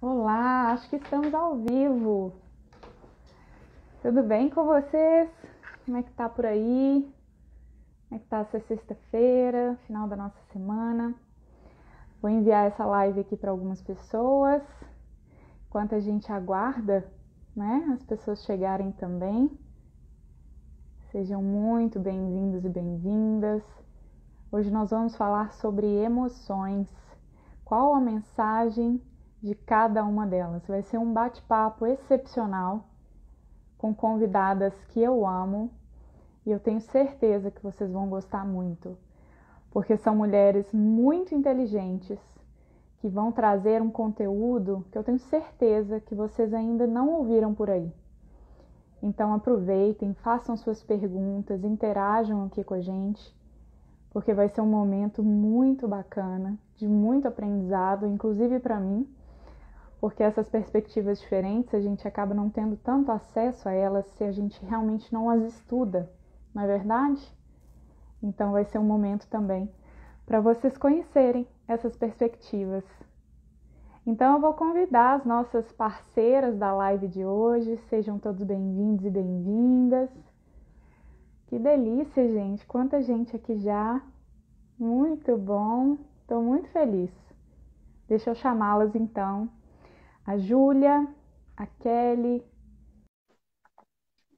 Olá, acho que estamos ao vivo. Tudo bem com vocês? Como é que tá por aí? Como é que tá essa sexta-feira, final da nossa semana? Vou enviar essa live aqui para algumas pessoas, enquanto a gente aguarda, né, as pessoas chegarem também. Sejam muito bem-vindos e bem-vindas. Hoje nós vamos falar sobre emoções. Qual a mensagem de cada uma delas? Vai ser um bate-papo excepcional com convidadas que eu amo e eu tenho certeza que vocês vão gostar muito, porque são mulheres muito inteligentes que vão trazer um conteúdo que eu tenho certeza que vocês ainda não ouviram por aí. Então aproveitem, façam suas perguntas, interajam aqui com a gente, porque vai ser um momento muito bacana, de muito aprendizado, inclusive para mim, porque essas perspectivas diferentes a gente acaba não tendo tanto acesso a elas se a gente realmente não as estuda, não é verdade? Então vai ser um momento também para vocês conhecerem essas perspectivas. Então eu vou convidar as nossas parceiras da live de hoje, sejam todos bem-vindos e bem-vindas. Que delícia, gente, quanta gente aqui já, muito bom, estou muito feliz. Deixa eu chamá-las então. A Júlia, a Kelly.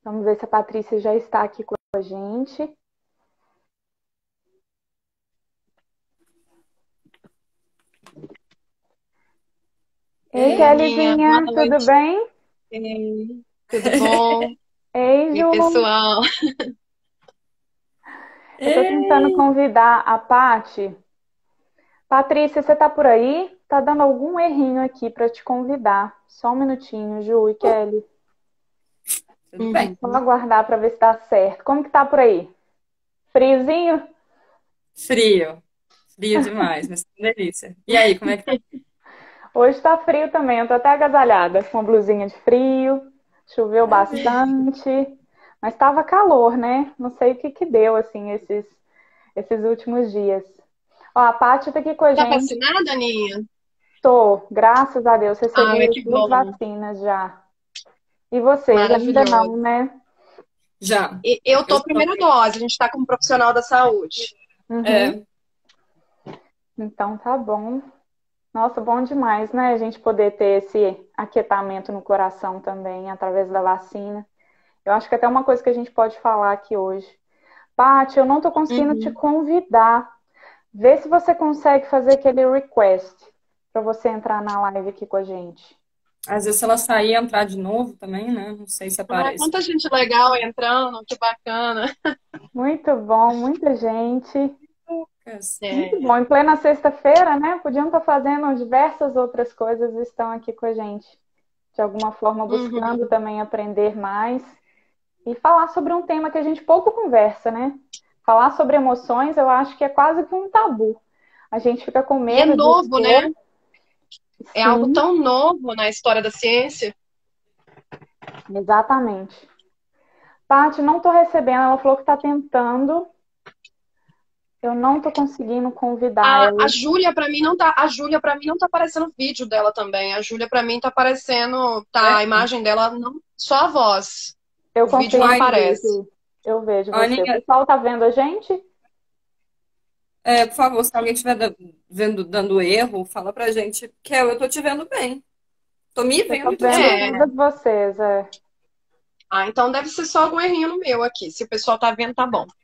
Vamos ver se a Patrícia já está aqui com a gente. Ei, Kellyzinha, tudo bem? Ei, tudo bom? Ei, Oi, Ju. pessoal. Eu estou tentando convidar a Paty. Patrícia, você está por aí? Tá dando algum errinho aqui para te convidar. Só um minutinho, Ju e Kelly. Tudo bem. Vamos aguardar para ver se dá certo. Como que tá por aí? Friozinho? Frio. Frio demais, mas que delícia. E aí, como é que tá? Hoje tá frio também. Eu tô até agasalhada com uma blusinha de frio. Choveu bastante. Mas tava calor, né? Não sei o que que deu, assim, esses últimos dias. Ó, a Paty tá aqui com a Tá gente. vacinada, Aninha? Tô, graças a Deus, recebi Ai, as que 2 bom. vacinas já. E vocês? Ainda Maravilhoso. não, né? Já. Eu Eu tô primeira dose, a gente tá como profissional da saúde. Uhum. é, Então tá bom. Nossa, bom demais, né? A gente poder ter esse aquietamento no coração também, através da vacina. Eu acho que até uma coisa que a gente pode falar aqui hoje. Paty, eu não tô conseguindo te Uhum. convidar. Vê se você consegue fazer aquele request para você entrar na live aqui com a gente. às vezes se ela sair e entrar de novo também, né? Não sei se Ah, aparece. quanta gente legal entrando, que bacana. Muito bom, muita gente. Lucas. Muito É. bom. Em plena sexta-feira, né? Podiam estar fazendo diversas outras coisas e estão aqui com a gente. De alguma forma, buscando Uhum. também aprender mais e falar sobre um tema que a gente pouco conversa, né? Falar sobre emoções, eu acho que é quase que um tabu. A gente fica com E é medo de novo, expor. né? É algo Sim, tão novo na história da ciência. exatamente. Paty, não estou recebendo. Ela falou que está tentando. Eu não estou conseguindo convidar A ela. Júlia para mim não tá, a Júlia para mim não tá aparecendo vídeo dela também. A Júlia para mim tá aparecendo, tá a É. imagem dela não, só a voz. Eu O vídeo não confirmo Aninha, aqui, aparece. Ju. Eu vejo você. O Aninha, pessoal está vendo a gente? por favor, se alguém estiver vendo, dando erro, fala pra gente, que eu tô te vendo bem. Tô me Eu vendo estou e tô te vendo vendo É. bem. todas vocês. É. Ah, então deve ser só algum errinho no meu aqui. Se o pessoal tá vendo, tá bom. Então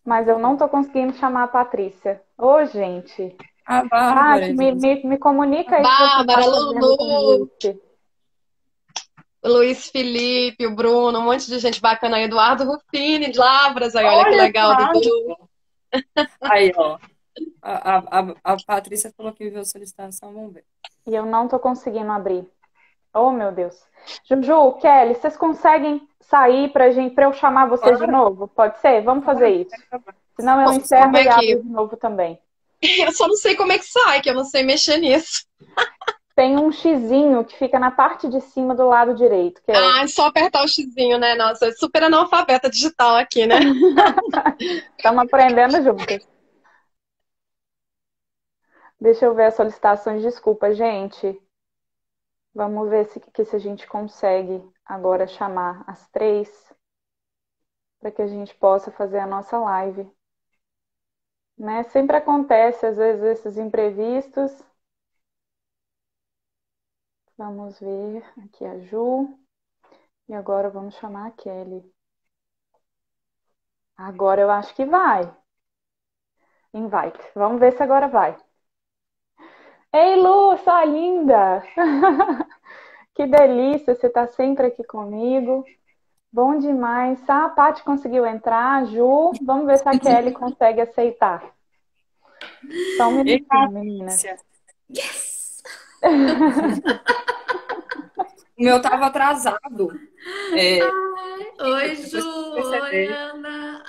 Mas tá eu não bom. estou conseguindo chamar a Patrícia. Ô, gente. A Bárbara, Paty, me, gente. me, me comunica aí se você está Bárbara, fazendo o Lulu, convite. o Luiz Felipe, o Bruno, um monte de gente bacana aí. Eduardo Rufini, de Lavras aí, olha que Olha legal, Dudu. só. Aí, ó. A Patrícia falou que viu a solicitação, vamos ver. E eu não estou conseguindo abrir. Oh, meu Deus. Juju, Kelly, vocês conseguem sair para eu chamar vocês de Claro, novo? Pode ser? Vamos fazer claro. isso. Senão eu Como encerro é e abro que. de novo também. Eu só não sei como é que sai, que eu não sei mexer nisso. Tem um xizinho que fica na parte de cima do lado direito, Kelly. Ah, é só apertar o xizinho, né? Nossa, super analfabeta digital aqui, né? Estamos aprendendo juntas. Deixa eu ver as solicitações. Desculpa, gente. Vamos ver se a gente consegue agora chamar as 3 para que a gente possa fazer a nossa live. Né? Sempre acontece, às vezes, esses imprevistos. Vamos ver aqui a Ju. E agora vamos chamar a Kelly. Agora eu acho que vai. Invite. Vamos ver se agora vai. Ei, Lu, sua linda! Que delícia, você está sempre aqui comigo. Bom demais. Ah, a Paty conseguiu entrar. Ju, vamos ver se a Kelly consegue aceitar. Só um minutinho, menina. Yes! O meu estava atrasado. Oi, Ju. Oi, Ana.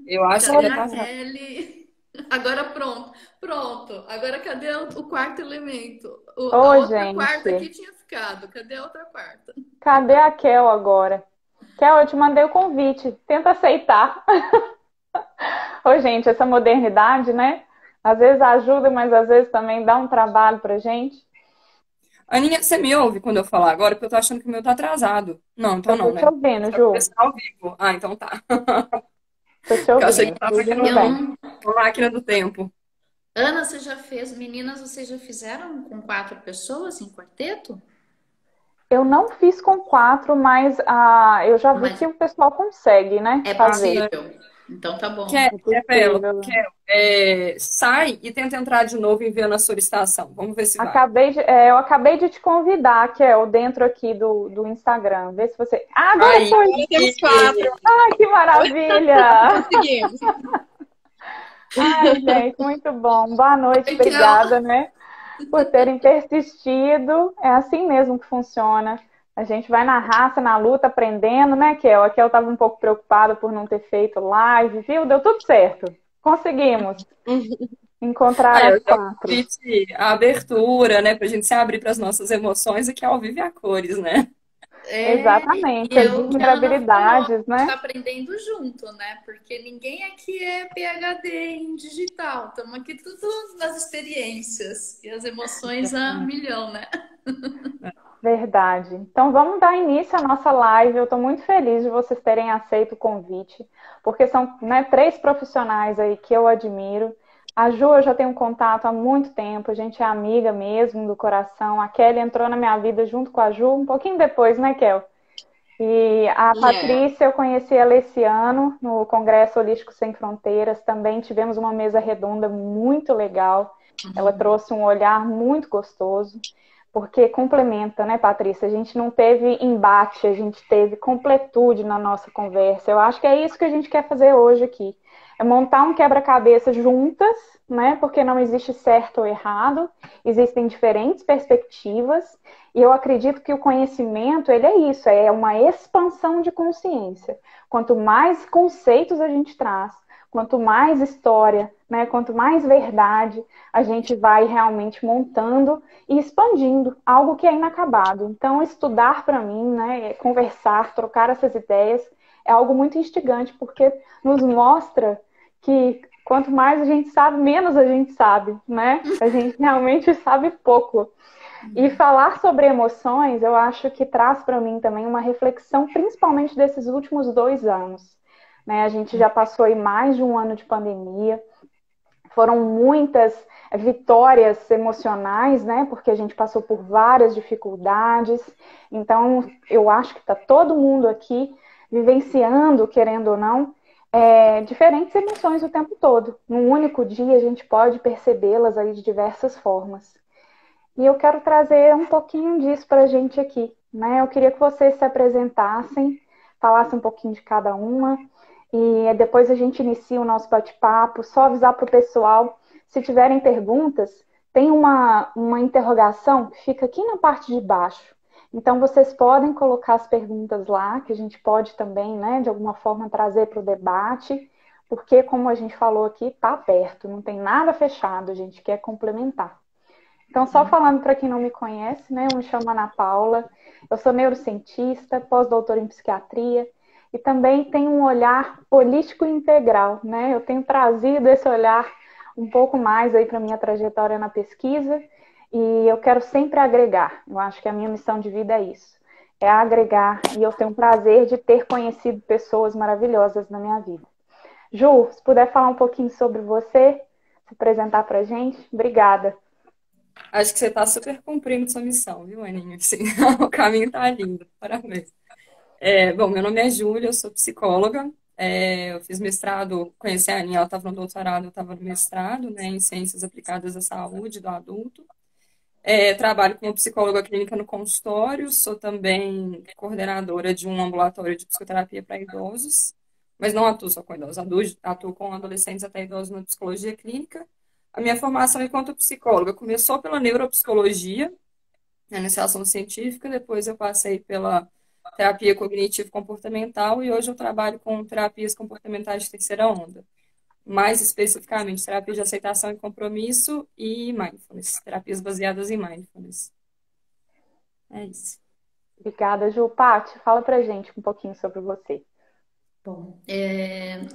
Eu acho que Cadê já a tá. Kelly? Agora pronto. Pronto. Agora cadê o quarto elemento? A Ô, outra gente. quarta aqui tinha ficado. Cadê a outra quarta? Cadê a Kel agora? Kel, eu te mandei o convite. Tenta aceitar. Ô, gente, essa modernidade, né? Às vezes ajuda, mas às vezes também dá um trabalho pra gente. Aninha, você me ouve quando eu falar agora? Porque eu tô achando que o meu tá atrasado. Não, então Eu não, tô te né? ouvindo, Tá Ju. começando ao vivo. Ah, então tá. Tô te Eu achei ouvindo. que tava Tudo aqui bem. na máquina do tempo. Ana, você já fez? Meninas, vocês já fizeram com 4 pessoas em quarteto? Eu não fiz com 4, mas eu já vi Mas que o pessoal consegue, né? é Fazer. possível. Então tá bom. Quer, É pra ela, possível. sai e tenta entrar de novo enviando a solicitação. Vamos ver se vai. Eu acabei de te convidar, Kel, dentro aqui do Instagram. Vê se você. Ah, agora Aí, foi! Agora temos 4. Ai, que maravilha! Conseguimos. Ai, gente, muito bom. Boa noite, Oi, Kel. obrigada, né? Por terem persistido. É assim mesmo que funciona. A gente vai na raça, na luta, aprendendo, né, Kel? A Kel estava um pouco preocupada por não ter feito live, viu? Deu tudo certo. Conseguimos encontrar Eu as já 4. fiz a abertura, né? Pra gente se abrir para as nossas emoções e que ao vivo é a cores, né? Exatamente, E as é o que a Ana falou, vulnerabilidades, a gente está né? aprendendo junto, né? Porque ninguém aqui é PhD em digital, estamos aqui tudo nas experiências e as emoções a milhão, né? Verdade. Então vamos dar início à nossa live. Eu estou muito feliz de vocês terem aceito o convite, porque são, né, 3 profissionais aí que eu admiro. A Ju eu já tenho contato há muito tempo, a gente é amiga mesmo do coração. A Kelly entrou na minha vida junto com a Ju um pouquinho depois, né, Kel? E a Patrícia, eu conheci ela esse ano no Congresso Holístico Sem Fronteiras. Também tivemos uma mesa redonda muito legal. Ela trouxe um olhar muito gostoso, porque complementa, né, Patrícia? A gente não teve embate, a gente teve completude na nossa conversa. Eu acho que é isso que a gente quer fazer hoje aqui. É montar um quebra-cabeça juntas, né? Porque não existe certo ou errado, existem diferentes perspectivas. E eu acredito que o conhecimento, ele é isso, é uma expansão de consciência. Quanto mais conceitos a gente traz, quanto mais história, né, quanto mais verdade, a gente vai realmente montando e expandindo algo que é inacabado. Então, estudar para mim, né, conversar, trocar essas ideias, é algo muito instigante, porque nos mostra que quanto mais a gente sabe, menos a gente sabe, né? A gente realmente sabe pouco. E falar sobre emoções, eu acho que traz para mim também uma reflexão, principalmente desses últimos 2 anos. Né? A gente já passou aí mais de um ano de pandemia, foram muitas vitórias emocionais, né? Porque a gente passou por várias dificuldades. Então, eu acho que está todo mundo aqui vivenciando, querendo ou não, diferentes emoções o tempo todo. Num único dia, a gente pode percebê-las aí de diversas formas. E eu quero trazer um pouquinho disso para a gente aqui, né? Eu queria que vocês se apresentassem, falassem um pouquinho de cada uma, e depois a gente inicia o nosso bate-papo. Só avisar para o pessoal, se tiverem perguntas, tem uma interrogação que fica aqui na parte de baixo. Então, vocês podem colocar as perguntas lá, que a gente pode também, né, de alguma forma, trazer para o debate, porque, como a gente falou aqui, está aberto, não tem nada fechado, a gente quer complementar. Então, só falando para quem não me conhece, né, eu me chamo Ana Paula, eu sou neurocientista, pós-doutora em psiquiatria e também tenho um olhar holístico e integral, né? Eu tenho trazido esse olhar um pouco mais aí para minha trajetória na pesquisa e eu quero sempre agregar. Eu acho que a minha missão de vida é isso. É agregar, e eu tenho o prazer de ter conhecido pessoas maravilhosas na minha vida. Ju, se puder falar um pouquinho sobre você, se apresentar pra gente, obrigada. Acho que você está super cumprindo sua missão, viu, Aninha? Assim, o caminho tá lindo. Parabéns. Bom, meu nome é Júlia, eu sou psicóloga. Eu fiz mestrado, conheci a Aninha, ela estava no doutorado, eu estava no mestrado, né, em Ciências Aplicadas à Saúde do Adulto. Trabalho como psicóloga clínica no consultório, sou também coordenadora de um ambulatório de psicoterapia para idosos, mas não atuo só com idosos, atuo com adolescentes até idosos na psicologia clínica. A minha formação enquanto psicóloga começou pela neuropsicologia, na iniciação científica, depois eu passei pela terapia cognitivo-comportamental e hoje eu trabalho com terapias comportamentais de terceira onda. Mais especificamente, terapia de aceitação e compromisso e mindfulness, terapias baseadas em mindfulness. É isso. Obrigada, Ju. Paty, fala pra gente um pouquinho sobre você. Bom,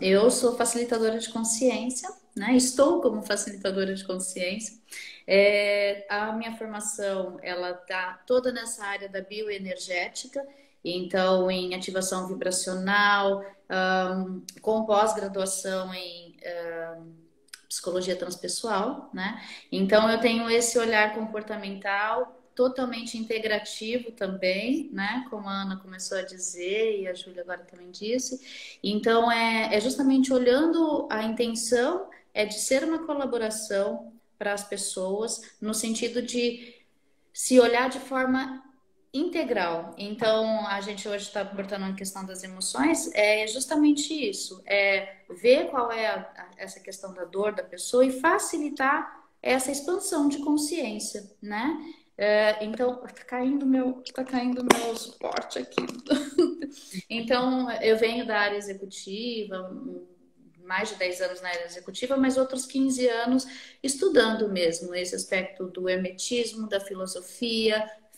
eu sou facilitadora de consciência, né? Estou como facilitadora de consciência. A minha formação, ela tá toda nessa área da bioenergética, então em ativação vibracional, com pós-graduação em psicologia transpessoal, né? Então eu tenho esse olhar comportamental totalmente integrativo também, né? Como a Ana começou a dizer e a Júlia agora também disse. Então é justamente olhando a intenção de ser uma colaboração para as pessoas no sentido de se olhar de forma integral. Então, a gente hoje está abordando a questão das emoções, é justamente isso, ver qual é essa questão da dor da pessoa e facilitar essa expansão de consciência, né? Então, tá caindo meu suporte aqui. Então, eu venho da área executiva, mais de 10 anos na área executiva, mas outros 15 anos estudando mesmo esse aspecto do hermetismo, da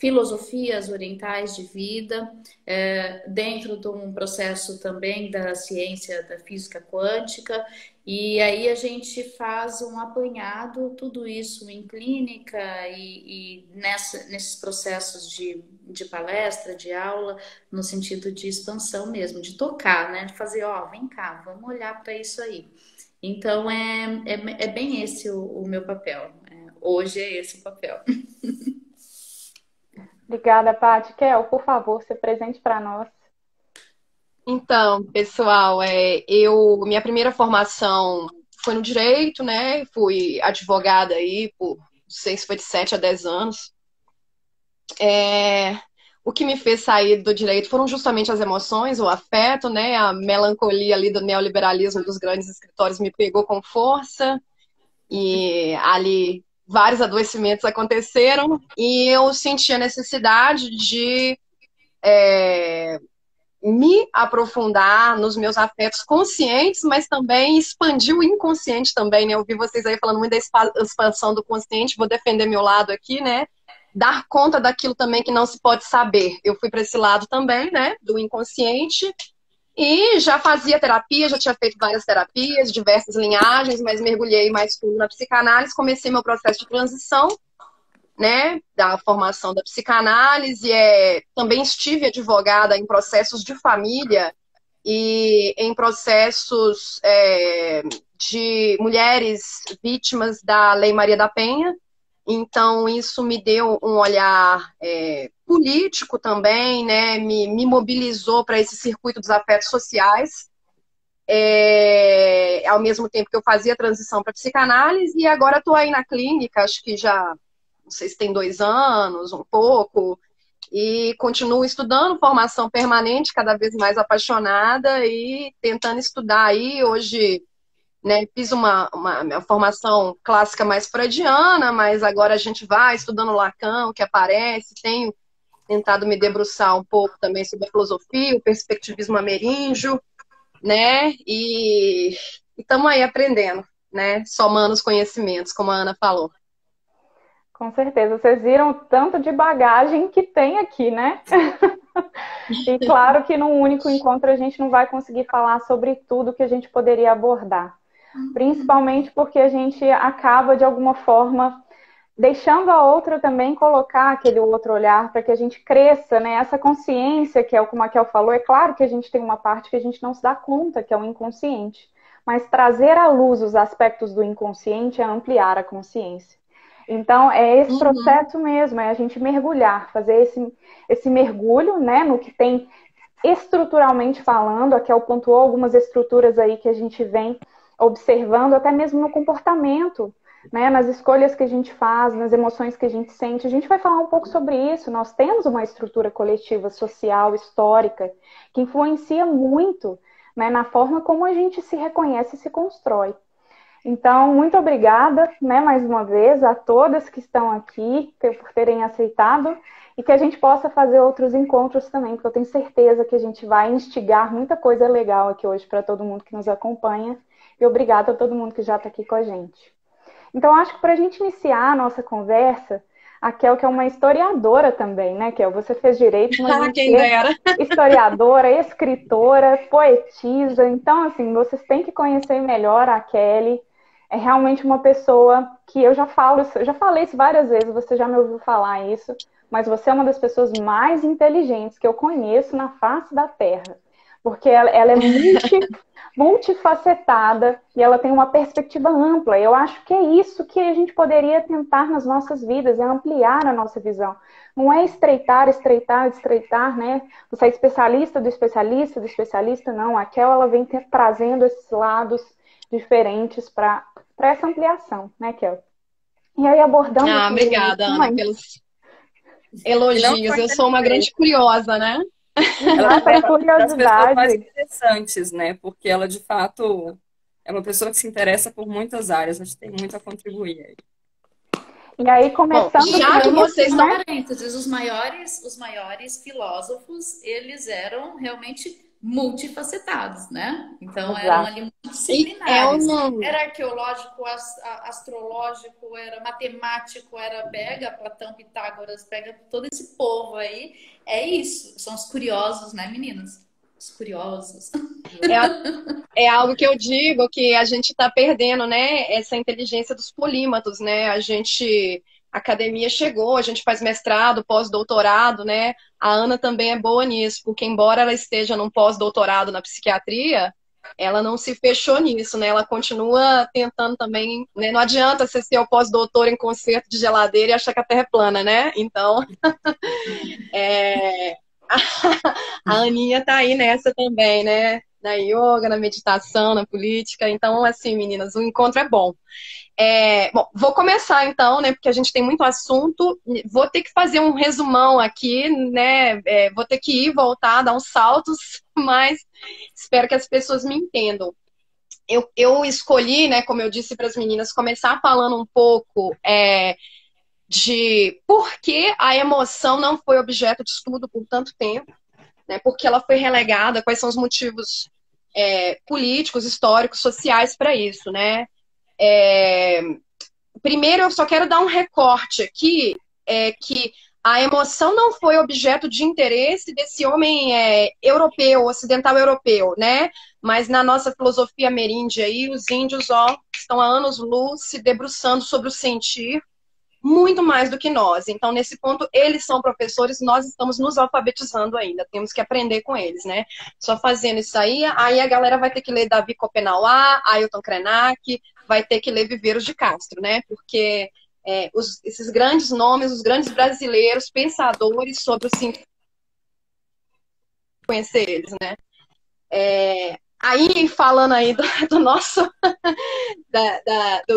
filosofias orientais de vida, dentro de um processo também da ciência da física quântica, e aí a gente faz um apanhado, tudo isso em clínica e nesses processos de palestra, de aula, no sentido de expansão mesmo, de tocar, né? De fazer, vem cá, vamos olhar para isso aí. Então, é bem esse o meu papel. Hoje é esse o papel. Obrigada, Paty. Kel, por favor, se presente para nós. Então, pessoal, minha primeira formação foi no direito, né? Fui advogada aí por, não sei se foi de 7 a 10 anos. O que me fez sair do direito foram justamente as emoções, o afeto, né? A melancolia ali do neoliberalismo dos grandes escritórios me pegou com força e ali vários adoecimentos aconteceram e eu senti a necessidade de me aprofundar nos meus afetos conscientes, mas também expandir o inconsciente também, né? Eu vi vocês aí falando muito da expansão do consciente, vou defender meu lado aqui, né? Dar conta daquilo também que não se pode saber. Eu fui para esse lado também, né? Do inconsciente. E já fazia terapia, já tinha feito várias terapias, diversas linhagens, mas mergulhei mais fundo na psicanálise, comecei meu processo de transição, né, da formação da psicanálise, também estive advogada em processos de família e em processos de mulheres vítimas da Lei Maria da Penha, então isso me deu um olhar político também, né, me mobilizou para esse circuito dos afetos sociais, ao mesmo tempo que eu fazia a transição para psicanálise, e agora estou aí na clínica, acho que já não sei se tem 2 anos, um pouco, e continuo estudando, formação permanente, cada vez mais apaixonada e tentando estudar aí. Hoje, né, fiz uma formação clássica mais freudiana, mas agora a gente vai estudando Lacan, o que aparece, tenho tentado me debruçar um pouco também sobre a filosofia, o perspectivismo ameríndio, né, e estamos aí aprendendo, né, somando os conhecimentos, como a Ana falou. Com certeza, vocês viram o tanto de bagagem que tem aqui, né? E claro que num único encontro a gente não vai conseguir falar sobre tudo que a gente poderia abordar. Principalmente porque a gente acaba, de alguma forma, deixando a outra também colocar aquele outro olhar para que a gente cresça, né? Essa consciência, que é como a Kel falou, é claro que a gente tem uma parte que a gente não se dá conta, que é o inconsciente. Mas trazer à luz os aspectos do inconsciente é ampliar a consciência. Então, é esse processo mesmo, é a gente mergulhar, fazer esse mergulho, né, no que tem estruturalmente falando. A Kel pontuou algumas estruturas aí que a gente vem observando, até mesmo no comportamento, né, nas escolhas que a gente faz, nas emoções que a gente sente. A gente vai falar um pouco sobre isso. Nós temos uma estrutura coletiva, social, histórica, que influencia muito, né, na forma como a gente se reconhece e se constrói. Então, muito obrigada, né, mais uma vez, a todas que estão aqui, por terem aceitado, e que a gente possa fazer outros encontros também, porque eu tenho certeza que a gente vai instigar muita coisa legal aqui hoje para todo mundo que nos acompanha. E obrigada a todo mundo que já está aqui com a gente. Então, acho que para a gente iniciar a nossa conversa, a Kel, que é uma historiadora também, né, Kel? Você fez direito, mas Quem dera. historiadora, escritora, poetisa. Então, assim, vocês têm que conhecer melhor a Kelly. É realmente uma pessoa que eu já falei isso várias vezes, você já me ouviu falar isso, mas você é uma das pessoas mais inteligentes que eu conheço na face da Terra. Porque ela é multifacetada e ela tem uma perspectiva ampla. Eu acho que é isso que a gente poderia tentar nas nossas vidas, é ampliar a nossa visão. Não é estreitar, né? Você é especialista do especialista, não. A Kel, ela vem trazendo esses lados diferentes para essa ampliação, né, Kel? E aí, abordando... Obrigada, Ana, pelos elogios. Eu sou uma grande curiosa, né? Ela tem curiosidade. Das pessoas mais interessantes, né? Porque ela, de fato, é uma pessoa que se interessa por muitas áreas. A gente tem muito a contribuir aí. E aí, começando... Bom, já que vocês estão... Parênteses, os maiores filósofos, eles eram realmente multifacetados, né? Então, eram ali multidisciplinares. Era arqueológico, astrológico, era matemático, pega Platão, Pitágoras, pega todo esse povo aí. É isso, são os curiosos, né, meninas? Os curiosos. É algo que eu digo que a gente está perdendo, né? Essa inteligência dos polímatos, né? A academia chegou, a gente faz mestrado, pós-doutorado, né? A Ana também é boa nisso, porque embora ela esteja num pós-doutorado na psiquiatria, ela não se fechou nisso, né? Ela continua tentando também, né? Não adianta você ser o pós-doutor em conserto de geladeira e achar que a Terra é plana, né? Então, a Aninha tá aí nessa também, né? Na yoga, na meditação, na política. Então, assim, meninas, o encontro é bom. Bom, vou começar então, né? Porque a gente tem muito assunto. Vou ter que fazer um resumão aqui, né? Vou ter que ir, voltar, dar uns saltos, mas espero que as pessoas me entendam. Eu escolhi, né? Como eu disse para as meninas, começar falando um pouco de por que a emoção não foi objeto de estudo por tanto tempo, né? Porque ela foi relegada, quais são os motivos políticos, históricos, sociais para isso, né? Primeiro, eu só quero dar um recorte aqui, que a emoção não foi objeto de interesse desse homem europeu, ocidental europeu, né? Mas na nossa filosofia ameríndia aí, os índios, estão há anos-luz se debruçando sobre o sentir, muito mais do que nós. Então, nesse ponto, eles são professores, nós estamos nos alfabetizando ainda, temos que aprender com eles, né? Só fazendo isso aí a galera vai ter que ler Davi Copenauá, Ailton Krenak, vai ter que ler Viveiros de Castro, né? Porque esses grandes nomes, os grandes brasileiros, pensadores sobre o sentido, conhecer eles, né? Aí, falando aí do nosso,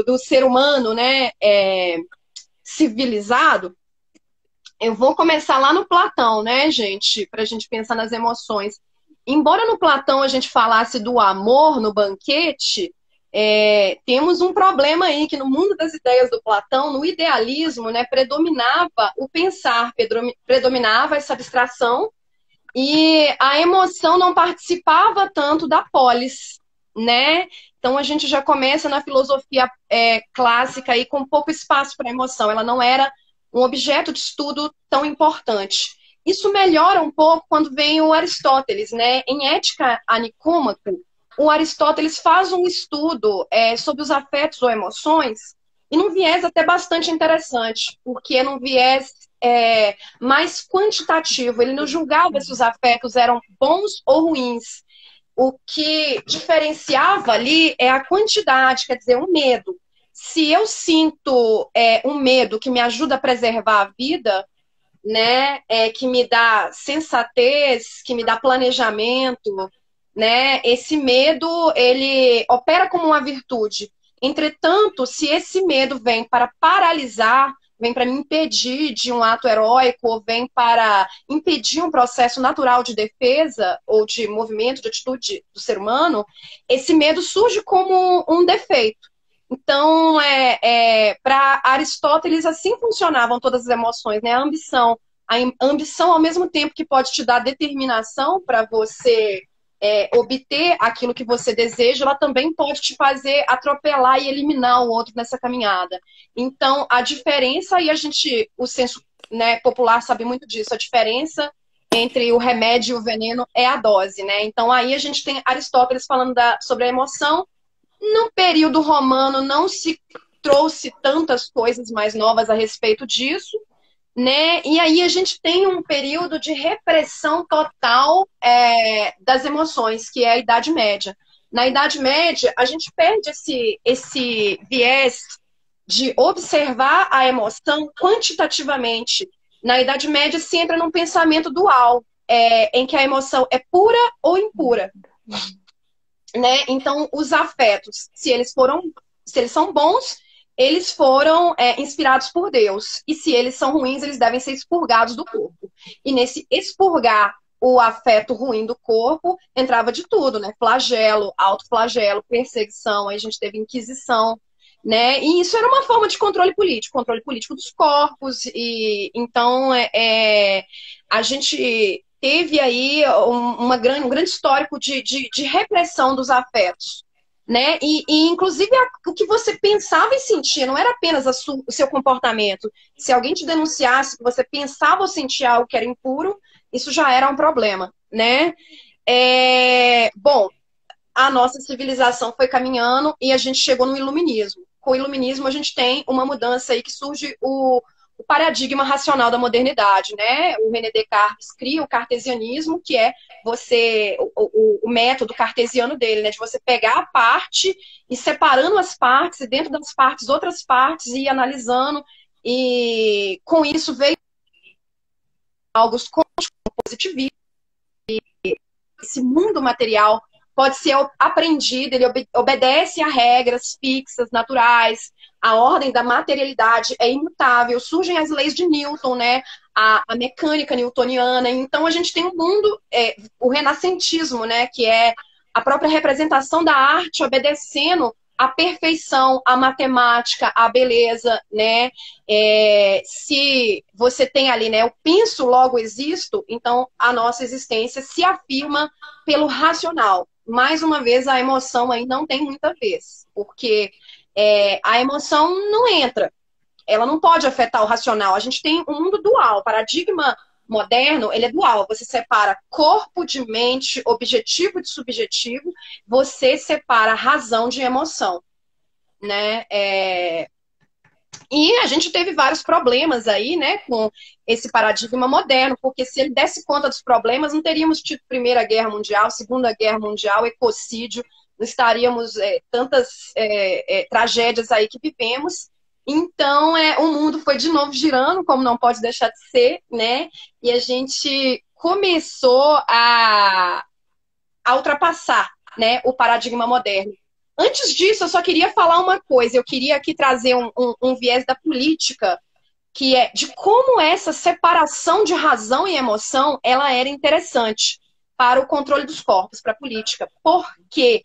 do ser humano, né? Civilizado, eu vou começar lá no Platão, né, gente? Pra gente pensar nas emoções. Embora no Platão a gente falasse do amor no banquete, temos um problema aí, que no mundo das ideias do Platão, no idealismo, né, predominava o pensar, predominava essa abstração, e a emoção não participava tanto da polis, né? Então a gente já começa na filosofia clássica aí com pouco espaço para a emoção. Ela não era um objeto de estudo tão importante. Isso melhora um pouco quando vem o Aristóteles, né? Em Ética a Nicômaco, o Aristóteles faz um estudo sobre os afetos ou emoções e num viés até bastante interessante, porque é num viés mais quantitativo. Ele não julgava se os afetos eram bons ou ruins. O que diferenciava ali é a quantidade, quer dizer, o medo. Se eu sinto um medo que me ajuda a preservar a vida, né, que me dá sensatez, que me dá planejamento, né, esse medo, ele opera como uma virtude. Entretanto, se esse medo vem para paralisar, vem para me impedir de um ato heróico, ou vem para impedir um processo natural de defesa ou de movimento, de atitude do ser humano, esse medo surge como um defeito. Então, para Aristóteles, assim funcionavam todas as emoções, né? A ambição, ao mesmo tempo que pode te dar determinação para você obter aquilo que você deseja, ela também pode te fazer atropelar e eliminar o outro nessa caminhada. Então, a diferença, e o senso, né, popular sabe muito disso, a diferença entre o remédio e o veneno é a dose, né? Então, aí a gente tem Aristóteles falando sobre a emoção. No período romano não se trouxe tantas coisas mais novas a respeito disso, né? E aí a gente tem um período de repressão total das emoções, que é a Idade Média. Na Idade Média, a gente perde esse viés de observar a emoção quantitativamente. Na Idade Média, se entra num pensamento dual, em que a emoção é pura ou impura. Né? Então, os afetos, se eles são bons, eles foram inspirados por Deus. E se eles são ruins, eles devem ser expurgados do corpo. E nesse expurgar o afeto ruim do corpo, entrava de tudo, né? Flagelo, autoflagelo, perseguição, aí a gente teve inquisição, né? E isso era uma forma de controle político dos corpos. E então, a gente teve aí um grande histórico de repressão dos afetos, né? E inclusive, o que você pensava e sentia não era apenas o seu comportamento. Se alguém te denunciasse que você pensava ou sentia algo que era impuro, isso já era um problema, né? Bom, a nossa civilização foi caminhando e a gente chegou no iluminismo. Com o iluminismo, a gente tem uma mudança aí que surge o paradigma racional da modernidade, né? O René Descartes cria o cartesianismo, que é o método cartesiano dele, né? De você pegar a parte e separando as partes, e dentro das partes, outras partes, e ir analisando. E com isso veio August Comte, positivismo. Esse mundo material pode ser aprendido, ele obedece a regras fixas, naturais, a ordem da materialidade é imutável, surgem as leis de Newton, né? A mecânica newtoniana. Então, a gente tem um mundo, o renascentismo, né? Que é a própria representação da arte obedecendo à perfeição, à matemática, à beleza, né? Se você tem ali, né? Eu penso, logo existo, então a nossa existência se afirma pelo racional. Mais uma vez, a emoção aí não tem muita vez, porque a emoção não entra, ela não pode afetar o racional. A gente tem um mundo dual, o paradigma moderno, ele é dual, você separa corpo de mente, objetivo de subjetivo, você separa razão de emoção, né? E a gente teve vários problemas aí, né, com esse paradigma moderno, porque se ele desse conta dos problemas, não teríamos tido Primeira Guerra Mundial, Segunda Guerra Mundial, ecocídio, não estaríamos tantas tragédias aí que vivemos. Então, o mundo foi de novo girando, como não pode deixar de ser, né? E a gente começou a ultrapassar, né, o paradigma moderno. Antes disso, eu só queria falar uma coisa. Eu queria aqui trazer um viés da política, que é de como essa separação de razão e emoção ela era interessante para o controle dos corpos, para a política. Porque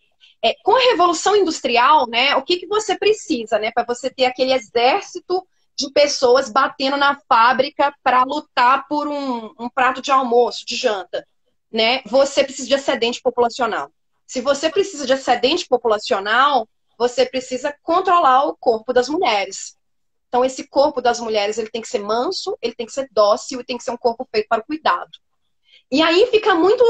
com a Revolução Industrial, né, o que você precisa, né, para você ter aquele exército de pessoas batendo na fábrica para lutar por um prato de almoço, de janta, né? Você precisa de excedente populacional. Se você precisa de excedente populacional, você precisa controlar o corpo das mulheres. Então, esse corpo das mulheres ele tem que ser manso, ele tem que ser dócil e tem que ser um corpo feito para o cuidado. E aí fica muito...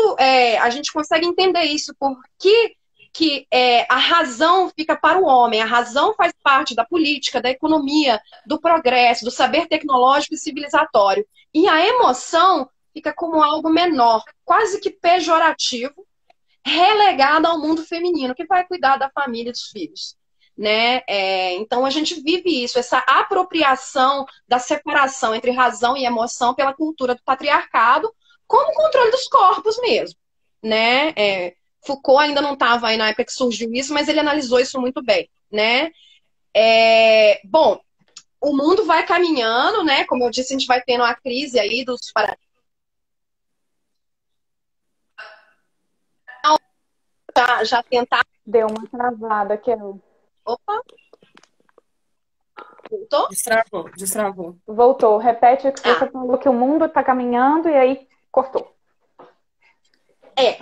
a gente consegue entender isso, porque que a razão fica para o homem, a razão faz parte da política, da economia, do progresso, do saber tecnológico e civilizatório. E a emoção fica como algo menor, quase que pejorativo, relegada ao mundo feminino, que vai cuidar da família e dos filhos. Né? Então a gente vive isso, essa apropriação da separação entre razão e emoção pela cultura do patriarcado, como controle dos corpos mesmo. Né? Foucault ainda não estava aí na época que surgiu isso, mas ele analisou isso muito bem. Né? Bom, o mundo vai caminhando, né? Como eu disse, a gente vai tendo a crise aí dos paradigmas. Já tentar. Deu uma travada, Kel. Opa! Voltou? Destravou. Voltou. Repete o que você falou, que o mundo está caminhando e aí cortou.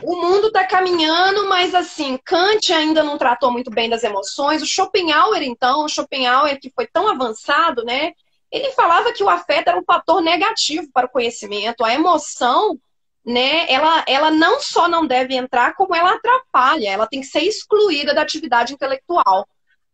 O mundo está caminhando, mas assim, Kant ainda não tratou muito bem das emoções. O Schopenhauer, então, que foi tão avançado, né? Ele falava que o afeto era um fator negativo para o conhecimento. A emoção, né? Ela não só não deve entrar, como ela atrapalha. Ela tem que ser excluída da atividade intelectual.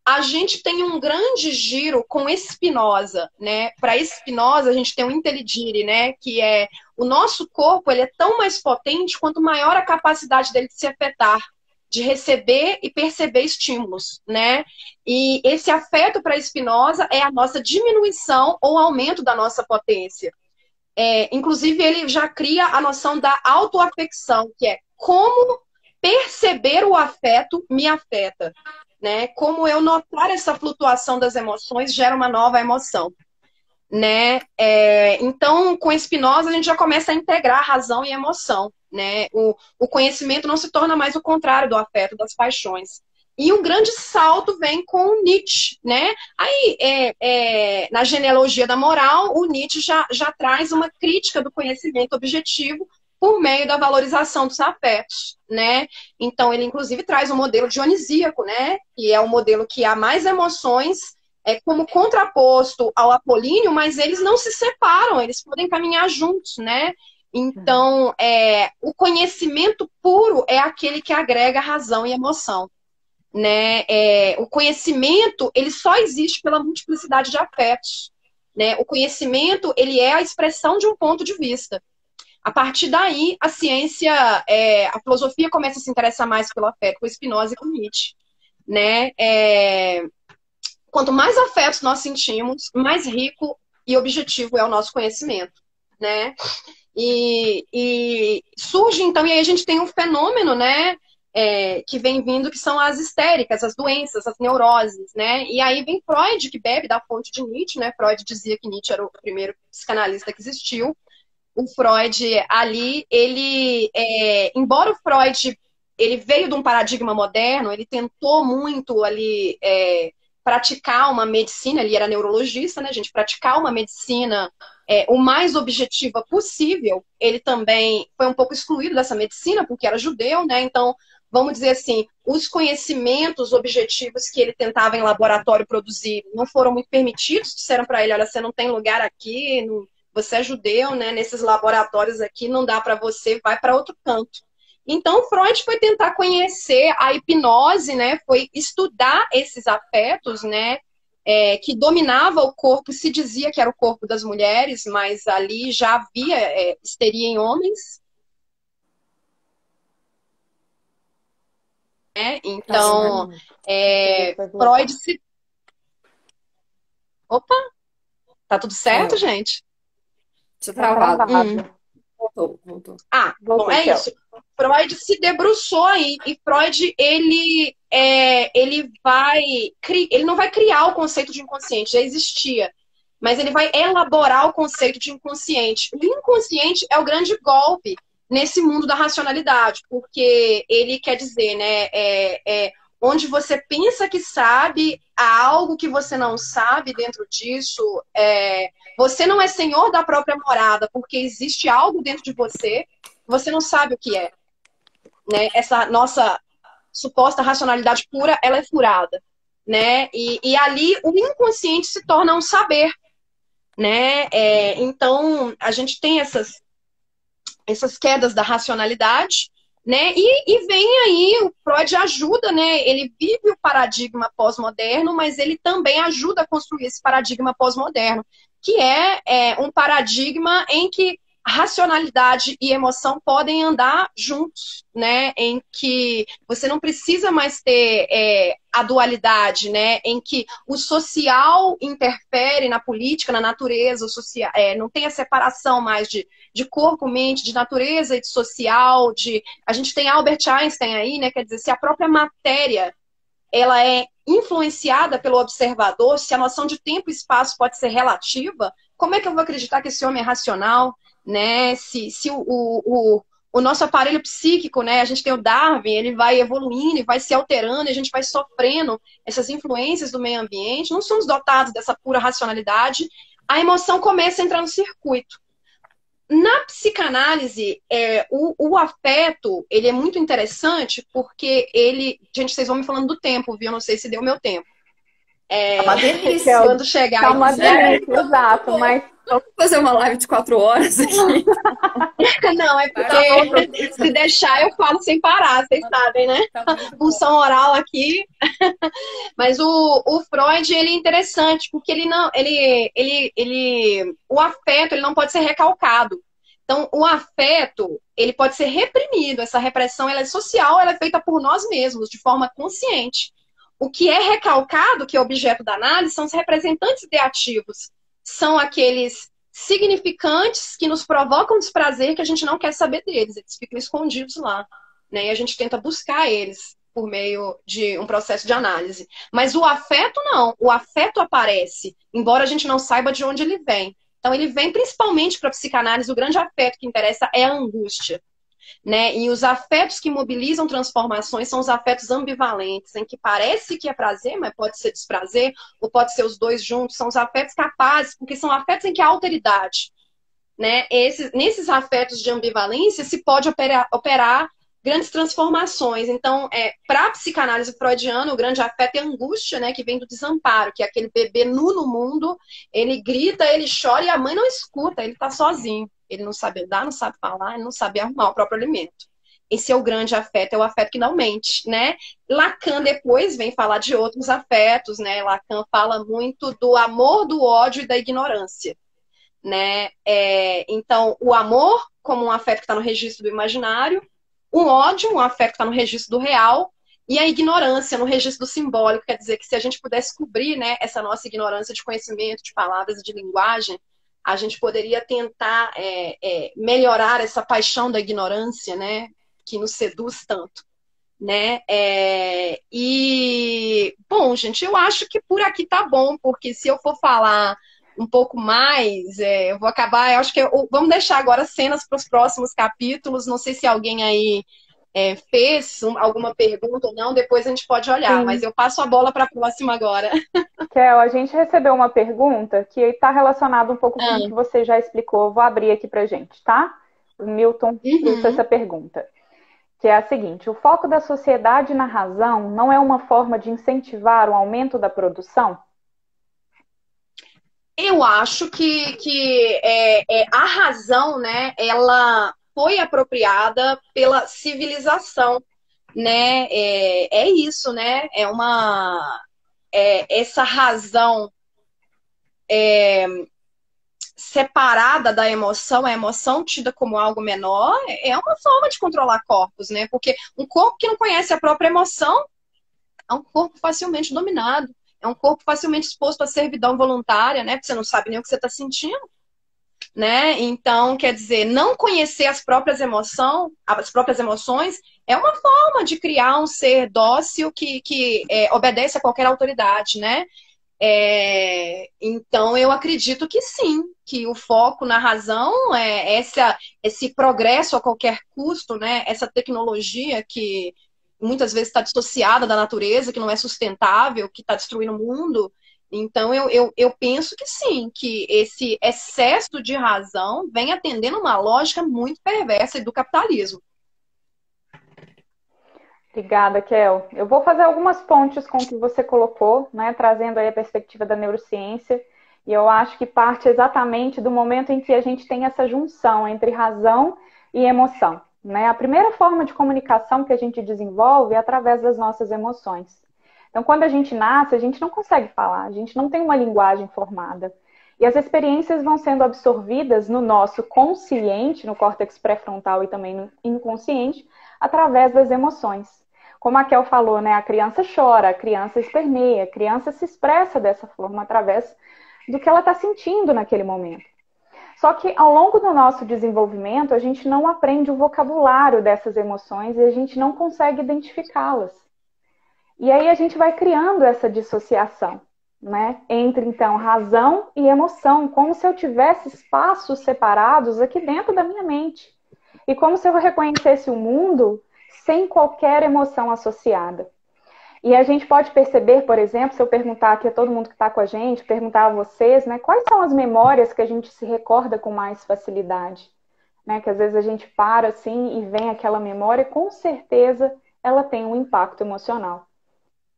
A gente tem um grande giro com Spinoza, né? Para Spinoza, a gente tem um Intelligere, né? Que é o nosso corpo, ele é tão mais potente quanto maior a capacidade dele de se afetar, de receber e perceber estímulos, né? E esse afeto para Spinoza é a nossa diminuição ou aumento da nossa potência. Inclusive, ele já cria a noção da autoafecção, que é como perceber o afeto me afeta. Né? Como eu notar essa flutuação das emoções gera uma nova emoção. Né? Então, com Spinoza, a gente já começa a integrar razão e emoção. Né? O conhecimento não se torna mais o contrário do afeto, das paixões. E um grande salto vem com Nietzsche. Né? Aí, na genealogia da moral, o Nietzsche já traz uma crítica do conhecimento objetivo por meio da valorização dos afetos, né? Então, ele, inclusive, traz um modelo dionisíaco, né? Que é um modelo que há mais emoções, como contraposto ao apolíneo, mas eles não se separam, eles podem caminhar juntos, né? Então, o conhecimento puro é aquele que agrega razão e emoção, né? O conhecimento, ele só existe pela multiplicidade de afetos, né? O conhecimento, ele é a expressão de um ponto de vista. A partir daí, a ciência, a filosofia começa a se interessar mais pelo afeto, com Spinoza e com Nietzsche. Né? Quanto mais afetos nós sentimos, mais rico e objetivo é o nosso conhecimento. Né? E surge, então, e aí a gente tem um fenômeno, né, que vem vindo, que são as histéricas, as doenças, as neuroses. Né? E aí vem Freud, que bebe da fonte de Nietzsche. Né? Freud dizia que Nietzsche era o primeiro psicanalista que existiu. O Freud ali, embora o Freud ele veio de um paradigma moderno, ele tentou muito ali praticar uma medicina, ele era neurologista, né, gente? Praticar uma medicina o mais objetiva possível. Ele também foi um pouco excluído dessa medicina, porque era judeu, né? Então, vamos dizer assim, os conhecimentos objetivos que ele tentava em laboratório produzir não foram muito permitidos. Disseram para ele, olha, você não tem lugar aqui, você é judeu, né? Nesses laboratórios aqui não dá para você, vai para outro canto. Então, Freud foi tentar conhecer a hipnose, né? Foi estudar esses afetos, né? Que dominava o corpo, se dizia que era o corpo das mulheres, mas ali já havia histeria em homens. Então, Freud se... Opa! Tá tudo certo, gente? Tinha travado. Voltou. Bom, é isso. Freud se debruçou aí. E Freud, ele não vai criar o conceito de inconsciente, já existia. Mas ele vai elaborar o conceito de inconsciente. O inconsciente é o grande golpe nesse mundo da racionalidade, porque ele quer dizer, né, onde você pensa que sabe, há algo que você não sabe dentro disso. Você não é senhor da própria morada, porque existe algo dentro de você, você não sabe o que é. Né? Essa nossa suposta racionalidade pura, ela é furada. Né? E ali o inconsciente se torna um saber. Né? Então, a gente tem essas quedas da racionalidade, né? E vem aí, o Freud ajuda, né? Ele vive o paradigma pós-moderno, mas ele também ajuda a construir esse paradigma pós-moderno, que é um paradigma em que racionalidade e emoção podem andar juntos, né? Em que você não precisa mais ter a dualidade, né? Em que o social interfere na política, na natureza, o social, não tem a separação mais de corpo, mente, de natureza e de social, a gente tem Albert Einstein aí, né? Quer dizer, se a própria matéria ela é influenciada pelo observador, se a noção de tempo e espaço pode ser relativa, como é que eu vou acreditar que esse homem é racional, né? Se o nosso aparelho psíquico, né? A gente tem o Darwin, ele vai evoluindo e vai se alterando, e a gente vai sofrendo essas influências do meio ambiente, não somos dotados dessa pura racionalidade, a emoção começa a entrar no circuito. Na psicanálise, o afeto, ele é muito interessante porque ele... Gente, vocês vão me falando do tempo, viu? Eu não sei se deu o meu tempo. Tá uma delícia. Quando chegar... Tá uma delícia, exato, mas... Vamos fazer uma live de 4 horas aqui. Não, é porque se deixar eu falo sem parar, vocês sabem, né? Função oral aqui. Mas o Freud, ele é interessante, porque o afeto, ele não pode ser recalcado. Então, o afeto, ele pode ser reprimido. Essa repressão, ela é social, ela é feita por nós mesmos, de forma consciente. O que é recalcado, que é objeto da análise, são os representantes ideativos. São aqueles significantes que nos provocam desprazer que a gente não quer saber deles. Eles ficam escondidos lá, né? E a gente tenta buscar eles por meio de um processo de análise. Mas o afeto não. O afeto aparece, embora a gente não saiba de onde ele vem. Então ele vem principalmente para a psicanálise. O grande afeto que interessa é a angústia, né? E os afetos que mobilizam transformações são os afetos ambivalentes, em que parece que é prazer, mas pode ser desprazer, ou pode ser os dois juntos. São os afetos capazes, porque são afetos em que há alteridade, né? Nesses afetos de ambivalência se pode operar grandes transformações. Então, para a psicanálise freudiana, o grande afeto é a angústia, né? Que vem do desamparo, que é aquele bebê nu no mundo, ele grita, ele chora e a mãe não escuta, ele está sozinho. Ele não sabe andar, não sabe falar, ele não sabe arrumar o próprio alimento. Esse é o grande afeto, é o afeto que não mente, né? Lacan depois vem falar de outros afetos, né? Lacan fala muito do amor, do ódio e da ignorância, né? Então, o amor como um afeto que está no registro do imaginário, o ódio, um afeto que está no registro do real, e a ignorância no registro do simbólico. Quer dizer que se a gente pudesse cobrir, né, essa nossa ignorância de conhecimento, de palavras e de linguagem, a gente poderia tentar melhorar essa paixão da ignorância, né, que nos seduz tanto, né? Bom, gente, eu acho que por aqui tá bom, porque se eu for falar um pouco mais, eu vou acabar, eu acho que vamos deixar agora cenas para os próximos capítulos. Não sei se alguém aí fez alguma pergunta ou não, depois a gente pode olhar. Sim. Mas eu passo a bola para a próxima agora. Kel, a gente recebeu uma pergunta que está relacionada um pouco com o que você já explicou. Eu vou abrir aqui para a gente, tá? O Milton trouxe essa pergunta, que é a seguinte: o foco da sociedade na razão não é uma forma de incentivar o aumento da produção? Eu acho que a razão, né, ela foi apropriada pela civilização, né? É isso, né? Essa razão separada da emoção, a emoção tida como algo menor, é uma forma de controlar corpos, né? Porque um corpo que não conhece a própria emoção é um corpo facilmente dominado. É um corpo facilmente exposto à servidão voluntária, né? Porque você não sabe nem o que você está sentindo, né? Então, quer dizer, não conhecer as próprias emoções é uma forma de criar um ser dócil que obedece a qualquer autoridade, né? Então, eu acredito que sim, que o foco na razão esse progresso a qualquer custo, né? Essa tecnologia que muitas vezes está dissociada da natureza, que não é sustentável, que está destruindo o mundo. Então, eu penso que sim, que esse excesso de razão vem atendendo uma lógica muito perversa do capitalismo. Obrigada, Kel. Eu vou fazer algumas pontes com o que você colocou, né, trazendo aí a perspectiva da neurociência, e eu acho que parte exatamente do momento em que a gente tem essa junção entre razão e emoção, né? A primeira forma de comunicação que a gente desenvolve é através das nossas emoções. Então, quando a gente nasce, a gente não consegue falar, a gente não tem uma linguagem formada. E as experiências vão sendo absorvidas no nosso consciente, no córtex pré-frontal e também no inconsciente, através das emoções. Como a Kel falou, né? A criança chora, a criança esperneia, a criança se expressa dessa forma através do que ela está sentindo naquele momento. Só que ao longo do nosso desenvolvimento, a gente não aprende o vocabulário dessas emoções e a gente não consegue identificá-las. E aí a gente vai criando essa dissociação, né? Entre, então, razão e emoção, como se eu tivesse espaços separados aqui dentro da minha mente. E como se eu reconhecesse o mundo sem qualquer emoção associada. E a gente pode perceber, por exemplo, se eu perguntar aqui a todo mundo que está com a gente, perguntar a vocês, né, quais são as memórias que a gente se recorda com mais facilidade? Né, que às vezes a gente para assim e vem aquela memória, com certeza ela tem um impacto emocional.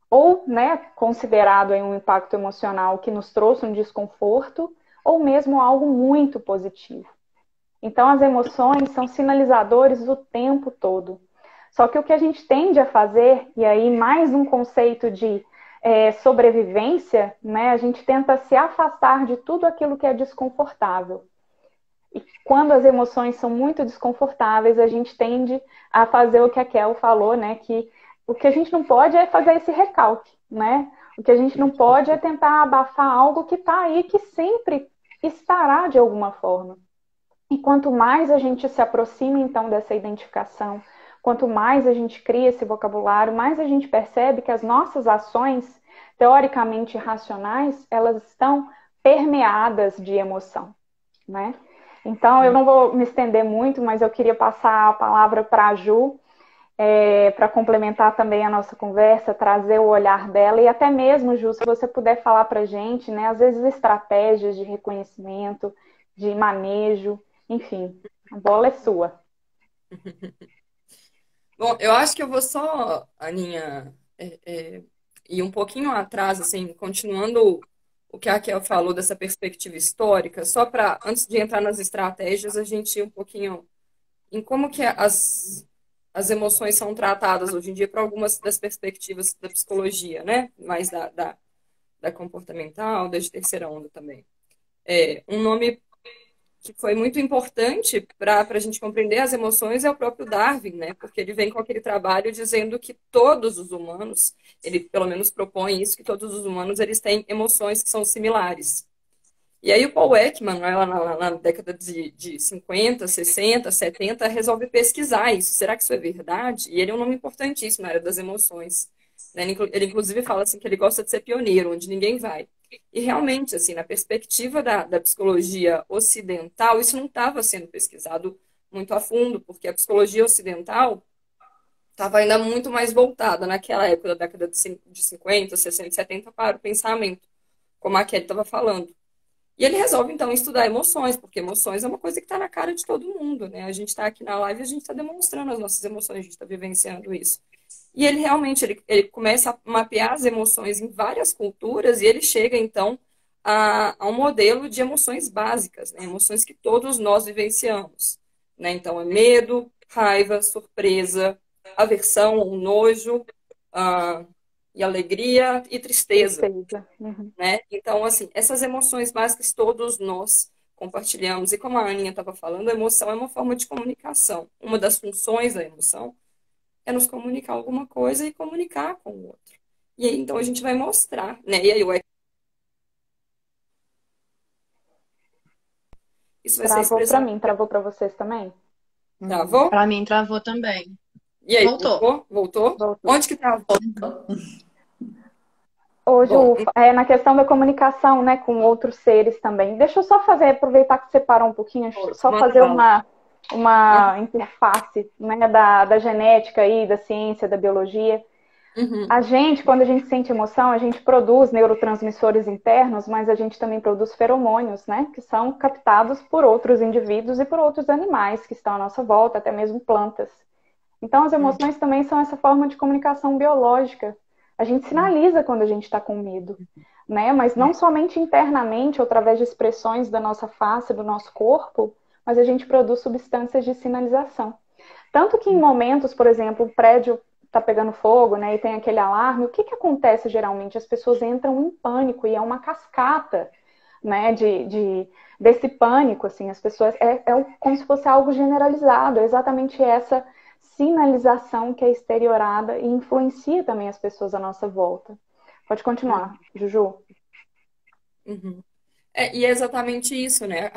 Ou, né, considerado aí um impacto emocional que nos trouxe um desconforto, ou mesmo algo muito positivo. Então, as emoções são sinalizadores o tempo todo. Só que o que a gente tende a fazer, e aí mais um conceito de sobrevivência, né, a gente tenta se afastar de tudo aquilo que é desconfortável. E quando as emoções são muito desconfortáveis, a gente tende a fazer o que a Kel falou, né, que o que a gente não pode é fazer esse recalque, né? O que a gente não pode é tentar abafar algo que está aí, que sempre estará de alguma forma. E quanto mais a gente se aproxima, então, dessa identificação, quanto mais a gente cria esse vocabulário, mais a gente percebe que as nossas ações, teoricamente racionais, elas estão permeadas de emoção, né? Então, eu não vou me estender muito, mas eu queria passar a palavra para a Ju, para complementar também a nossa conversa, trazer o olhar dela e até mesmo, Ju, se você puder falar para a gente, né, às vezes estratégias de reconhecimento, de manejo, enfim, a bola é sua. Bom, eu acho que eu vou só, Aninha, ir um pouquinho atrás, assim, continuando o que a Raquel falou dessa perspectiva histórica, só para, antes de entrar nas estratégias, a gente ir um pouquinho em como que as emoções são tratadas hoje em dia para algumas das perspectivas da psicologia, né? Mais da comportamental, da de terceira onda também. Um nome que foi muito importante para a gente compreender as emoções é o próprio Darwin, né? Porque ele vem com aquele trabalho dizendo que todos os humanos, ele pelo menos propõe isso, que todos os humanos eles têm emoções que são similares. E aí o Paul Ekman, lá na década de 50, 60, 70, resolve pesquisar isso. Será que isso é verdade? E ele é um nome importantíssimo na área das emoções. Né? Ele inclusive fala assim que ele gosta de ser pioneiro, onde ninguém vai. E realmente, assim, na perspectiva da psicologia ocidental, isso não estava sendo pesquisado muito a fundo, porque a psicologia ocidental estava ainda muito mais voltada naquela época da década de 50, 60, 70 para o pensamento, como a Kelly estava falando. E ele resolve, então, estudar emoções, porque emoções é uma coisa que está na cara de todo mundo, né? A gente está aqui na live e a gente está demonstrando as nossas emoções, a gente está vivenciando isso. E ele realmente, ele começa a mapear as emoções em várias culturas e ele chega, então, a um modelo de emoções básicas, né? Emoções que todos nós vivenciamos, né? Então, é medo, raiva, surpresa, aversão ou nojo, e alegria e tristeza. Uhum. Né? Então, assim, essas emoções básicas todos nós compartilhamos. E como a Aninha estava falando, a emoção é uma forma de comunicação. Uma das funções da emoção é nos comunicar alguma coisa e comunicar com o outro. E aí, então, a gente vai mostrar, né? E aí, isso vai ser Travou para expressado. mim, travou para vocês também? Travou? Para mim, travou também. E aí, Voltou. Voltou? Voltou. Onde que travou? Hoje, Bom, na questão da comunicação, né, com outros seres também. Deixa eu só aproveitar que você parou um pouquinho, só fazer uma interface, né, da genética aí, da ciência, da biologia. Uhum. A gente, quando a gente sente emoção, a gente produz neurotransmissores internos, mas a gente também produz feromônios, né, que são captados por outros indivíduos e por outros animais que estão à nossa volta, até mesmo plantas. Então, as emoções também são essa forma de comunicação biológica. A gente sinaliza quando a gente está com medo, né? Mas não somente internamente, ou através de expressões da nossa face, do nosso corpo, mas a gente produz substâncias de sinalização. Tanto que em momentos, por exemplo, o prédio está pegando fogo, né, e tem aquele alarme, o que que acontece geralmente? As pessoas entram em pânico e é uma cascata, né, desse pânico, assim, as pessoas, como se fosse algo generalizado, é exatamente essa sinalização que é exteriorada e influencia também as pessoas à nossa volta. Pode continuar, Juju. Uhum. E é exatamente isso, né?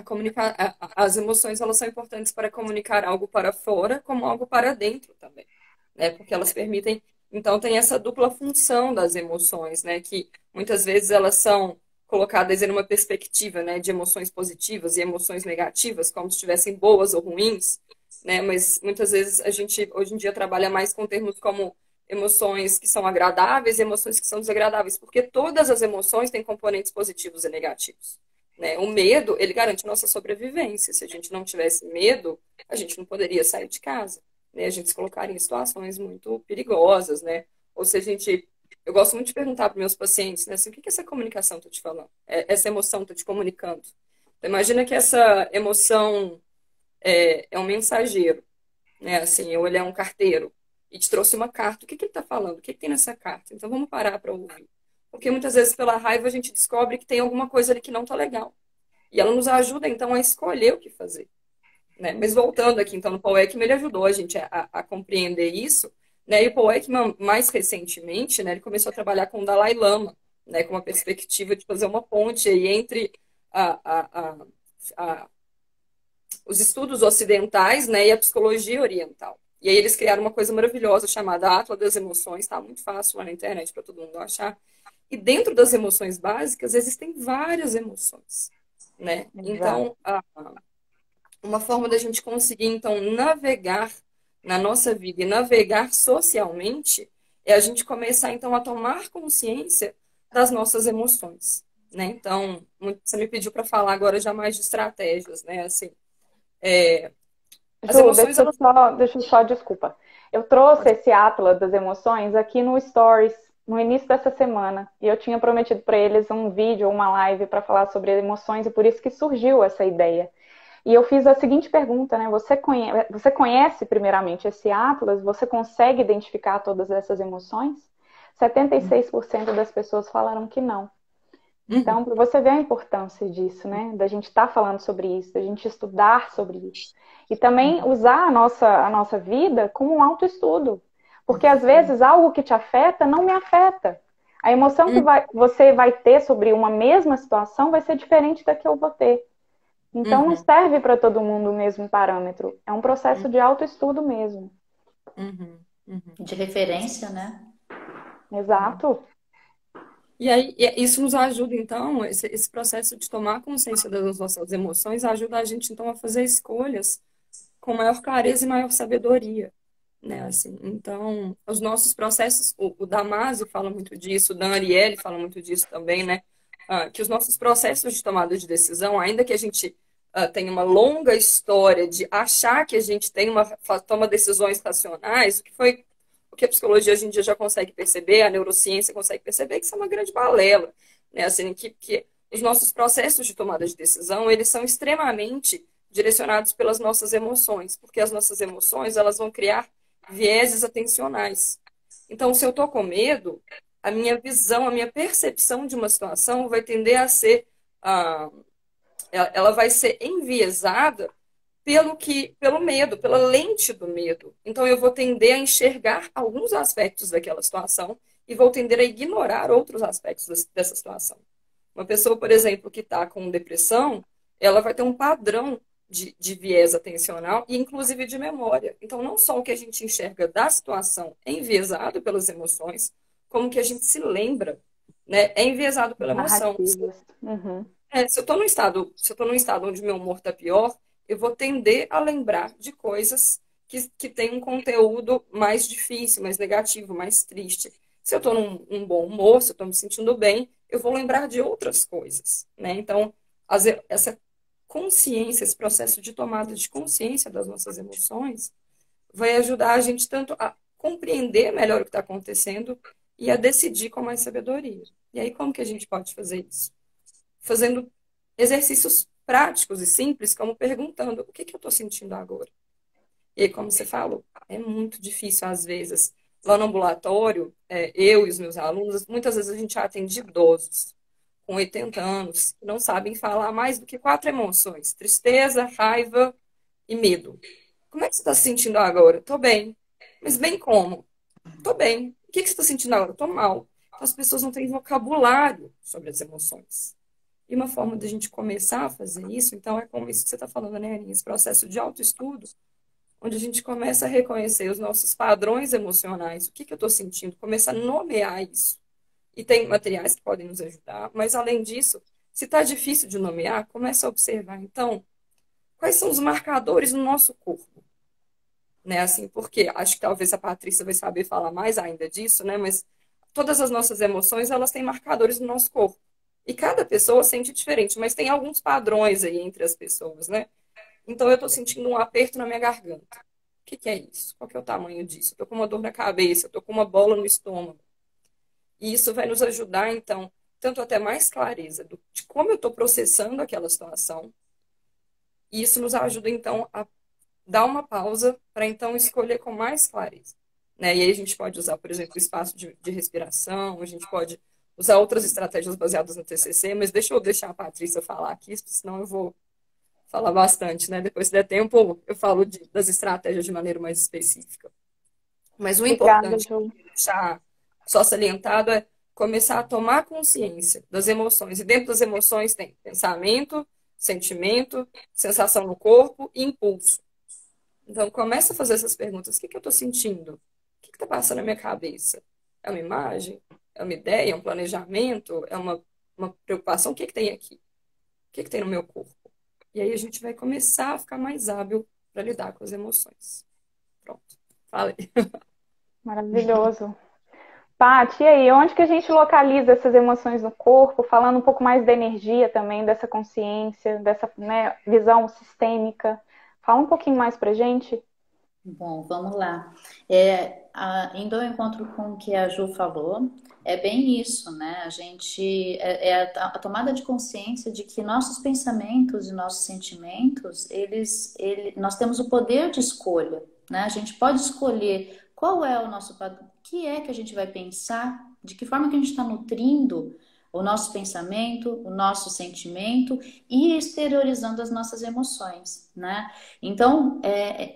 As emoções, elas são importantes para comunicar algo para fora, como algo para dentro também, né? Porque elas permitem, então tem essa dupla função das emoções, né? Que muitas vezes elas são colocadas em uma perspectiva, né, de emoções positivas e emoções negativas, como se estivessem boas ou ruins, né? Mas muitas vezes a gente hoje em dia trabalha mais com termos como emoções que são agradáveis e emoções que são desagradáveis, porque todas as emoções têm componentes positivos e negativos, né? O medo, ele garante nossa sobrevivência. Se a gente não tivesse medo, a gente não poderia sair de casa, né? A gente se colocaria em situações muito perigosas, né? Ou se a gente... Eu gosto muito de perguntar para meus pacientes, né, assim, o que que essa comunicação está te falando? Essa emoção está te comunicando? Então, imagina que essa emoção é um mensageiro, né? Assim, ou ele é um carteiro e te trouxe uma carta. O que que ele está falando? O que que tem nessa carta? Então, vamos parar para ouvir. Porque muitas vezes, pela raiva, a gente descobre que tem alguma coisa ali que não está legal. E ela nos ajuda, então, a escolher o que fazer, né? Mas voltando aqui, então, no Paul Ekman, ele ajudou a gente a compreender isso, né? E o Paul Ekman, mais recentemente, né, ele começou a trabalhar com o Dalai Lama, né, com uma perspectiva de fazer uma ponte aí entre a, a, a, a, os estudos ocidentais, né, e a psicologia oriental. E aí eles criaram uma coisa maravilhosa chamada Atlas das Emoções, está muito fácil lá na internet para todo mundo achar. E dentro das emoções básicas existem várias emoções, né? Então, uma forma da gente conseguir, então, navegar na nossa vida e navegar socialmente é a gente começar, então, a tomar consciência das nossas emoções, né? Então, você me pediu para falar agora já mais de estratégias, né? Assim, as Ju, emoções, elas... deixa eu só, desculpa. Eu trouxe esse Atlas das emoções aqui no Stories no início dessa semana e eu tinha prometido para eles um vídeo ou uma live para falar sobre emoções e por isso que surgiu essa ideia. E eu fiz a seguinte pergunta, né? Você conhece primeiramente esse Atlas? Você consegue identificar todas essas emoções? 76% das pessoas falaram que não. Então, para você ver a importância disso, né? Da gente estar falando sobre isso, da gente estudar sobre isso. E também usar a nossa vida como um autoestudo. Porque às vezes algo que te afeta não me afeta. A emoção que você vai ter sobre uma mesma situação vai ser diferente da que eu vou ter. Então não serve para todo mundo o mesmo parâmetro. É um processo de autoestudo mesmo. De referência, né? Exato. E aí, isso nos ajuda, então, esse processo de tomar consciência das nossas emoções ajuda a gente, então, a fazer escolhas com maior clareza e maior sabedoria, né? Assim, então, os nossos processos, o Damasio fala muito disso, o Dan Ariely fala muito disso também, né? Que os nossos processos de tomada de decisão, ainda que a gente tenha uma longa história de achar que a gente toma decisões racionais, o que a psicologia hoje em dia já consegue perceber, a neurociência consegue perceber que isso é uma grande balela, né? Assim, que os nossos processos de tomada de decisão, eles são extremamente direcionados pelas nossas emoções, porque as nossas emoções, elas vão criar vieses atencionais. Então, se eu estou com medo, a minha visão, a minha percepção de uma situação vai tender a ser, ela vai ser enviesada pelo medo, pela lente do medo. Então, eu vou tender a enxergar alguns aspectos daquela situação e vou tender a ignorar outros aspectos dessa situação. Uma pessoa, por exemplo, que está com depressão, ela vai ter um padrão de viés atencional e, inclusive, de memória. Então, não só o que a gente enxerga da situação é enviesado pelas emoções, como o que a gente se lembra, né, é enviesado pela emoção. Se eu estou num estado onde meu humor está pior, eu vou tender a lembrar de coisas que têm um conteúdo mais difícil, mais negativo, mais triste. Se eu estou num bom humor, se eu estou me sentindo bem, eu vou lembrar de outras coisas, né? Então, essa consciência, esse processo de tomada de consciência das nossas emoções vai ajudar a gente tanto a compreender melhor o que está acontecendo e a decidir com mais sabedoria. E aí, como que a gente pode fazer isso? Fazendo exercícios práticos e simples, como perguntando: o que eu estou sentindo agora? E como você falou, é muito difícil às vezes. Lá no ambulatório, eu e os meus alunos, muitas vezes a gente atende idosos com 80 anos que não sabem falar mais do que 4 emoções: tristeza, raiva e medo. Como é que você está se sentindo agora? Tô bem. Mas bem como? Tô bem. O que que você está sentindo agora? Tô mal. Então, as pessoas não têm vocabulário sobre as emoções. E uma forma da gente começar a fazer isso, então, é como isso que você está falando, né, Aninha? Esse processo de autoestudo, onde a gente começa a reconhecer os nossos padrões emocionais, o que que eu estou sentindo, começa a nomear isso. E tem materiais que podem nos ajudar, mas além disso, se está difícil de nomear, começa a observar, então, quais são os marcadores no nosso corpo, né? Assim, porque acho que talvez a Patrícia vai saber falar mais ainda disso, né? Mas todas as nossas emoções, elas têm marcadores no nosso corpo. E cada pessoa sente diferente, mas tem alguns padrões aí entre as pessoas, né? Então, eu estou sentindo um aperto na minha garganta. O que que é isso? Qual que é o tamanho disso? Eu tô com uma dor na cabeça, eu tô com uma bola no estômago. E isso vai nos ajudar, então, tanto até mais clareza de como eu estou processando aquela situação. E isso nos ajuda, então, a dar uma pausa para, então, escolher com mais clareza. Né? E aí a gente pode usar, por exemplo, o espaço de respiração, a gente pode usar outras estratégias baseadas no TCC, mas deixa eu deixar a Patrícia falar aqui, senão eu vou falar bastante, né? Depois, se der tempo, eu falo das estratégias de maneira mais específica. Mas o Obrigada, importante, Ju. deixar só salientado, é começar a tomar consciência das emoções. E dentro das emoções tem pensamento, sentimento, sensação no corpo e impulso. Então, começa a fazer essas perguntas. O que que eu estou sentindo? O que está passando na minha cabeça? É uma imagem? É uma ideia? É um planejamento? É uma preocupação? O que que tem aqui? O que que tem no meu corpo? E aí a gente vai começar a ficar mais hábil para lidar com as emoções. Pronto. Falei. Maravilhoso. Paty, e aí, onde que a gente localiza essas emoções no corpo? Falando um pouco mais da energia também, dessa consciência, dessa, né, visão sistêmica. Fala um pouquinho mais pra gente. Bom, vamos lá. Indo ao encontro com o que a Ju falou, é bem isso, né? A gente a tomada de consciência de que nossos pensamentos e nossos sentimentos, nós temos o poder de escolha, né? A gente pode escolher qual é o nosso padrão, o que é que a gente vai pensar, de que forma que a gente está nutrindo o nosso pensamento, o nosso sentimento e exteriorizando as nossas emoções, né? Então,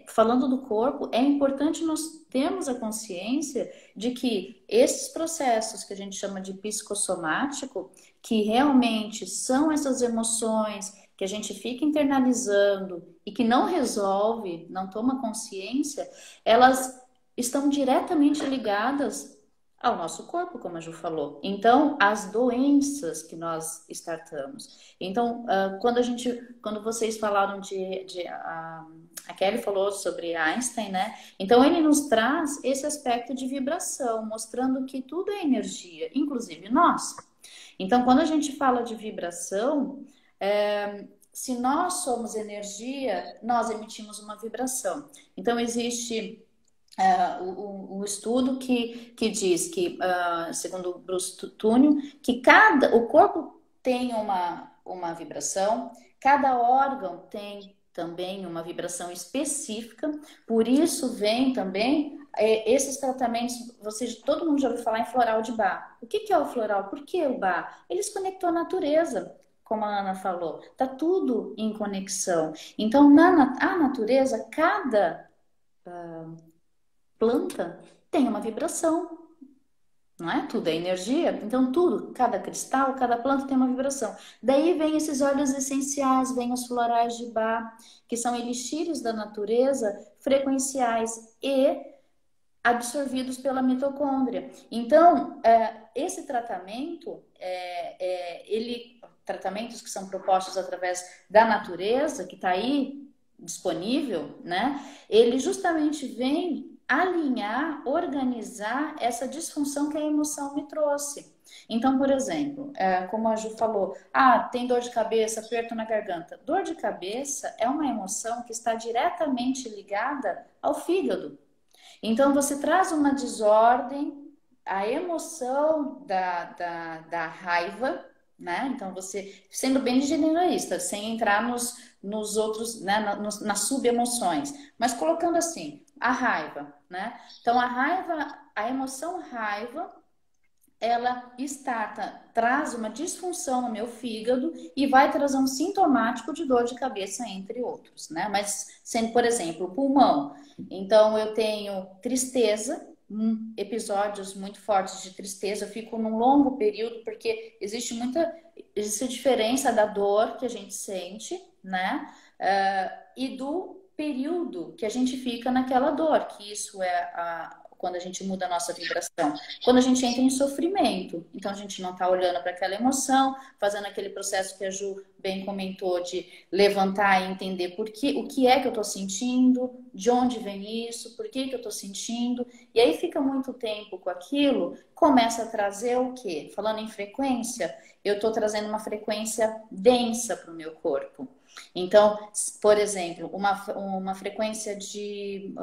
falando do corpo, é importante nós termos a consciência de que esses processos que a gente chama de psicossomático, que realmente são essas emoções que a gente fica internalizando e que não resolve, não toma consciência, elas estão diretamente ligadas ao nosso corpo, como a Ju falou. Então, as doenças que nós startamos. Então, quando vocês falaram a Kelly falou sobre Einstein, né? Então, ele nos traz esse aspecto de vibração, mostrando que tudo é energia, inclusive nós. Então, quando a gente fala de vibração, se nós somos energia, nós emitimos uma vibração. Então, existe um estudo que diz que, segundo Bruce Túnio, que o corpo tem uma vibração, cada órgão tem também uma vibração específica, por isso vem também esses tratamentos, todo mundo já ouviu falar em floral de Bach. O que é o floral? Por que o Bach? Ele se conectou à natureza, como a Ana falou, está tudo em conexão. Então, a natureza, cada planta tem uma vibração, não é? Tudo é energia, então cada cristal, cada planta tem uma vibração. Daí vem esses óleos essenciais, vem os florais de Bach, que são elixires da natureza, frequenciais e absorvidos pela mitocôndria. Então, esse tratamento, tratamentos que são propostos através da natureza, que está aí disponível, né? Ele justamente vem alinhar, organizar essa disfunção que a emoção me trouxe. Então, por exemplo, como a Ju falou, tem dor de cabeça, aperto na garganta. Dor de cabeça é uma emoção que está diretamente ligada ao fígado. Então, você traz uma desordem, a emoção da raiva, né? Então, você, sendo bem generalista, sem entrar nos outros, né, nas sub-emoções, mas colocando assim, a raiva, né? Então, a raiva, a emoção raiva, ela traz uma disfunção no meu fígado e vai trazer um sintomático de dor de cabeça, entre outros, né? Mas, sendo, por exemplo, o pulmão. Então, eu tenho tristeza, episódios muito fortes de tristeza, eu fico num longo período, porque existe a diferença da dor que a gente sente, né? E do período que a gente fica naquela dor, que isso é quando a gente muda a nossa vibração. Quando a gente entra em sofrimento, então a gente não está olhando para aquela emoção, fazendo aquele processo que a Ju bem comentou de levantar e entender o que é que eu estou sentindo, de onde vem isso, por que eu estou sentindo, e aí fica muito tempo com aquilo, começa a trazer o quê? Falando em frequência, eu estou trazendo uma frequência densa para o meu corpo. Então, por exemplo, uma frequência de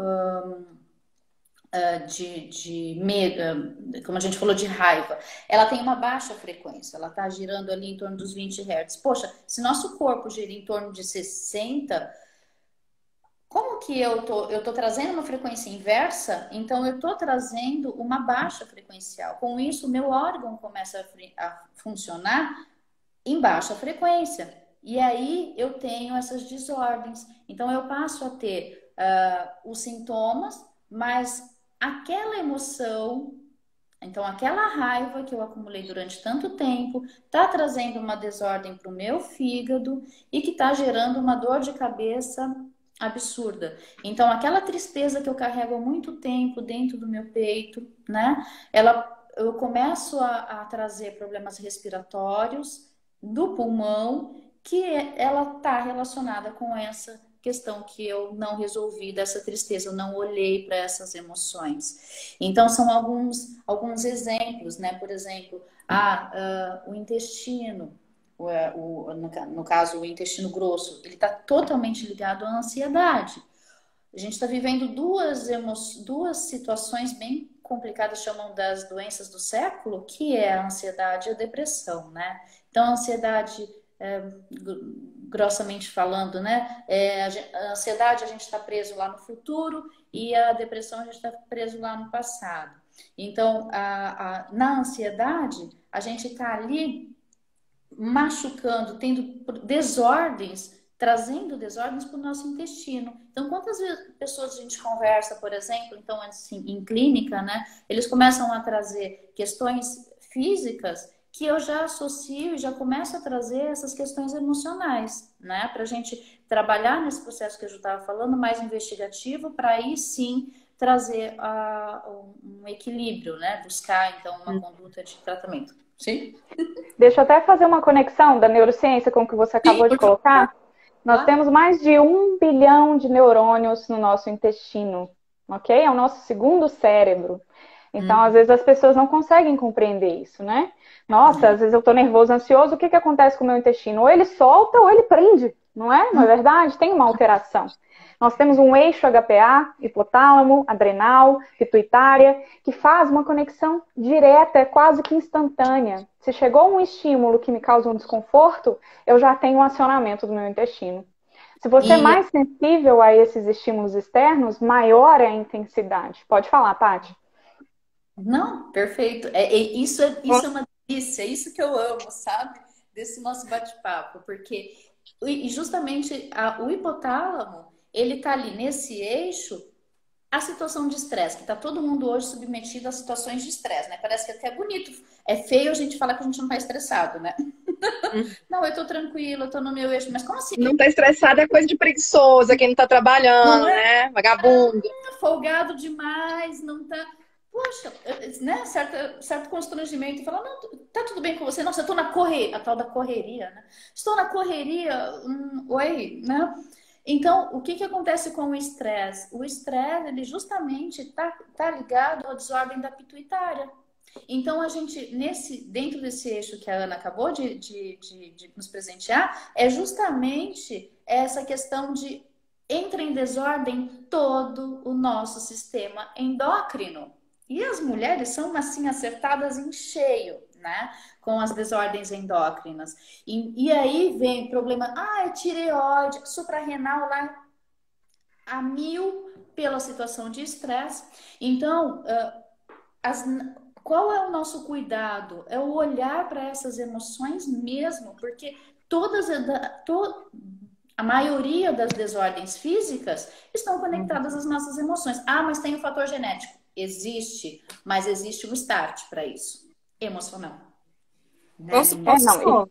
medo, como a gente falou, de raiva, ela tem uma baixa frequência, ela está girando ali em torno dos 20 Hz. Poxa, se nosso corpo gira em torno de 60, como que eu tô trazendo uma frequência inversa? Então, eu tô trazendo uma baixa frequencial. Com isso, o meu órgão começa a funcionar em baixa frequência. E aí, eu tenho essas desordens. Então, eu passo a ter os sintomas, mas aquela emoção, então aquela raiva que eu acumulei durante tanto tempo, está trazendo uma desordem para o meu fígado e que está gerando uma dor de cabeça absurda. Então aquela tristeza que eu carrego há muito tempo dentro do meu peito, né? Eu começo a trazer problemas respiratórios do pulmão, que ela está relacionada com essa questão que eu não resolvi dessa tristeza, eu não olhei para essas emoções. Então, são alguns exemplos, né? Por exemplo, o intestino, no caso, o intestino grosso, ele está totalmente ligado à ansiedade. A gente está vivendo duas situações bem complicadas, chamam das doenças do século, que é a ansiedade e a depressão, né? Então, a ansiedade... grossamente falando, né? A ansiedade a gente está preso lá no futuro e a depressão a gente está preso lá no passado. Então, na ansiedade, a gente está ali machucando, tendo desordens, trazendo desordens para o nosso intestino. Então, quantas pessoas a gente conversa, por exemplo, então, assim, em clínica, né? Eles começam a trazer questões físicas que eu já associo e já começo a trazer essas questões emocionais, né? Para a gente trabalhar nesse processo que eu já estava falando, mais investigativo, para aí sim trazer um equilíbrio, né? Buscar, então, uma conduta de tratamento. Sim? Deixa eu até fazer uma conexão da neurociência com o que você acabou de colocar. Nós temos mais de 1 bilhão de neurônios no nosso intestino, ok? É o nosso segundo cérebro. Então, às vezes, as pessoas não conseguem compreender isso, né? Nossa, às vezes eu tô nervoso, ansioso, o que acontece com o meu intestino? Ou ele solta ou ele prende, não é? Não é verdade? Tem uma alteração. Nós temos um eixo HPA, hipotálamo, adrenal, pituitária, que faz uma conexão direta, quase que instantânea. Se chegou um estímulo que me causa um desconforto, eu já tenho um acionamento do meu intestino. Se você é mais sensível a esses estímulos externos, maior é a intensidade. Pode falar, Tati. Não, perfeito. Isso é uma delícia, é isso que eu amo, sabe? Desse nosso bate-papo, porque justamente o hipotálamo, ele tá ali nesse eixo, a situação de estresse, que tá todo mundo hoje submetido a situações de estresse, né? Parece que é até bonito. É feio a gente falar que a gente não tá estressado, né? Não, eu tô tranquila, eu tô no meu eixo, mas como assim? Não tá estressado é coisa de preguiçosa, quem não tá trabalhando, né? Vagabundo. Folgado demais, não tá... Poxa, né? Certo constrangimento. Falar, não, tá tudo bem com você? Nossa, eu tô na correria, a tal da correria, né? Estou na correria, oi, né? Então, o que acontece com o estresse? O estresse, ele justamente tá ligado à desordem da pituitária. Então, a gente, dentro desse eixo que a Ana acabou de nos presentear, é justamente essa questão de entra em desordem todo o nosso sistema endócrino. E as mulheres são, assim, acertadas em cheio né? Com as desordens endócrinas. E aí vem problema, é tireoide, suprarrenal lá a mil pela situação de estresse. Então, as, qual é o nosso cuidado? É o olhar para essas emoções mesmo, porque a maioria das desordens físicas estão conectadas às nossas emoções. Mas tem o fator genético. Existe, mas existe um start para isso. Emocional. Posso Não, só?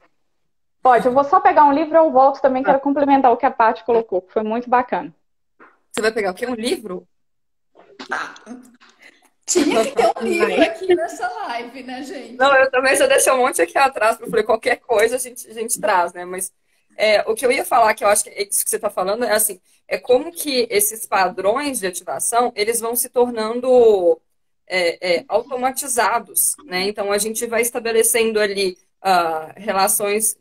pode, eu vou só pegar um livro, eu volto também, quero complementar o que a Paty colocou, que foi muito bacana. Você vai pegar o quê? Um livro? Tinha que ter um livro aqui nessa live, né, gente? Não, eu também já deixei um monte aqui atrás, porque eu falei, qualquer coisa a gente traz, né? Mas o que eu ia falar, que eu acho que é isso que você está falando, é assim, é como que esses padrões de ativação, eles vão se tornando automatizados, né? Então, a gente vai estabelecendo ali relações,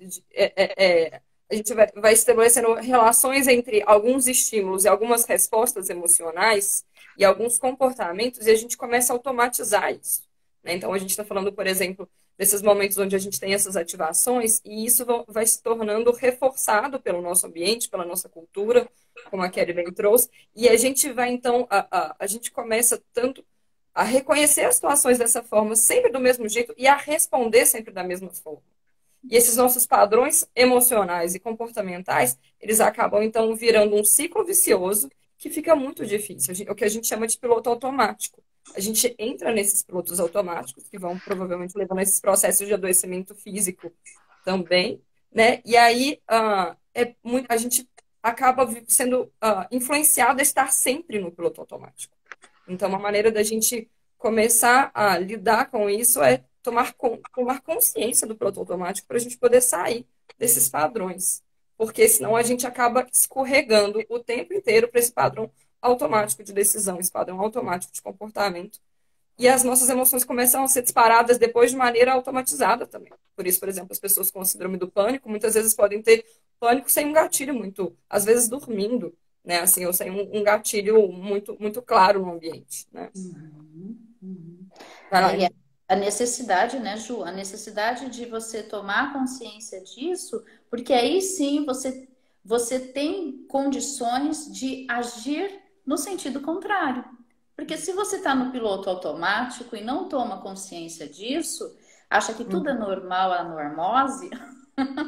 a gente vai estabelecendo relações entre alguns estímulos e algumas respostas emocionais e alguns comportamentos, e a gente começa a automatizar isso, né? Então, a gente está falando, por exemplo, desses momentos onde a gente tem essas ativações, e isso vai se tornando reforçado pelo nosso ambiente, pela nossa cultura, como a Kelly bem trouxe, e a gente vai, então, a gente começa tanto a reconhecer as situações dessa forma, sempre do mesmo jeito, e a responder sempre da mesma forma. E esses nossos padrões emocionais e comportamentais, eles acabam, então, virando um ciclo vicioso que fica muito difícil. O que a gente chama de piloto automático. A gente entra nesses pilotos automáticos, que vão provavelmente levando a esses processos de adoecimento físico também, né? E aí a gente acaba sendo influenciado a estar sempre no piloto automático. Então, uma maneira da gente começar a lidar com isso é tomar consciência do piloto automático para a gente poder sair desses padrões. Porque senão a gente acaba escorregando o tempo inteiro para esse padrão automático de decisão, esse padrão automático de comportamento. E as nossas emoções começam a ser disparadas depois de maneira automatizada também. Por isso, por exemplo, as pessoas com síndrome do pânico muitas vezes podem ter pânico sem um gatilho muito, às vezes dormindo, né? Assim, ou sem um gatilho muito, muito claro no ambiente, né? Vai lá, A necessidade, né, Ju? A necessidade de você tomar consciência disso, porque aí sim você tem condições de agir no sentido contrário. Porque se você está no piloto automático e não toma consciência disso, acha que tudo é normal, a normose,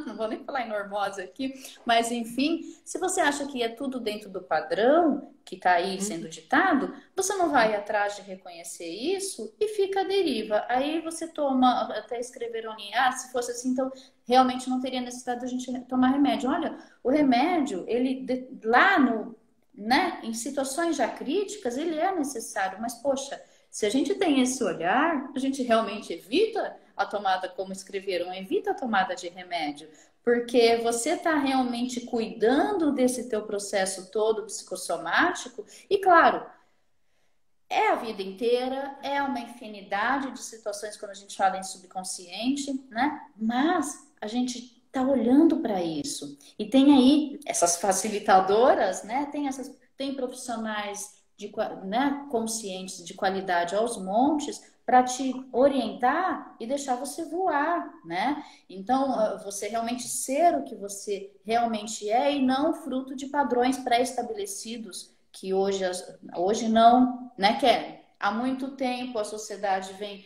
não vou nem falar em normose aqui, mas enfim, se você acha que é tudo dentro do padrão que está aí sendo ditado, você não vai atrás de reconhecer isso e fica à deriva. Aí você toma, até escreveram ali, se fosse assim, então realmente não teria necessidade da gente tomar remédio. Olha, o remédio, ele lá no, né, em situações já críticas, ele é necessário, mas poxa, se a gente tem esse olhar, a gente realmente evita a tomada, como escreveram, evita a tomada de remédio, porque você está realmente cuidando desse teu processo todo psicossomático, e claro, é a vida inteira, é uma infinidade de situações quando a gente fala em subconsciente, né? Mas a gente está olhando para isso. E tem aí essas facilitadoras, né? Tem profissionais conscientes de qualidade aos montes para te orientar e deixar você voar, né? Então, você realmente ser o que você realmente é e não fruto de padrões pré-estabelecidos que hoje não, né, Kelly? Há muito tempo a sociedade vem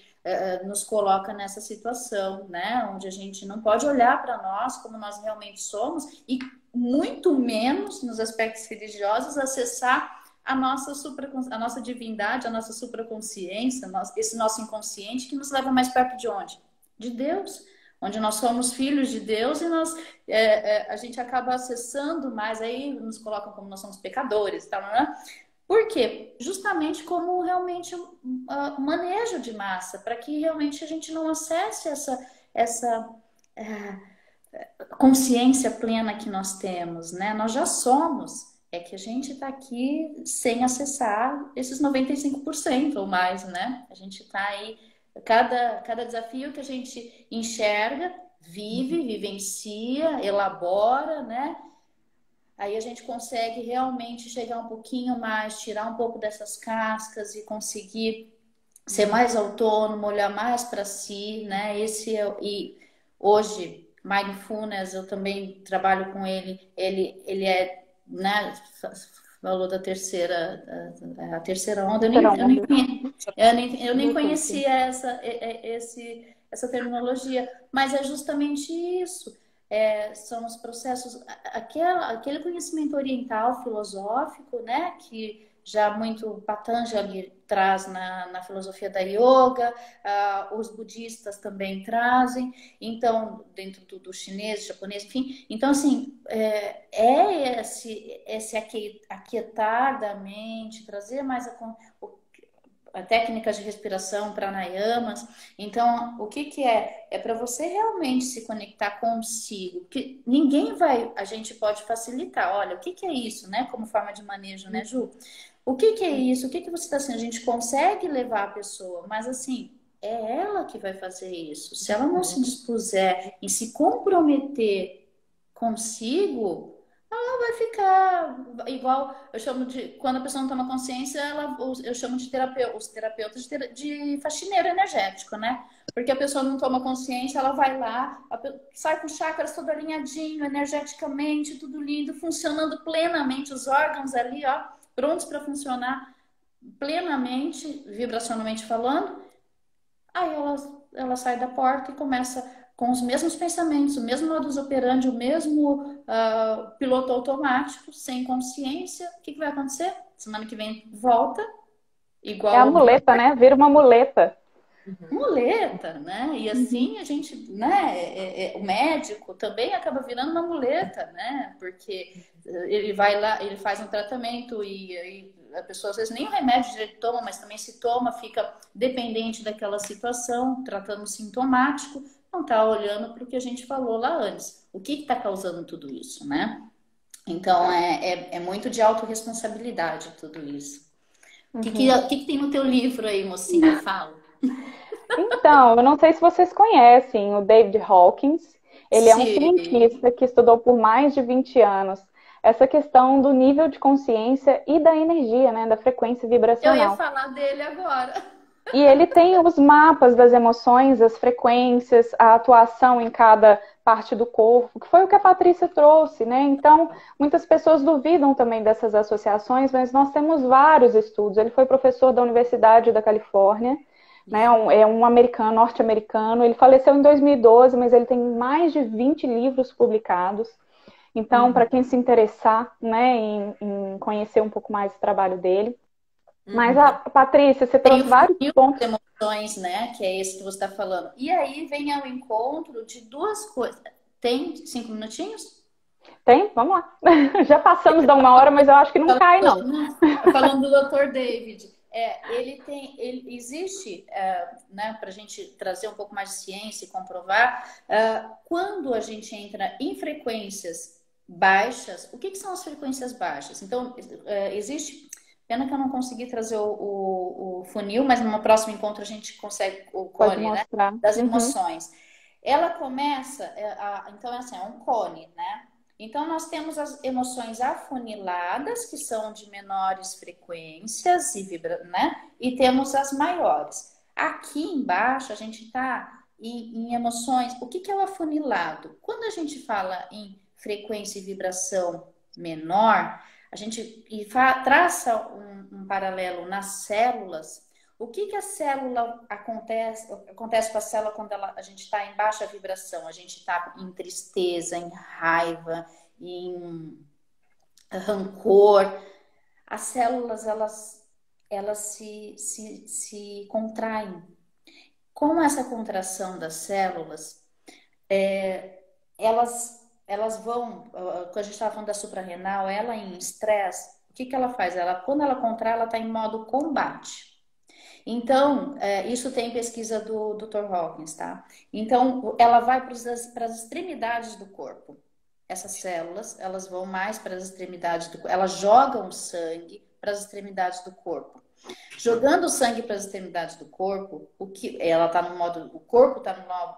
nos coloca nessa situação, né? Onde a gente não pode olhar para nós como nós realmente somos e muito menos nos aspectos religiosos acessar a nossa divindade, a nossa supraconsciência, esse nosso inconsciente que nos leva mais perto de onde? De Deus, onde nós somos filhos de Deus e a gente acaba acessando mais, aí nos colocam como nós somos pecadores, tá, né? Por quê? Justamente como realmente um manejo de massa, para que realmente a gente não acesse essa consciência plena que nós temos, né? Nós já somos. É que a gente está aqui sem acessar esses 95% ou mais, né? A gente está aí, cada desafio que a gente enxerga, vivencia, elabora, né? Aí a gente consegue realmente chegar um pouquinho mais, tirar um pouco dessas cascas e conseguir ser mais autônomo, olhar mais para si, né? E hoje mindfulness eu também trabalho com ele. Ele é, né? Falou da a terceira onda. Terceira onda. Eu nem Bluetooth. conhecia essa terminologia, mas é justamente isso. São os processos, aquele conhecimento oriental, filosófico, né, que já muito Patanjali traz na filosofia da yoga, os budistas também trazem, então, dentro do chinês, japonês, enfim. Então, assim, esse aquietar da mente, trazer mais a técnicas de respiração, pranayamas. Então, o que que é? É para você realmente se conectar consigo. Que ninguém vai, a gente pode facilitar. Olha, o que que é isso, né? Como forma de manejo, né, Ju? O que que é isso? O que que você está assim? A gente consegue levar a pessoa, mas assim, é ela que vai fazer isso. Se ela não se dispuser em se comprometer consigo, vai ficar igual, eu chamo de, quando a pessoa não toma consciência, eu chamo de os terapeutas de faxineiro energético, né? Porque a pessoa não toma consciência, ela vai lá, sai com chakras todo alinhadinho, energeticamente, tudo lindo, funcionando plenamente, os órgãos ali, ó, prontos para funcionar plenamente, vibracionalmente falando. Aí ela sai da porta e começa com os mesmos pensamentos, o mesmo modus operandi, o mesmo piloto automático, sem consciência. O que vai acontecer? Semana que vem volta, É a igual muleta, né? Vira uma muleta. muleta, né? E assim a gente, né? O médico também acaba virando uma muleta, né? Porque ele vai lá, ele faz um tratamento e a pessoa às vezes nem o remédio direito toma, mas também se toma, fica dependente daquela situação, tratando sintomático, não tá olhando para o que a gente falou lá antes. O que está causando tudo isso, né? Então é muito de autorresponsabilidade tudo isso. O que tem no teu livro aí, mocinha? Fala. Então, eu não sei se vocês conhecem o David Hawkins. Ele é um Sim. cientista que estudou por mais de 20 anos essa questão do nível de consciência e da energia, né, da frequência Eu ia vibracional. falar dele agora. E ele tem os mapas das emoções, as frequências, a atuação em cada parte do corpo, que foi o que a Patrícia trouxe, né? Então, muitas pessoas duvidam também dessas associações, mas nós temos vários estudos. Ele foi professor da Universidade da Califórnia, né? É um americano, norte-americano. Ele faleceu em 2012, mas ele tem mais de 20 livros publicados. Então, para quem se interessar, né, em conhecer um pouco mais o trabalho dele. Mas, Patrícia, você Tem trouxe o vários funil pontos. das emoções, né? Que é esse que você está falando. E aí vem ao encontro de duas coisas. Tem 5 minutinhos? Tem? Vamos lá. Já passamos da 1 hora, mas eu acho que não cai, não. Falando do Dr. David, existe, né, para a gente trazer um pouco mais de ciência e comprovar, quando a gente entra em frequências baixas, o que são as frequências baixas? Então, existe, pena que eu não consegui trazer o funil, mas no próximo encontro a gente consegue o Pode cone, né, mostrar. das emoções. Ela começa, então é assim, é um cone, né? Então, nós temos as emoções afuniladas, que são de menores frequências, né? E temos as maiores. Aqui embaixo, a gente está em emoções. O que é o afunilado? Quando a gente fala em frequência e vibração menor, a gente traça um paralelo nas células. O que a célula acontece com a célula quando a gente está em baixa vibração? A gente está em tristeza, em raiva, em rancor. As células elas se contraem. Com essa contração das células, elas vão. Quando a gente estava falando da suprarrenal, ela em estresse, o que ela faz? Quando ela contrai, ela está em modo combate. Então, isso tem pesquisa do Dr. Hawkins, tá? Então, ela vai para as extremidades do corpo. Essas células, elas vão mais para as extremidades do corpo. Elas jogam sangue para as extremidades do corpo. Jogando o sangue para as extremidades do corpo, o corpo está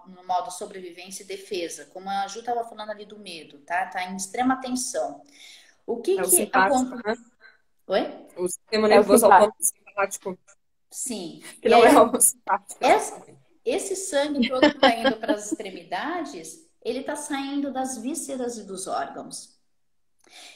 no modo sobrevivência e defesa, como a Ju estava falando ali do medo, tá? Tá em extrema tensão. O que É o que simpático, acontece? né? Oi? O sistema É o nervoso simpático. autônomo simpático. Sim. Que E não aí, é homeostático. esse sangue todo que está indo para as extremidades, ele está saindo das vísceras e dos órgãos.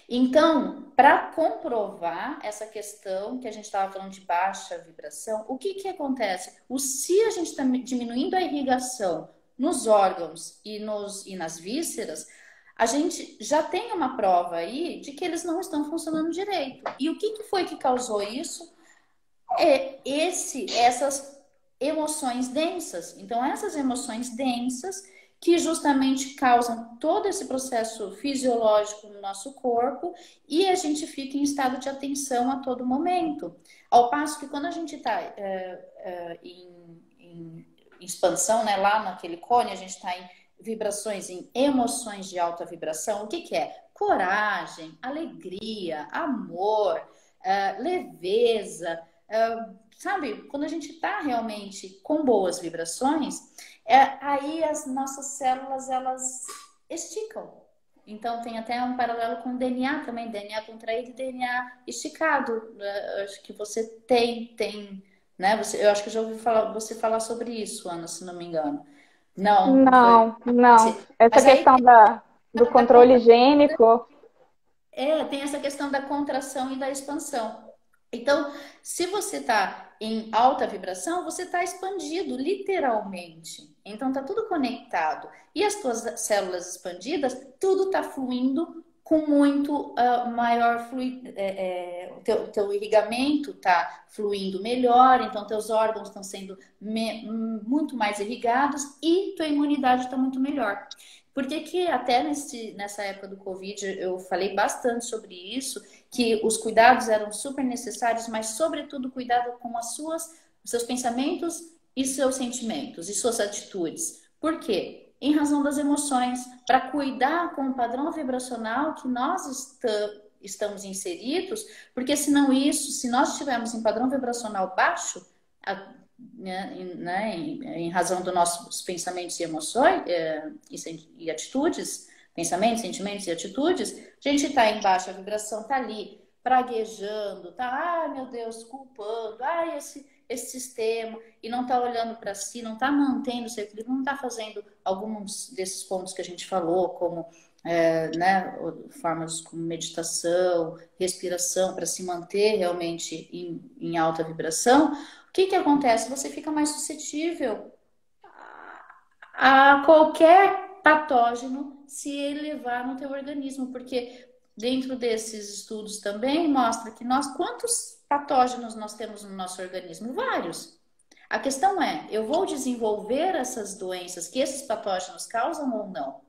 Então, para comprovar essa questão que a gente estava falando de baixa vibração, o que acontece? Se a gente está diminuindo a irrigação nos órgãos e nas vísceras, a gente já tem uma prova aí de que eles não estão funcionando direito. E o que foi que causou isso? Essas emoções densas. Então, essas emoções densas que justamente causam todo esse processo fisiológico no nosso corpo e a gente fica em estado de atenção a todo momento. Ao passo que quando a gente está em expansão, né, lá naquele cone, a gente está em vibrações, em emoções de alta vibração. O que é? Coragem, alegria, amor, leveza, sabe? Quando a gente está realmente com boas vibrações, aí as nossas células, elas esticam. Então, tem até um paralelo com o DNA também, DNA contraído e DNA esticado. Acho que você tem, né? Eu acho que eu já ouvi você falar sobre isso, Ana, se não me engano. Não foi. Não. Essa Mas aí questão do controle gênico. tem essa questão da contração e da expansão. Então, se você está em alta vibração, você está expandido, literalmente. Então, está tudo conectado. E as tuas células expandidas, tudo está fluindo com muito maior fluido. O teu irrigamento está fluindo melhor, então teus órgãos estão sendo muito mais irrigados e tua imunidade está muito melhor. Por que até nessa época do Covid eu falei bastante sobre isso, que os cuidados eram super necessários, mas sobretudo cuidado com os seus pensamentos e seus sentimentos e suas atitudes. Por quê? Em razão das emoções, para cuidar com o padrão vibracional que nós estamos inseridos, porque se nós estivermos em padrão vibracional baixo, em razão dos nossos pensamentos e emoções e atitudes, pensamentos, sentimentos e atitudes, a gente está em baixa vibração, está ali praguejando, tá, meu Deus, culpando, esse sistema, e não está olhando para si, não está mantendo o seu equilíbrio, não está fazendo alguns desses pontos que a gente falou, como formas como meditação, respiração, para se manter realmente em alta vibração. O que acontece? Você fica mais suscetível a qualquer patógeno se elevar no teu organismo, porque dentro desses estudos também mostra que quantos patógenos nós temos no nosso organismo? Vários. A questão é, eu vou desenvolver essas doenças que esses patógenos causam ou não?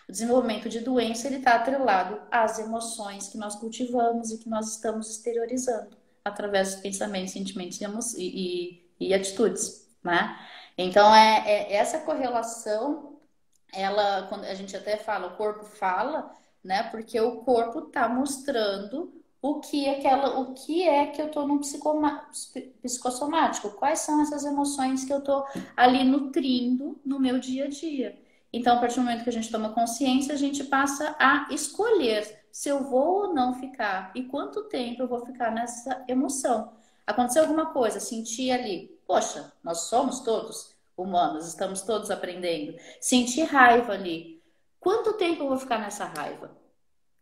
O desenvolvimento de doença, ele está atrelado às emoções que nós cultivamos e que nós estamos exteriorizando através dos pensamentos, sentimentos e atitudes, né? Então, essa correlação, quando a gente até fala, o corpo fala, né? Porque o corpo está mostrando o que é que eu estou no psicossomático, quais são essas emoções que eu estou ali nutrindo no meu dia a dia. Então, a partir do momento que a gente toma consciência, a gente passa a escolher se eu vou ou não ficar e quanto tempo eu vou ficar nessa emoção. Aconteceu alguma coisa, senti ali, poxa, nós somos todos humanos, estamos todos aprendendo. Senti raiva ali. Quanto tempo eu vou ficar nessa raiva?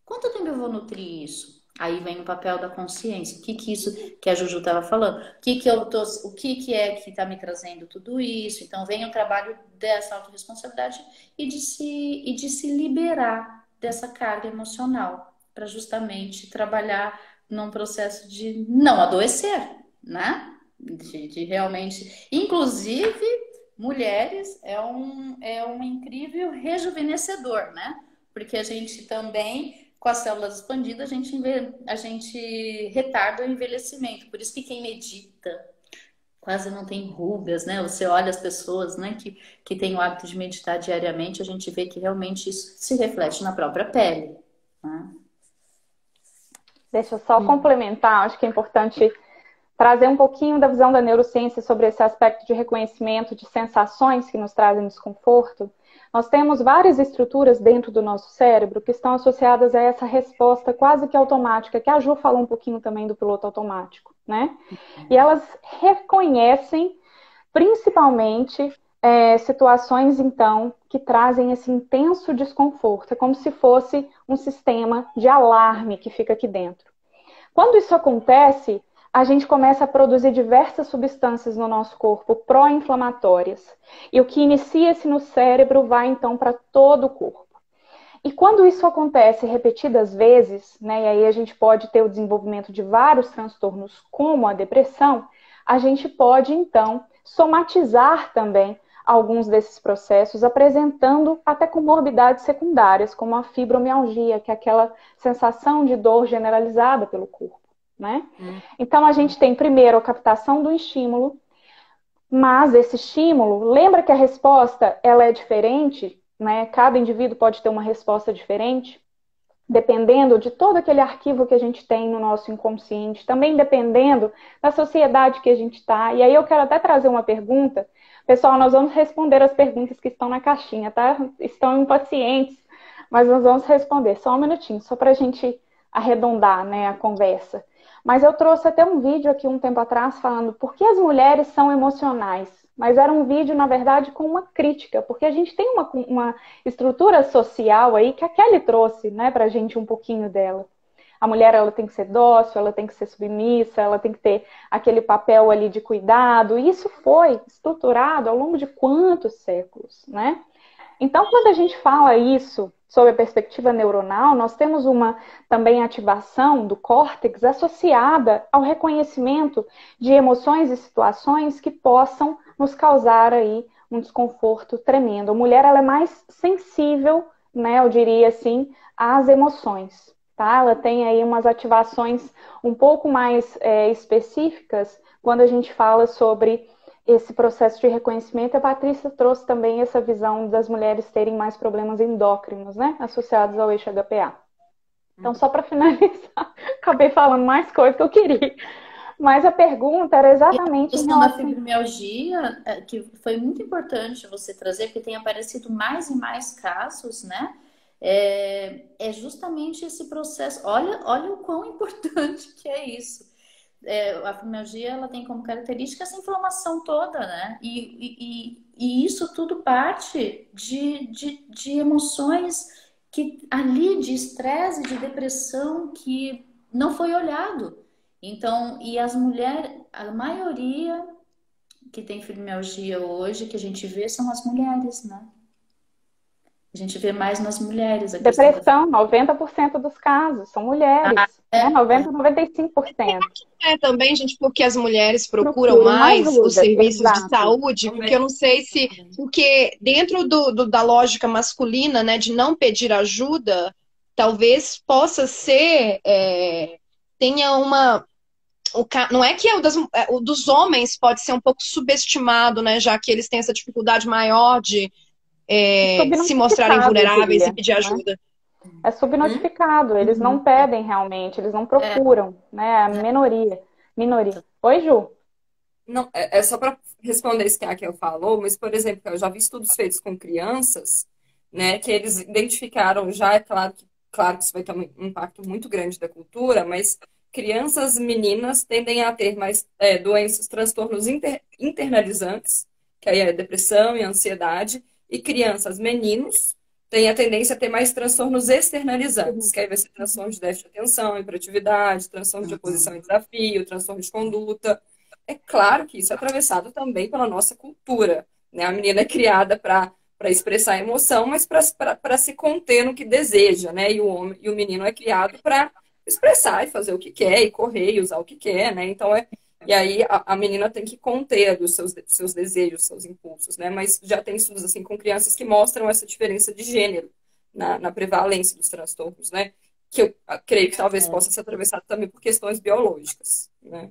Quanto tempo eu vou nutrir isso? Aí vem o papel da consciência. O que isso que a Juju estava falando? O que é que está me trazendo tudo isso? Então vem o trabalho dessa autorresponsabilidade e de se liberar dessa carga emocional para justamente trabalhar num processo de não adoecer, né? De realmente, inclusive mulheres é um incrível rejuvenescedor, né? Porque a gente também com as células expandidas, a gente retarda o envelhecimento. Por isso que quem medita quase não tem rugas, né? Você olha as pessoas, né, que têm o hábito de meditar diariamente, a gente vê que realmente isso se reflete na própria pele, né? Deixa eu só complementar, acho que é importante trazer um pouquinho da visão da neurociência sobre esse aspecto de reconhecimento de sensações que nos trazem desconforto. Nós temos várias estruturas dentro do nosso cérebro que estão associadas a essa resposta quase que automática, que a Ju falou um pouquinho também do piloto automático. né? E elas reconhecem principalmente situações, então, que trazem esse intenso desconforto. É como se fosse um sistema de alarme que fica aqui dentro. Quando isso acontece, a gente começa a produzir diversas substâncias no nosso corpo pró-inflamatórias. E o que inicia-se no cérebro vai, então, para todo o corpo. E quando isso acontece repetidas vezes, né, e aí a gente pode ter o desenvolvimento de vários transtornos, como a depressão, a gente pode, então, somatizar também alguns desses processos, apresentando até comorbidades secundárias, como a fibromialgia, que é aquela sensação de dor generalizada pelo corpo, né? Então, a gente tem primeiro a captação do estímulo, mas esse estímulo, lembra que a resposta ela é diferente, né? Cada indivíduo pode ter uma resposta diferente, dependendo de todo aquele arquivo que a gente tem no nosso inconsciente, também dependendo da sociedade que a gente está. E aí eu quero até trazer uma pergunta. Pessoal, nós vamos responder as perguntas que estão na caixinha, tá? Estão impacientes, mas nós vamos responder. Só um minutinho, só para a gente arredondar, né, a conversa. Mas eu trouxe até um vídeo aqui um tempo atrás falando por que as mulheres são emocionais. Mas era um vídeo, na verdade, com uma crítica, porque a gente tem uma estrutura social aí que a Kelly trouxe, né, pra gente um pouquinho dela. A mulher, ela tem que ser dócil, ela tem que ser submissa, ela tem que ter aquele papel ali de cuidado. E isso foi estruturado ao longo de quantos séculos, né? Então, quando a gente fala isso sob a perspectiva neuronal, nós temos uma também ativação do córtex associada ao reconhecimento de emoções e situações que possam nos causar aí um desconforto tremendo. A mulher, ela é mais sensível, né, eu diria assim, às emoções, tá? Ela tem aí umas ativações um pouco mais específicas quando a gente fala sobre esse processo de reconhecimento. A Patrícia trouxe também essa visão das mulheres terem mais problemas endócrinos, né, associados ao eixo HPA. Então, só para finalizar, acabei falando mais coisa que eu queria. Mas a pergunta era exatamente a questão da fibromialgia, que foi muito importante você trazer, porque tem aparecido mais e mais casos, né? É justamente esse processo. Olha o quão importante que é isso. A fibromialgia, ela tem como característica essa inflamação toda, né? E isso tudo parte de emoções que ali, de estresse, de depressão, que não foi olhado. Então, e as mulheres, a maioria que tem fibromialgia hoje, que a gente vê, são as mulheres, né? A gente vê mais nas mulheres. Depressão, 90% dos casos são mulheres, né? 90%, 95%. Também, gente, porque as mulheres procuram mais os serviços de saúde, porque eu não sei se... Porque dentro da lógica masculina, né, de não pedir ajuda, talvez possa ser... tenha uma... Não é que o dos homens pode ser um pouco subestimado, né, já que eles têm essa dificuldade maior de se mostrarem vulneráveis e pedir ajuda. É subnotificado, eles não pedem realmente, eles não procuram, né? A minoria. Oi, Ju? Não, é só para responder isso que a Raquel falou, mas, por exemplo, eu já vi estudos feitos com crianças, né, que eles identificaram já, é claro que isso vai ter um impacto muito grande da cultura, mas crianças meninas tendem a ter mais doenças, transtornos internalizantes, que aí é depressão e ansiedade, e crianças meninos têm a tendência a ter mais transtornos externalizantes, que aí vai ser transtorno de déficit de atenção, hiperatividade, transtorno de oposição e desafio, transtorno de conduta. É claro que isso é atravessado também pela nossa cultura, né? A menina é criada para expressar emoção, mas para se conter no que deseja, né? E o menino é criado para expressar e fazer o que quer, e correr e usar o que quer, né? Então e aí a menina tem que conter os seus desejos, seus impulsos, né? Mas já tem estudos assim com crianças que mostram essa diferença de gênero na prevalência dos transtornos, né? Que eu creio que talvez possa ser atravessado também por questões biológicas, né?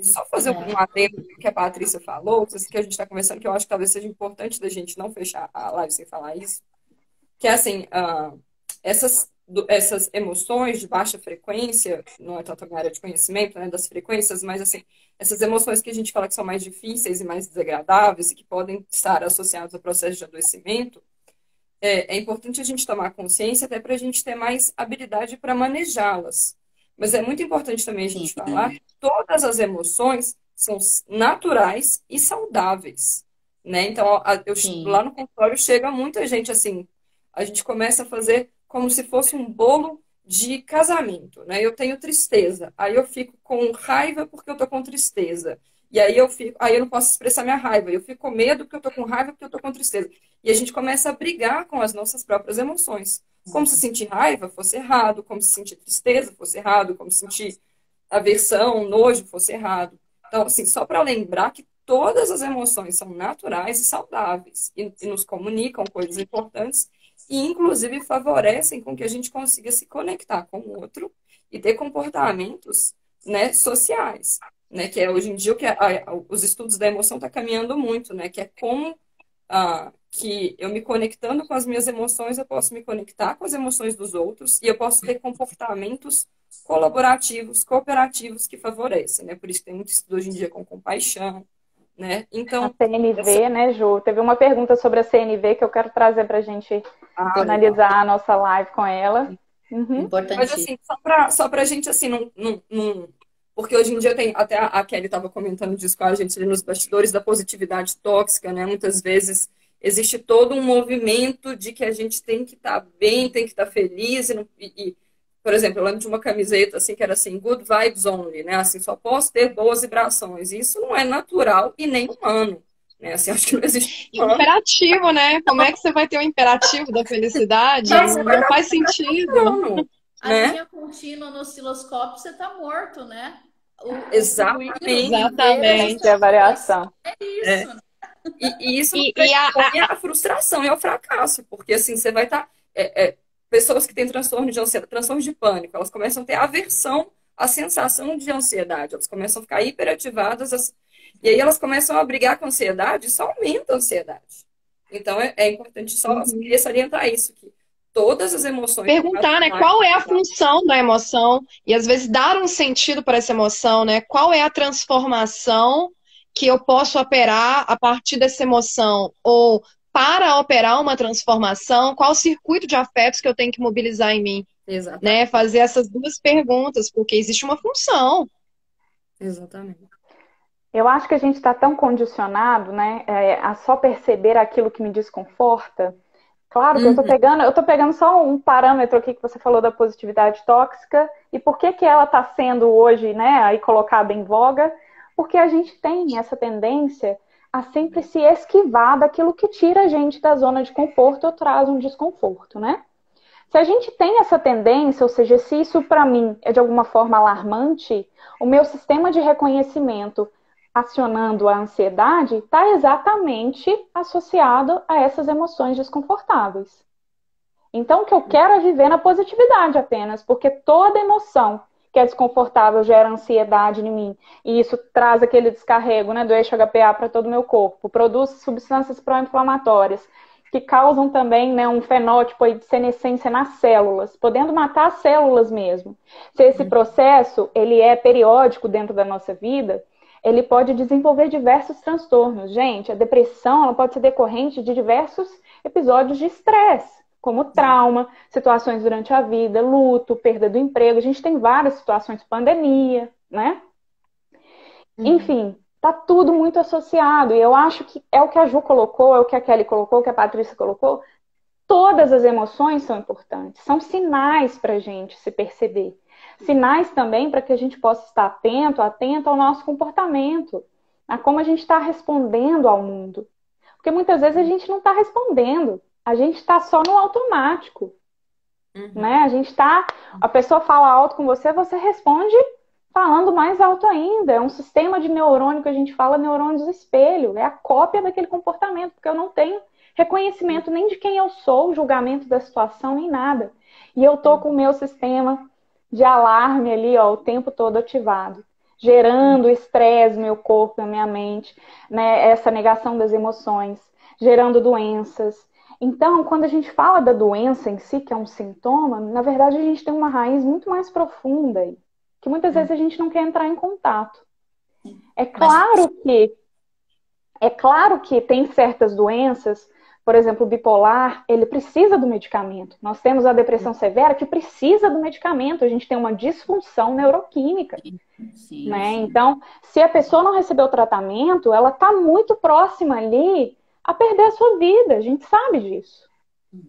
Só fazer um adendo que a Patrícia falou, que a gente está conversando, que eu acho que talvez seja importante da gente não fechar a live sem falar isso, que é assim, essas emoções de baixa frequência, não é tanto a minha área de conhecimento, né, das frequências, mas assim, essas emoções que a gente fala que são mais difíceis e mais desagradáveis e que podem estar associadas ao processo de adoecimento, é importante a gente tomar consciência até para a gente ter mais habilidade para manejá-las. Mas é muito importante também a gente falar todas as emoções são naturais e saudáveis, né? Então, lá Sim. no consultório chega muita gente assim, a gente começa a fazer como se fosse um bolo de casamento, né? Eu tenho tristeza, aí eu fico com raiva porque eu tô com tristeza. E aí eu não posso expressar minha raiva, eu fico com medo porque eu tô com raiva porque eu tô com tristeza. E a gente começa a brigar com as nossas próprias emoções. Como se sentir raiva fosse errado, como se sentir tristeza fosse errado, como se sentir aversão, nojo fosse errado. Então, assim, só para lembrar que todas as emoções são naturais e saudáveis e nos comunicam coisas importantes e, inclusive, favorecem com que a gente consiga se conectar com o outro e ter comportamentos, né, sociais, né, que é hoje em dia o que os estudos da emoção estão caminhando muito, né, que é como que eu me conectando com as minhas emoções, eu posso me conectar com as emoções dos outros e eu posso ter comportamentos colaborativos, cooperativos que favorecem, né? Por isso que tem muito estudo hoje em dia com compaixão, né? A Então, CNV, né, Ju? Teve uma pergunta sobre a CNV que eu quero trazer para a gente legal. finalizar a nossa live com ela. Uhum. Mas Importantíssimo. assim, só pra gente assim, porque hoje em dia tem, até a Kelly estava comentando disso com a gente ali nos bastidores da positividade tóxica, né? Muitas vezes existe todo um movimento de que a gente tem que estar bem, tem que estar feliz, por exemplo, eu lembro de uma camiseta assim que era assim, good vibes only, né? Assim, só posso ter boas vibrações. E isso não é natural e nem humano, né? Assim, acho que não existe humano. Imperativo, né? Como é que você vai ter o imperativo da felicidade? Não faz sentido. Humano, A né? linha contínua no osciloscópio, você tá morto, né? O Exatamente. fluido verde, É a variação. é isso, né? E isso E, e a, predispõe à frustração e ao fracasso, porque assim, você vai estar. Pessoas que têm transtorno de ansiedade, transtorno de pânico, elas começam a ter aversão à sensação de ansiedade, elas começam a ficar hiperativadas, e aí elas começam a brigar com a ansiedade, isso aumenta a ansiedade. Então é importante só queria salientar isso, que todas as emoções. perguntar, né, qual é a função da emoção e às vezes dar um sentido para essa emoção, né? Qual é a transformação que eu posso operar a partir dessa emoção? Ou para operar uma transformação, qual o circuito de afetos que eu tenho que mobilizar em mim? Exatamente. Né? Fazer essas duas perguntas, porque existe uma função. Exatamente. Eu acho que a gente está tão condicionado, né, a só perceber aquilo que me desconforta. Claro que eu tô pegando só um parâmetro aqui que você falou da positividade tóxica e por que que ela está sendo hoje, né, aí colocada em voga, porque a gente tem essa tendência a sempre se esquivar daquilo que tira a gente da zona de conforto ou traz um desconforto, né? Se a gente tem essa tendência, ou seja, se isso para mim é de alguma forma alarmante, o meu sistema de reconhecimento acionando a ansiedade está exatamente associado a essas emoções desconfortáveis. Então, o que eu quero é viver na positividade apenas, porque toda emoção que é desconfortável gera ansiedade em mim, e isso traz aquele descarrego, né, do eixo HPA para todo o meu corpo, produz substâncias pró-inflamatórias, que causam também, né, um fenótipo aí de senescência nas células, podendo matar as células mesmo. Se esse processo ele é periódico dentro da nossa vida, ele pode desenvolver diversos transtornos. Gente, a depressão ela pode ser decorrente de diversos episódios de estresse, como trauma, situações durante a vida, luto, perda do emprego. A gente tem várias situações, pandemia, né? Enfim, tá tudo muito associado. E eu acho que é o que a Ju colocou, é o que a Kelly colocou, o que a Patrícia colocou. Todas as emoções são importantes, são sinais para a gente se perceber. Sinais também para que a gente possa estar atento ao nosso comportamento, a como a gente está respondendo ao mundo. Porque muitas vezes a gente não está respondendo, a gente está só no automático. Né? A pessoa fala alto com você, você responde falando mais alto ainda. É um sistema de neurônio que a gente fala neurônios espelho, é a cópia daquele comportamento, porque eu não tenho reconhecimento nem de quem eu sou, julgamento da situação, nem nada. E eu tô com o meu sistema de alarme ali, ó, o tempo todo ativado, gerando estresse no meu corpo, na minha mente, né? Essa negação das emoções, gerando doenças. Então, quando a gente fala da doença em si, que é um sintoma, na verdade a gente tem uma raiz muito mais profunda aí, que muitas vezes a gente não quer entrar em contato. É claro que tem certas doenças, por exemplo, o bipolar, ele precisa do medicamento. Nós temos a depressão severa que precisa do medicamento. A gente tem uma disfunção neuroquímica. Sim, Né? sim. Então, se a pessoa não recebeu o tratamento, ela está muito próxima ali a perder a sua vida. A gente sabe disso.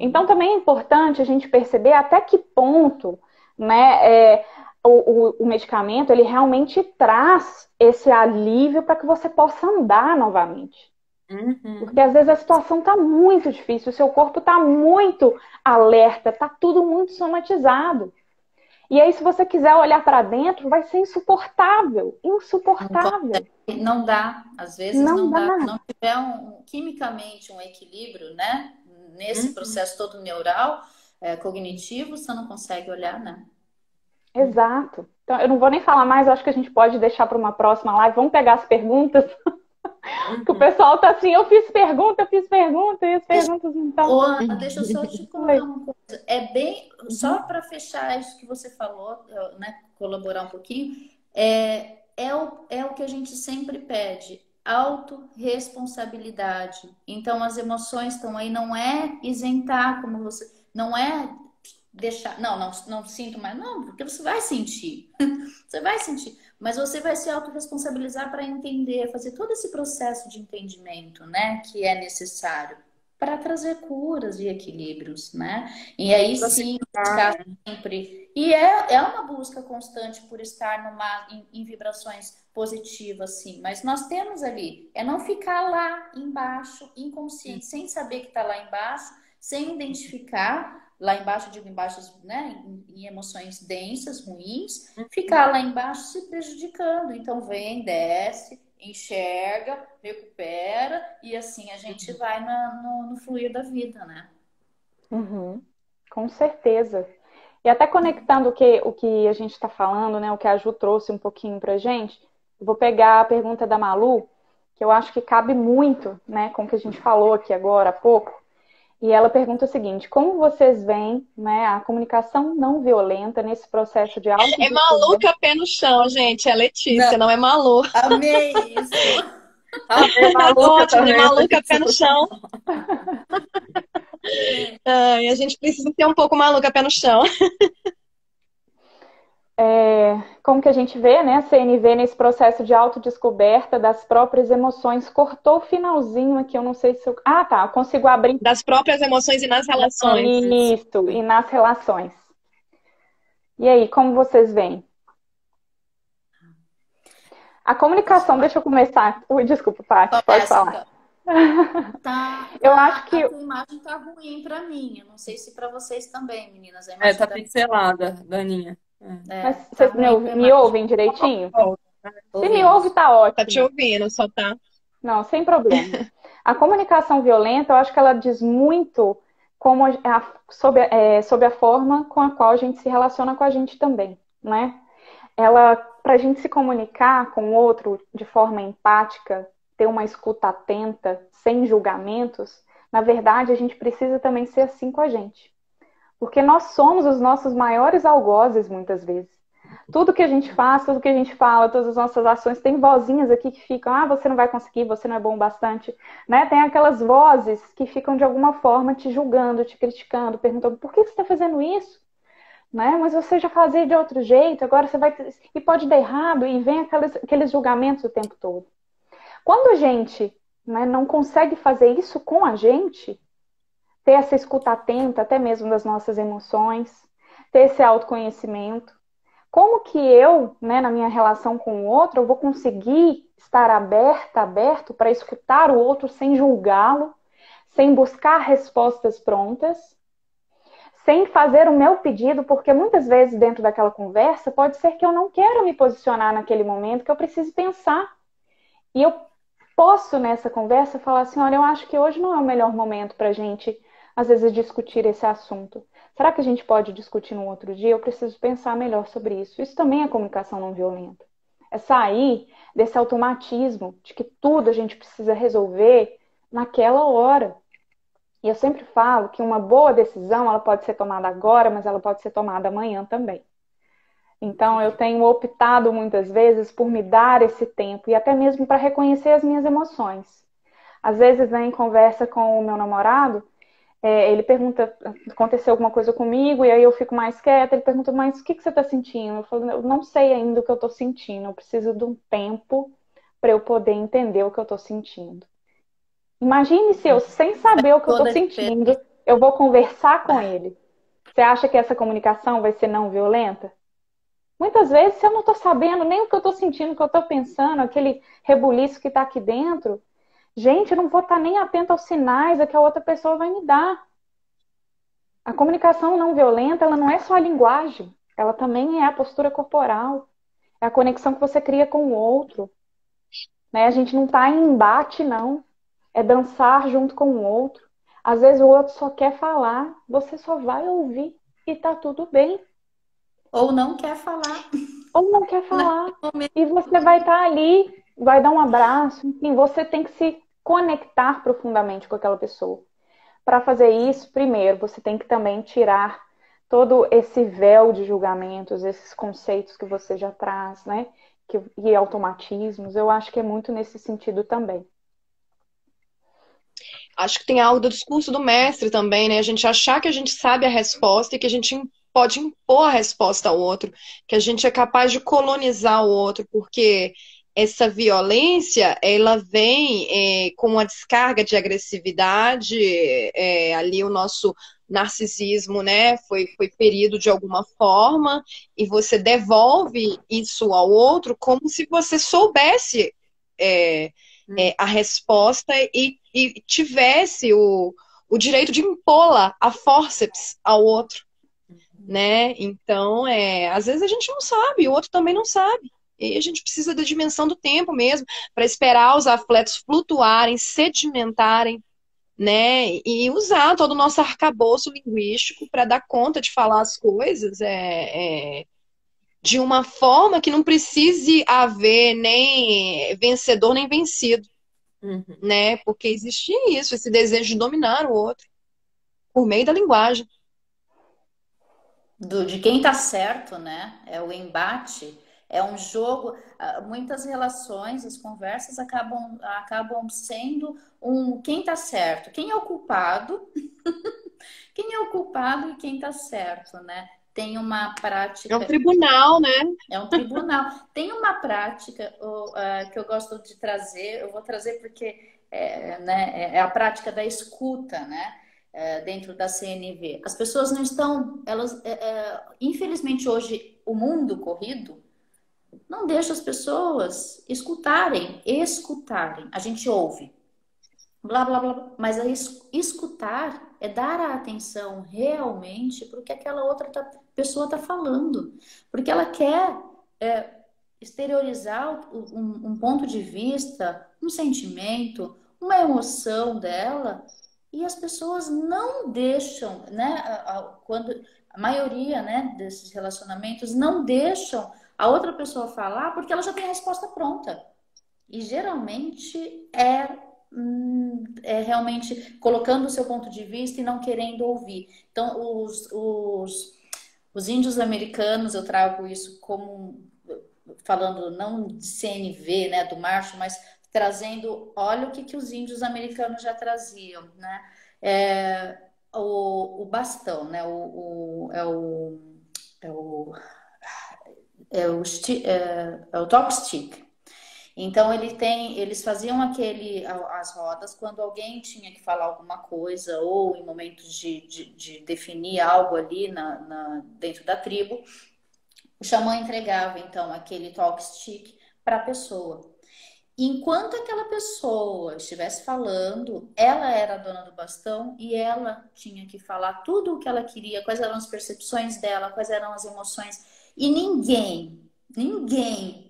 Então, também é importante a gente perceber até que ponto, né, o medicamento ele realmente traz esse alívio para que você possa andar novamente. Porque às vezes a situação está muito difícil, o seu corpo está muito alerta, está tudo muito somatizado. E aí, se você quiser olhar para dentro, vai ser insuportável. Insuportável. Não dá, às vezes não dá. Se não tiver quimicamente um equilíbrio, né? Nesse processo todo neural, cognitivo, você não consegue olhar, né? Exato. Então, eu não vou nem falar mais, eu acho que a gente pode deixar para uma próxima live. Vamos pegar as perguntas. Que o pessoal tá assim, eu fiz pergunta, e as perguntas não estão. Ana, deixa eu só te colocar uma coisa. Só para fechar isso que você falou, né? Colaborar um pouquinho, é o que a gente sempre pede. Autorresponsabilidade. Então, as emoções estão aí, não é isentar, como você. Não é deixar. Não sinto mais. Não, porque você vai sentir. Você vai sentir. Mas você vai se autorresponsabilizar para entender, fazer todo esse processo de entendimento, né? Que é necessário para trazer curas e equilíbrios, né? E aí sim, buscar sempre. E é uma busca constante por estar em vibrações positivas, sim. Mas nós temos ali, não ficar lá embaixo, inconsciente, sem saber que está lá embaixo, sem identificar. Lá embaixo, digo embaixo, né, em emoções densas, ruins, ficar lá embaixo se prejudicando. Então vem, desce, enxerga, recupera e assim a gente vai no fluir da vida, né? Com certeza. E até conectando o que a gente está falando, né, o que a Ju trouxe um pouquinho pra gente, eu vou pegar a pergunta da Malu, que eu acho que cabe muito, né, com o que a gente falou aqui agora há pouco. E ela pergunta o seguinte: como vocês veem, né, a comunicação não violenta nesse processo de É Maluca pé no chão, gente. É Letícia, não é Malu. Amei isso. Ótimo, é Maluca pé no chão. A gente precisa ter um pouco maluca pé no chão. Como que a gente vê, né, a CNV nesse processo de autodescoberta das próprias emoções. Cortou o finalzinho aqui, eu não sei se eu... Ah, tá, eu consigo abrir. Das próprias emoções e nas relações. Isso, e nas relações. E aí, como vocês veem? A comunicação, deixa eu começar. Ui, desculpa, Paty, pode falar. Eu acho que a tua imagem tá ruim para mim. Eu não sei se para vocês também, meninas. Tá pixelada, Daninha. Mas vocês me ouvem direitinho? Se me ouve, tá ótimo. Tá te ouvindo, só tá. Não, sem problema. A comunicação violenta, eu acho que ela diz muito como sobre a forma com a qual a gente se relaciona com a gente também, né? Para a gente se comunicar com o outro de forma empática, ter uma escuta atenta, sem julgamentos, na verdade, a gente precisa também ser assim com a gente. Porque nós somos os nossos maiores algozes, muitas vezes. Tudo que a gente faz, tudo que a gente fala, todas as nossas ações, tem vozinhas aqui que ficam, você não vai conseguir, você não é bom o bastante, né? Tem aquelas vozes que ficam de alguma forma te julgando, te criticando, perguntando, por que você está fazendo isso? Né? Mas você já fazia de outro jeito, agora você vai... E pode dar errado, e vem aqueles julgamentos o tempo todo. Quando a gente, né, não consegue fazer isso com a gente, ter essa escuta atenta, até mesmo das nossas emoções, ter esse autoconhecimento, como que eu, né, na minha relação com o outro, eu vou conseguir estar aberto para escutar o outro sem julgá-lo, sem buscar respostas prontas, sem fazer o meu pedido, porque muitas vezes dentro daquela conversa pode ser que eu não quero me posicionar naquele momento, que eu preciso pensar. E eu posso nessa conversa falar assim, olha, eu acho que hoje não é o melhor momento para a gente, às vezes, discutir esse assunto. Será que a gente pode discutir num outro dia? Eu preciso pensar melhor sobre isso. Isso também é comunicação não violenta. É sair desse automatismo de que tudo a gente precisa resolver naquela hora. E eu sempre falo que uma boa decisão, ela pode ser tomada agora, mas ela pode ser tomada amanhã também. Então, eu tenho optado muitas vezes por me dar esse tempo e até mesmo para reconhecer as minhas emoções. Às vezes vem em conversa com o meu namorado, ele pergunta, aconteceu alguma coisa comigo, e aí eu fico mais quieta, ele pergunta, mas o que você está sentindo? Eu falo, eu não sei ainda o que eu estou sentindo, eu preciso de um tempo para eu poder entender o que eu estou sentindo. Imagine se eu, sem saber o que eu estou Toda diferença. sentindo, eu vou conversar com ele. Você acha que essa comunicação vai ser não violenta? Muitas vezes, se eu não estou sabendo nem o que eu estou sentindo, o que eu estou pensando, aquele rebuliço que está aqui dentro, gente, eu não vou estar nem atenta aos sinais que a outra pessoa vai me dar. A comunicação não violenta, ela não é só a linguagem, ela também é a postura corporal, é a conexão que você cria com o outro. Né? A gente não está em embate, não. É dançar junto com o outro. Às vezes o outro só quer falar, você só vai ouvir e tá tudo bem. Ou não quer falar. Ou não quer falar. Naquele momento. E você vai estar ali, vai dar um abraço, enfim, você tem que se conectar profundamente com aquela pessoa. Para fazer isso, primeiro, você tem que também tirar todo esse véu de julgamentos, esses conceitos que você já traz, né? E automatismos. Eu acho que é muito nesse sentido também. Acho que tem algo do discurso do mestre também, né? A gente achar que a gente sabe a resposta e que a gente pode impor a resposta ao outro, que a gente é capaz de colonizar o outro, porque essa violência, ela vem com uma descarga de agressividade, ali o nosso narcisismo, né, foi ferido de alguma forma, e você devolve isso ao outro como se você soubesse a resposta e tivesse o direito de impô-la a fórceps ao outro, né? Então, às vezes a gente não sabe, o outro também não sabe. E a gente precisa da dimensão do tempo mesmo, para esperar os afletos flutuarem, sedimentarem, né? E usar todo o nosso arcabouço linguístico para dar conta de falar as coisas de uma forma que não precise haver nem vencedor nem vencido, né? Porque existe isso, esse desejo de dominar o outro por meio da linguagem. De quem tá certo, né? É o embate, é um jogo. Muitas relações, as conversas acabam sendo quem tá certo, quem é o culpado, quem é o culpado e quem tá certo, né? Tem uma prática. É um tribunal, né? É um tribunal. Tem uma prática que eu gosto de trazer, eu vou trazer porque né, é a prática da escuta, né? Dentro da CNV. As pessoas não estão, infelizmente hoje o mundo corrido não deixa as pessoas escutarem. A gente ouve, blá blá blá, mas escutar é dar a atenção realmente para o que aquela outra pessoa está falando, porque ela quer exteriorizar um ponto de vista, um sentimento, uma emoção dela. E as pessoas não deixam, né? Quando a maioria, né, desses relacionamentos não deixam a outra pessoa falar porque ela já tem a resposta pronta. E geralmente é realmente colocando o seu ponto de vista e não querendo ouvir. Então, os índios americanos, eu trago isso como falando não de CNV, né, do Marshall, mas trazendo, olha o que os índios americanos já traziam, né? O bastão, né? É o top stick. Então eles faziam as rodas quando alguém tinha que falar alguma coisa ou em momentos de definir algo ali dentro da tribo. O xamã entregava, então, aquele talk stick para a pessoa. Enquanto aquela pessoa estivesse falando, ela era a dona do bastão e ela tinha que falar tudo o que ela queria, quais eram as percepções dela, quais eram as emoções. E ninguém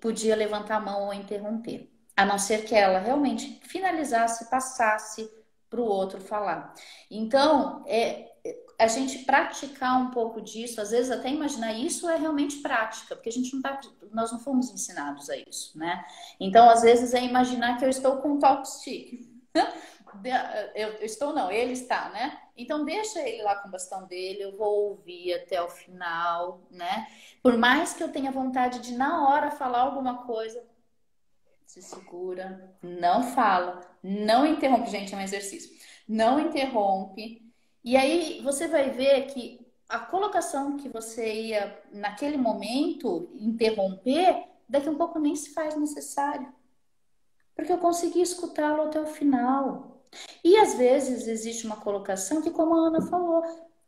podia levantar a mão ou interromper, a não ser que ela realmente finalizasse, passasse para o outro falar. Então, a gente praticar um pouco disso, às vezes até imaginar isso é realmente prática, porque nós não fomos ensinados a isso, né? Então, às vezes é imaginar que eu estou com um talk stick. Eu estou não, ele está, né? Então deixa ele lá com o bastão dele, eu vou ouvir até o final, né? Por mais que eu tenha vontade de na hora falar alguma coisa, se segura, não fala, não interrompe. Gente, é um exercício. Não interrompe. E aí você vai ver que a colocação que você ia, naquele momento, interromper, daqui a um pouco nem se faz necessário. Porque eu consegui escutá-lo até o final. E às vezes existe uma colocação que, como a Ana falou,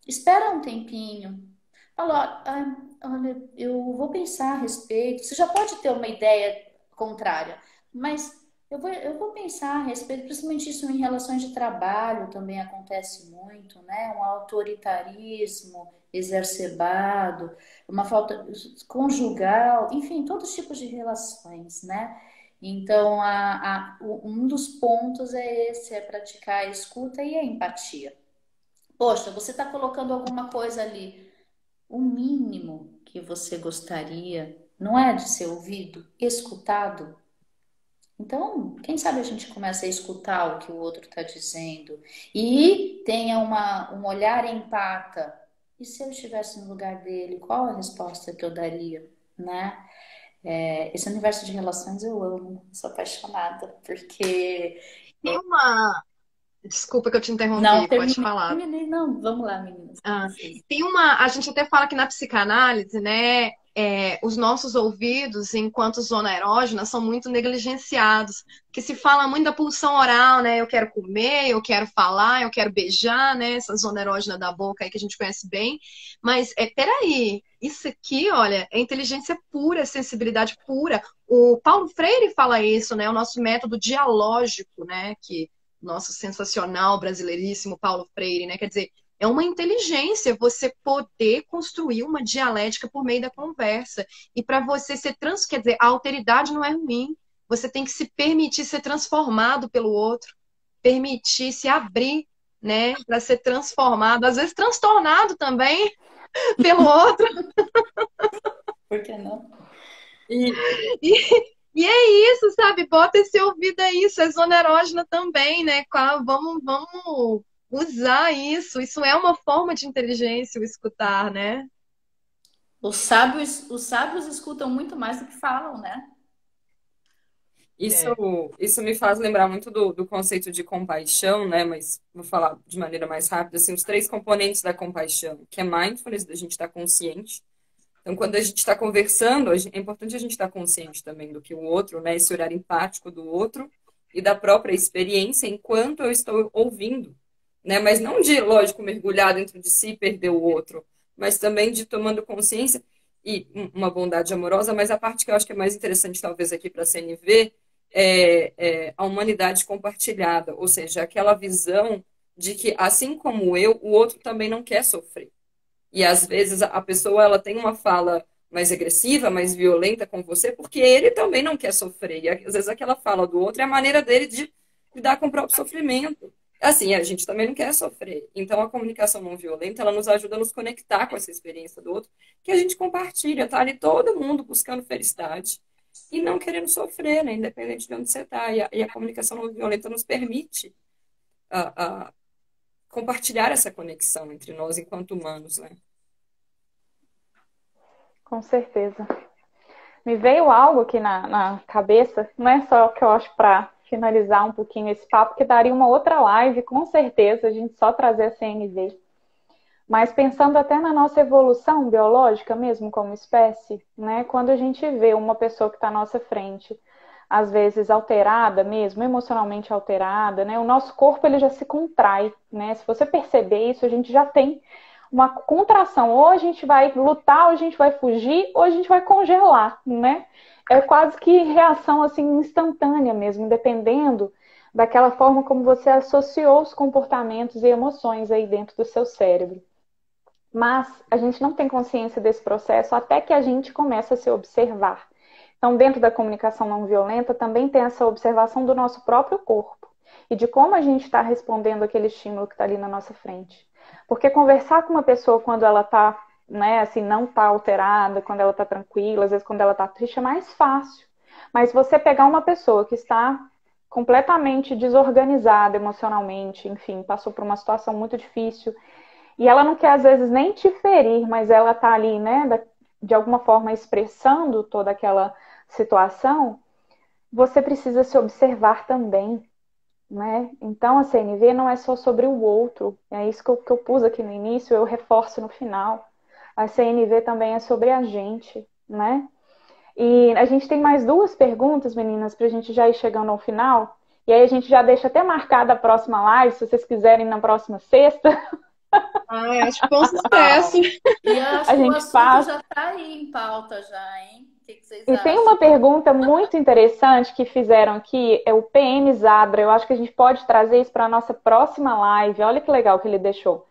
espera um tempinho. Falou, ah, olha, eu vou pensar a respeito. Você já pode ter uma ideia contrária, mas eu vou pensar a respeito, principalmente isso em relações de trabalho também acontece muito, né? Um autoritarismo exacerbado, uma falta conjugal, enfim, todos os tipos de relações, né? Então, um dos pontos é esse, é praticar a escuta e a empatia. Poxa, você está colocando alguma coisa ali, o mínimo que você gostaria, não é de ser ouvido, escutado? Então, quem sabe a gente começa a escutar o que o outro está dizendo e tenha um olhar empata. E se eu estivesse no lugar dele, qual a resposta que eu daria, né? Esse universo de relações eu amo, sou apaixonada, porque... Tem uma. Desculpa que eu te Não, interrompi, pode falar. terminei, não, vamos lá, meninas. Ah, tem uma, a gente até fala que na psicanálise, né, os nossos ouvidos, enquanto zona erógena, são muito negligenciados, que se fala muito da pulsão oral, né, eu quero comer, eu quero falar, eu quero beijar, né, essa zona erógena da boca aí que a gente conhece bem, mas, peraí, isso aqui, olha, é inteligência pura, é sensibilidade pura. O Paulo Freire fala isso, né, o nosso método dialógico, né, que nosso sensacional brasileiríssimo Paulo Freire, né, quer dizer, é uma inteligência você poder construir uma dialética por meio da conversa. E para você ser quer dizer, a alteridade não é ruim. Você tem que se permitir ser transformado pelo outro, permitir se abrir, né, para ser transformado, às vezes transtornado também pelo outro. Por que não? E, e é isso, sabe? Bota esse ouvido aí, isso é zona erógena também, né? Vamos usar isso. Isso é uma forma de inteligência, o escutar, né? Os sábios escutam muito mais do que falam, né? Isso, É. isso me faz lembrar muito do conceito de compaixão, né? Mas vou falar de maneira mais rápida, assim, os três componentes da compaixão, que é mindfulness, da gente estar consciente. Então, quando a gente está conversando, é importante a gente estar consciente também do que o outro, né? Esse olhar empático do outro e da própria experiência enquanto eu estou ouvindo, né? Mas não de, lógico, mergulhar dentro de si e perder o outro, mas também de tomando consciência e uma bondade amorosa. Mas a parte que eu acho que é mais interessante, talvez, aqui para a CNV é a humanidade compartilhada, ou seja, aquela visão de que, assim como eu, o outro também não quer sofrer. E às vezes a pessoa ela tem uma fala mais agressiva, mais violenta com você, porque ele também não quer sofrer. E às vezes aquela fala do outro é a maneira dele de lidar com o próprio sofrimento. Assim, a gente também não quer sofrer. Então a comunicação não violenta, ela nos ajuda a nos conectar com essa experiência do outro, que a gente compartilha, tá ali todo mundo buscando felicidade e não querendo sofrer, né? Independente de onde você está. E a comunicação não violenta nos permite a compartilhar essa conexão entre nós enquanto humanos, né? Com certeza. Me veio algo aqui na cabeça, não é só que eu acho para finalizar um pouquinho esse papo, que daria uma outra live, com certeza, a gente só trazer a CNV. Mas pensando até na nossa evolução biológica mesmo como espécie, né? Quando a gente vê uma pessoa que está à nossa frente, às vezes alterada mesmo, emocionalmente alterada, né? O nosso corpo ele já se contrai, né? Se você perceber isso, a gente já tem uma contração. Ou a gente vai lutar, ou a gente vai fugir, ou a gente vai congelar, né? É quase que reação assim instantânea mesmo, dependendo daquela forma como você associou os comportamentos e emoções aí dentro do seu cérebro. Mas a gente não tem consciência desse processo até que a gente começa a se observar. Então, dentro da comunicação não violenta, também tem essa observação do nosso próprio corpo e de como a gente está respondendo aquele estímulo que está ali na nossa frente. Porque conversar com uma pessoa quando ela está, né, assim, não está alterada, quando ela está tranquila, às vezes quando ela está triste, é mais fácil. Mas você pegar uma pessoa que está completamente desorganizada emocionalmente, enfim, passou por uma situação muito difícil, e ela não quer, às vezes, nem te ferir, mas ela está ali, né, de alguma forma expressando toda aquela situação, você precisa se observar também, né? Então, a CNV não é só sobre o outro, é isso que eu pus aqui no início, eu reforço no final. A CNV também é sobre a gente, né? E a gente tem mais duas perguntas, meninas, para a gente já ir chegando ao final. E aí a gente já deixa até marcada a próxima live, se vocês quiserem, na próxima sexta. Ai, acho que foi um sucesso. E eu acho A que o gente assunto faz. já está aí em pauta já, hein? O que vocês E tem acham? uma pergunta muito interessante que fizeram aqui, é o PM Zabra. Eu acho que a gente pode trazer isso para a nossa próxima live. Olha que legal que ele deixou.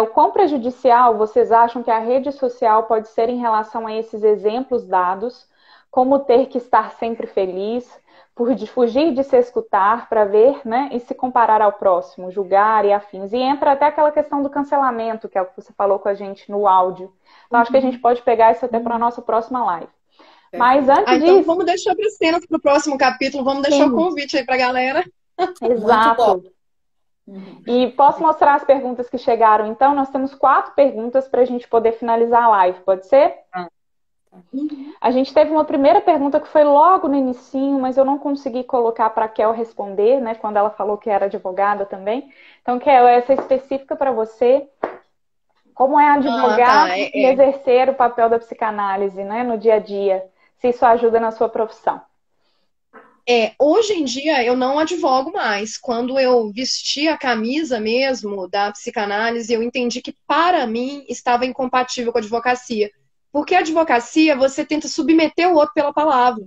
O quão prejudicial vocês acham que a rede social pode ser em relação a esses exemplos dados, como ter que estar sempre feliz, fugir de se escutar para ver, né, e se comparar ao próximo, julgar e afins. E entra até aquela questão do cancelamento, que é o que você falou com a gente no áudio. Então, acho que a gente pode pegar isso até para a nossa próxima live. Mas antes Então disso, vamos deixar para cenas para o próximo capítulo, vamos deixar o sim, convite aí para a galera. Muito bom. exato. E posso mostrar as perguntas que chegaram, então? Nós temos 4 perguntas para a gente poder finalizar a live, pode ser? A gente teve uma primeira pergunta que foi logo no inicinho, mas eu não consegui colocar para a Kel responder, né? Quando ela falou que era advogada também. Então, Kel, essa é específica para você. Como é advogar e exercer o papel da psicanálise, né, no dia a dia? Se isso ajuda na sua profissão. Hoje em dia eu não advogo mais. Quando eu vesti a camisa mesmo da psicanálise, eu entendi que para mim estava incompatível com a advocacia. Porque a advocacia, você tenta submeter o outro pela palavra,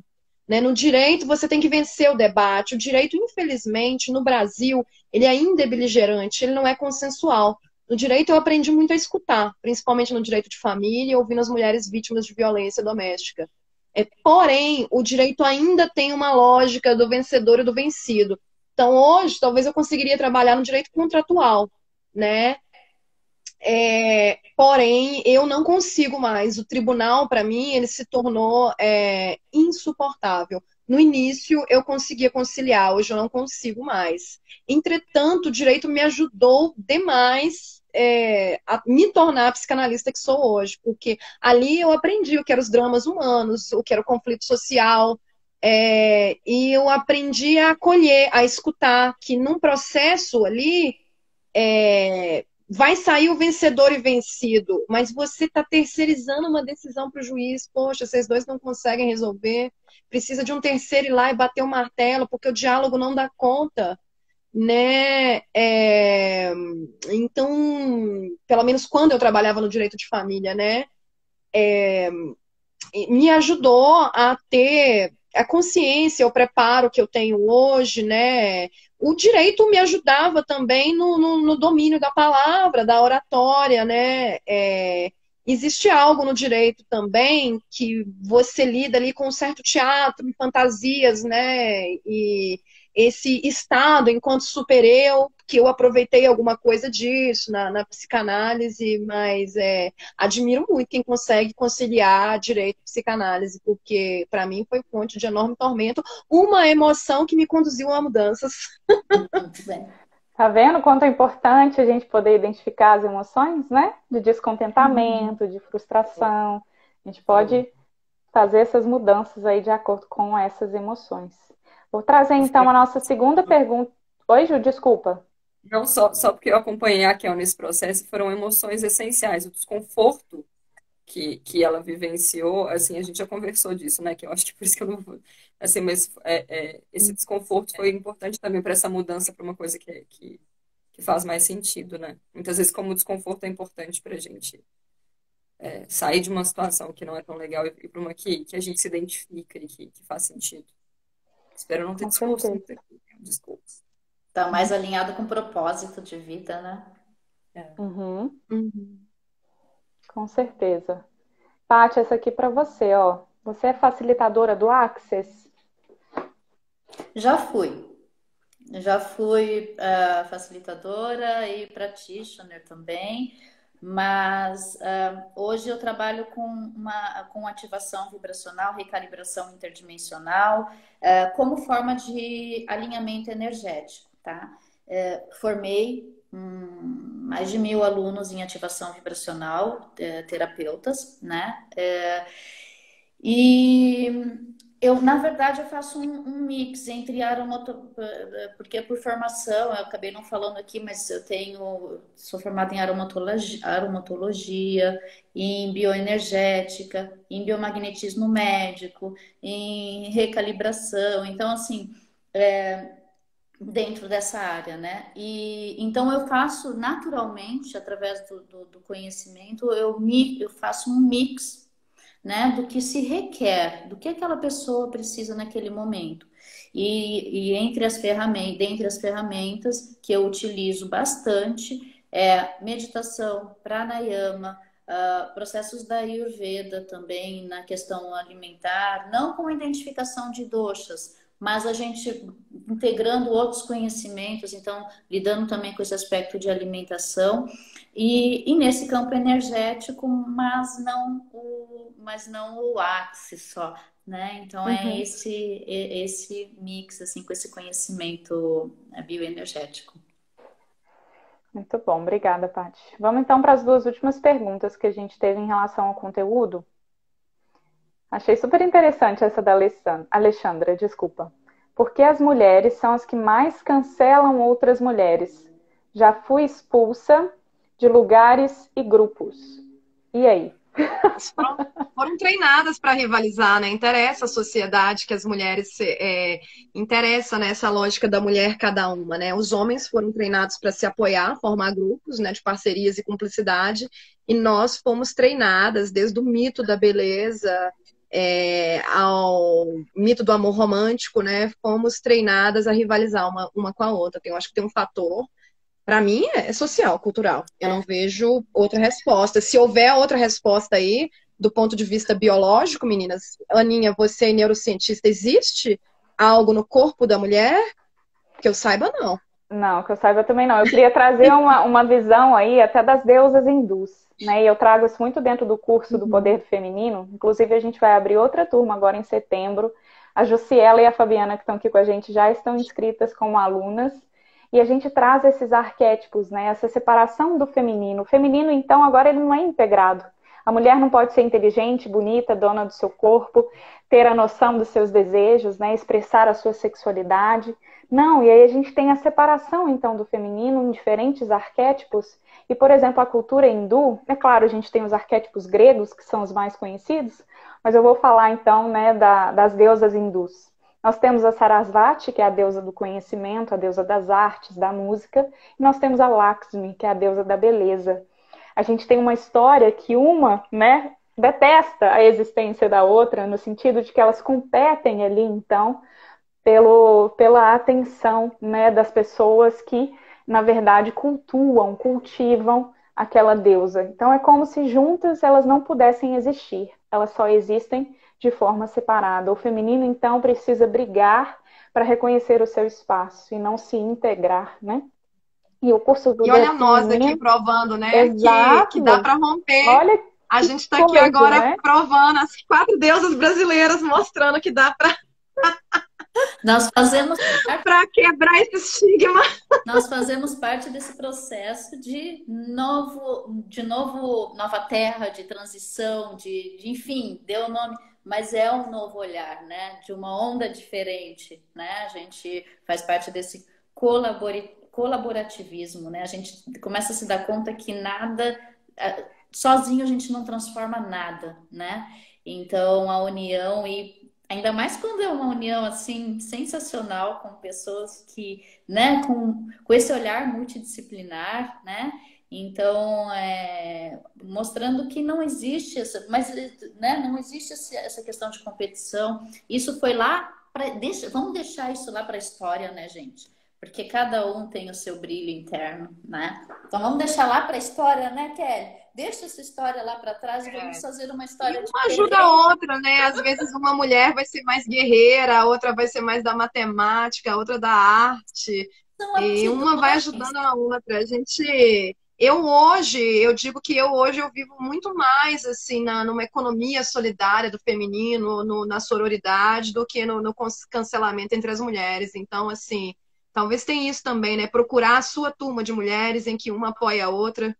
né? No direito, você tem que vencer o debate. O direito, infelizmente, no Brasil, ele ainda é beligerante, ele não é consensual. No direito, eu aprendi muito a escutar, principalmente no direito de família, ouvindo as mulheres vítimas de violência doméstica. Porém, o direito ainda tem uma lógica do vencedor e do vencido. Então, hoje, talvez eu conseguiria trabalhar no direito contratual, né? Porém, eu não consigo mais. O tribunal, para mim, ele se tornou insuportável. No início, eu conseguia conciliar, hoje eu não consigo mais. Entretanto, o direito me ajudou demais a me tornar a psicanalista que sou hoje, porque ali eu aprendi o que eram os dramas humanos, o que era o conflito social, e eu aprendi a acolher, a escutar, que num processo ali vai sair o vencedor e vencido, mas você está terceirizando uma decisão para o juiz. Poxa, vocês dois não conseguem resolver, precisa de um terceiro ir lá e bater o martelo, porque o diálogo não dá conta, né? Então, pelo menos quando eu trabalhava no direito de família, né? Me ajudou a ter a consciência, o preparo que eu tenho hoje, né? O direito me ajudava também no domínio da palavra, da oratória, né? Existe algo no direito também que você lida ali com um certo teatro, fantasias, né? E esse estado enquanto super-eu, que eu aproveitei alguma coisa disso na psicanálise, mas admiro muito quem consegue conciliar direito e psicanálise, porque para mim foi fonte de enorme tormento, uma emoção que me conduziu a mudanças. Muito bem. Tá vendo quanto é importante a gente poder identificar as emoções, né? De descontentamento, de frustração. A gente pode fazer essas mudanças aí de acordo com essas emoções. Vou trazer então a nossa segunda pergunta. Oi, Ju, desculpa. Não só porque eu acompanhei a Kel nesse processo, foram emoções essenciais. O desconforto que ela vivenciou, assim, a gente já conversou disso, né? Que eu acho que por isso que eu não vou. Assim, mas esse desconforto foi importante também para essa mudança para uma coisa que faz mais sentido, né? Muitas vezes, como o desconforto é importante para a gente sair de uma situação que não é tão legal e para uma que a gente se identifica e que faz sentido. Espero não ter Com discurso certeza. muito aqui. Desculpa. Tá mais alinhado com o propósito de vida, né? Uhum, com certeza. Paty, essa aqui para você, ó. Você é facilitadora do Access? Já fui. Já fui facilitadora e practitioner também, mas hoje eu trabalho com ativação vibracional, recalibração interdimensional, como forma de alinhamento energético, tá? Formei mais de 1.000 alunos em ativação vibracional, terapeutas, né? E Na verdade, eu faço um mix entre porque por formação, eu acabei não falando aqui, mas sou formada em aromatologia, em bioenergética, em biomagnetismo médico, em recalibração. Então, assim, dentro dessa área, né? E então eu faço naturalmente, através do conhecimento, eu faço um mix, né, do que se requer, do que aquela pessoa precisa naquele momento. E dentre as ferramentas que eu utilizo bastante meditação, pranayama, processos da Ayurveda também na questão alimentar, não com identificação de doshas, mas a gente integrando outros conhecimentos, então lidando também com esse aspecto de alimentação e nesse campo energético, mas não o Axis só, né? Então Uhum. esse mix assim com esse conhecimento bioenergético. Muito bom, obrigada, Paty. Vamos então para as duas últimas perguntas que a gente teve em relação ao conteúdo. Achei super interessante essa da Alexandra, desculpa. Por que as mulheres são as que mais cancelam outras mulheres? Já fui expulsa de lugares e grupos. E aí? Foram treinadas para rivalizar, né? Interessa a sociedade que as mulheres interessa nessa lógica da mulher cada uma, né? Os homens foram treinados para se apoiar, formar grupos, né, de parcerias e cumplicidade, e nós fomos treinadas desde o mito da beleza ao mito do amor romântico, né? Fomos treinadas a rivalizar uma com a outra. Eu acho que tem um fator. Para mim é social, cultural. Eu não vejo outra resposta. Se houver outra resposta aí, do ponto de vista biológico, meninas, Aninha, você é neurocientista, existe algo no corpo da mulher? Que eu saiba, não. Não, que eu saiba também não. Eu queria trazer uma visão aí até das deusas hindus, né? E eu trago isso muito dentro do curso do Poder Feminino. Inclusive, a gente vai abrir outra turma agora em setembro. A Jussiela e a Fabiana, que estão aqui com a gente, já estão inscritas como alunas. E a gente traz esses arquétipos, né? Essa separação do feminino. O feminino, então, agora ele não é integrado. A mulher não pode ser inteligente, bonita, dona do seu corpo, ter a noção dos seus desejos, né? Expressar a sua sexualidade. Não, e aí a gente tem a separação, então, do feminino em diferentes arquétipos. E, por exemplo, a cultura hindu, é claro, a gente tem os arquétipos gregos, que são os mais conhecidos, mas eu vou falar, então, né, das deusas hindus. Nós temos a Sarasvati, que é a deusa do conhecimento, a deusa das artes, da música, e nós temos a Lakshmi, que é a deusa da beleza. A gente tem uma história que uma, né, detesta a existência da outra, no sentido de que elas competem ali, então, pela atenção, né, das pessoas que, na verdade, cultivam aquela deusa. Então, é como se juntas elas não pudessem existir, elas só existem de forma separada. O feminino, então, precisa brigar para reconhecer o seu espaço e não se integrar, né? E o curso do E olha nós aqui provando, né? Exato. Que dá para romper. Olha, a gente está aqui agora, né, provando as 4 deusas brasileiras, mostrando que dá para Nós fazemos para quebrar esse estigma. Nós fazemos parte desse processo de nova terra, de transição, enfim, deu o nome, mas é um novo olhar, né? De uma onda diferente, né? A gente faz parte desse colaborativismo, né? A gente começa a se dar conta que nada, sozinho a gente não transforma nada, né? Então a união ainda mais quando é uma união assim sensacional com pessoas que, né, com esse olhar multidisciplinar, né? Então, mostrando que não existe né, não existe essa questão de competição. Isso foi lá vamos deixar isso lá para a história, né, gente? Porque cada um tem o seu brilho interno, né? Então vamos deixar lá para a história, né, Kelly? Deixa essa história lá para trás e vamos fazer uma história uma ajuda a outra, né? Às vezes uma mulher vai ser mais guerreira, a outra vai ser mais da matemática, a outra da arte. E uma vai ajudando a outra. Eu digo que hoje eu vivo muito mais assim numa economia solidária do feminino, na sororidade, do que no cancelamento entre as mulheres. Então, assim, talvez tenha isso também, né? Procurar a sua turma de mulheres em que uma apoia a outra,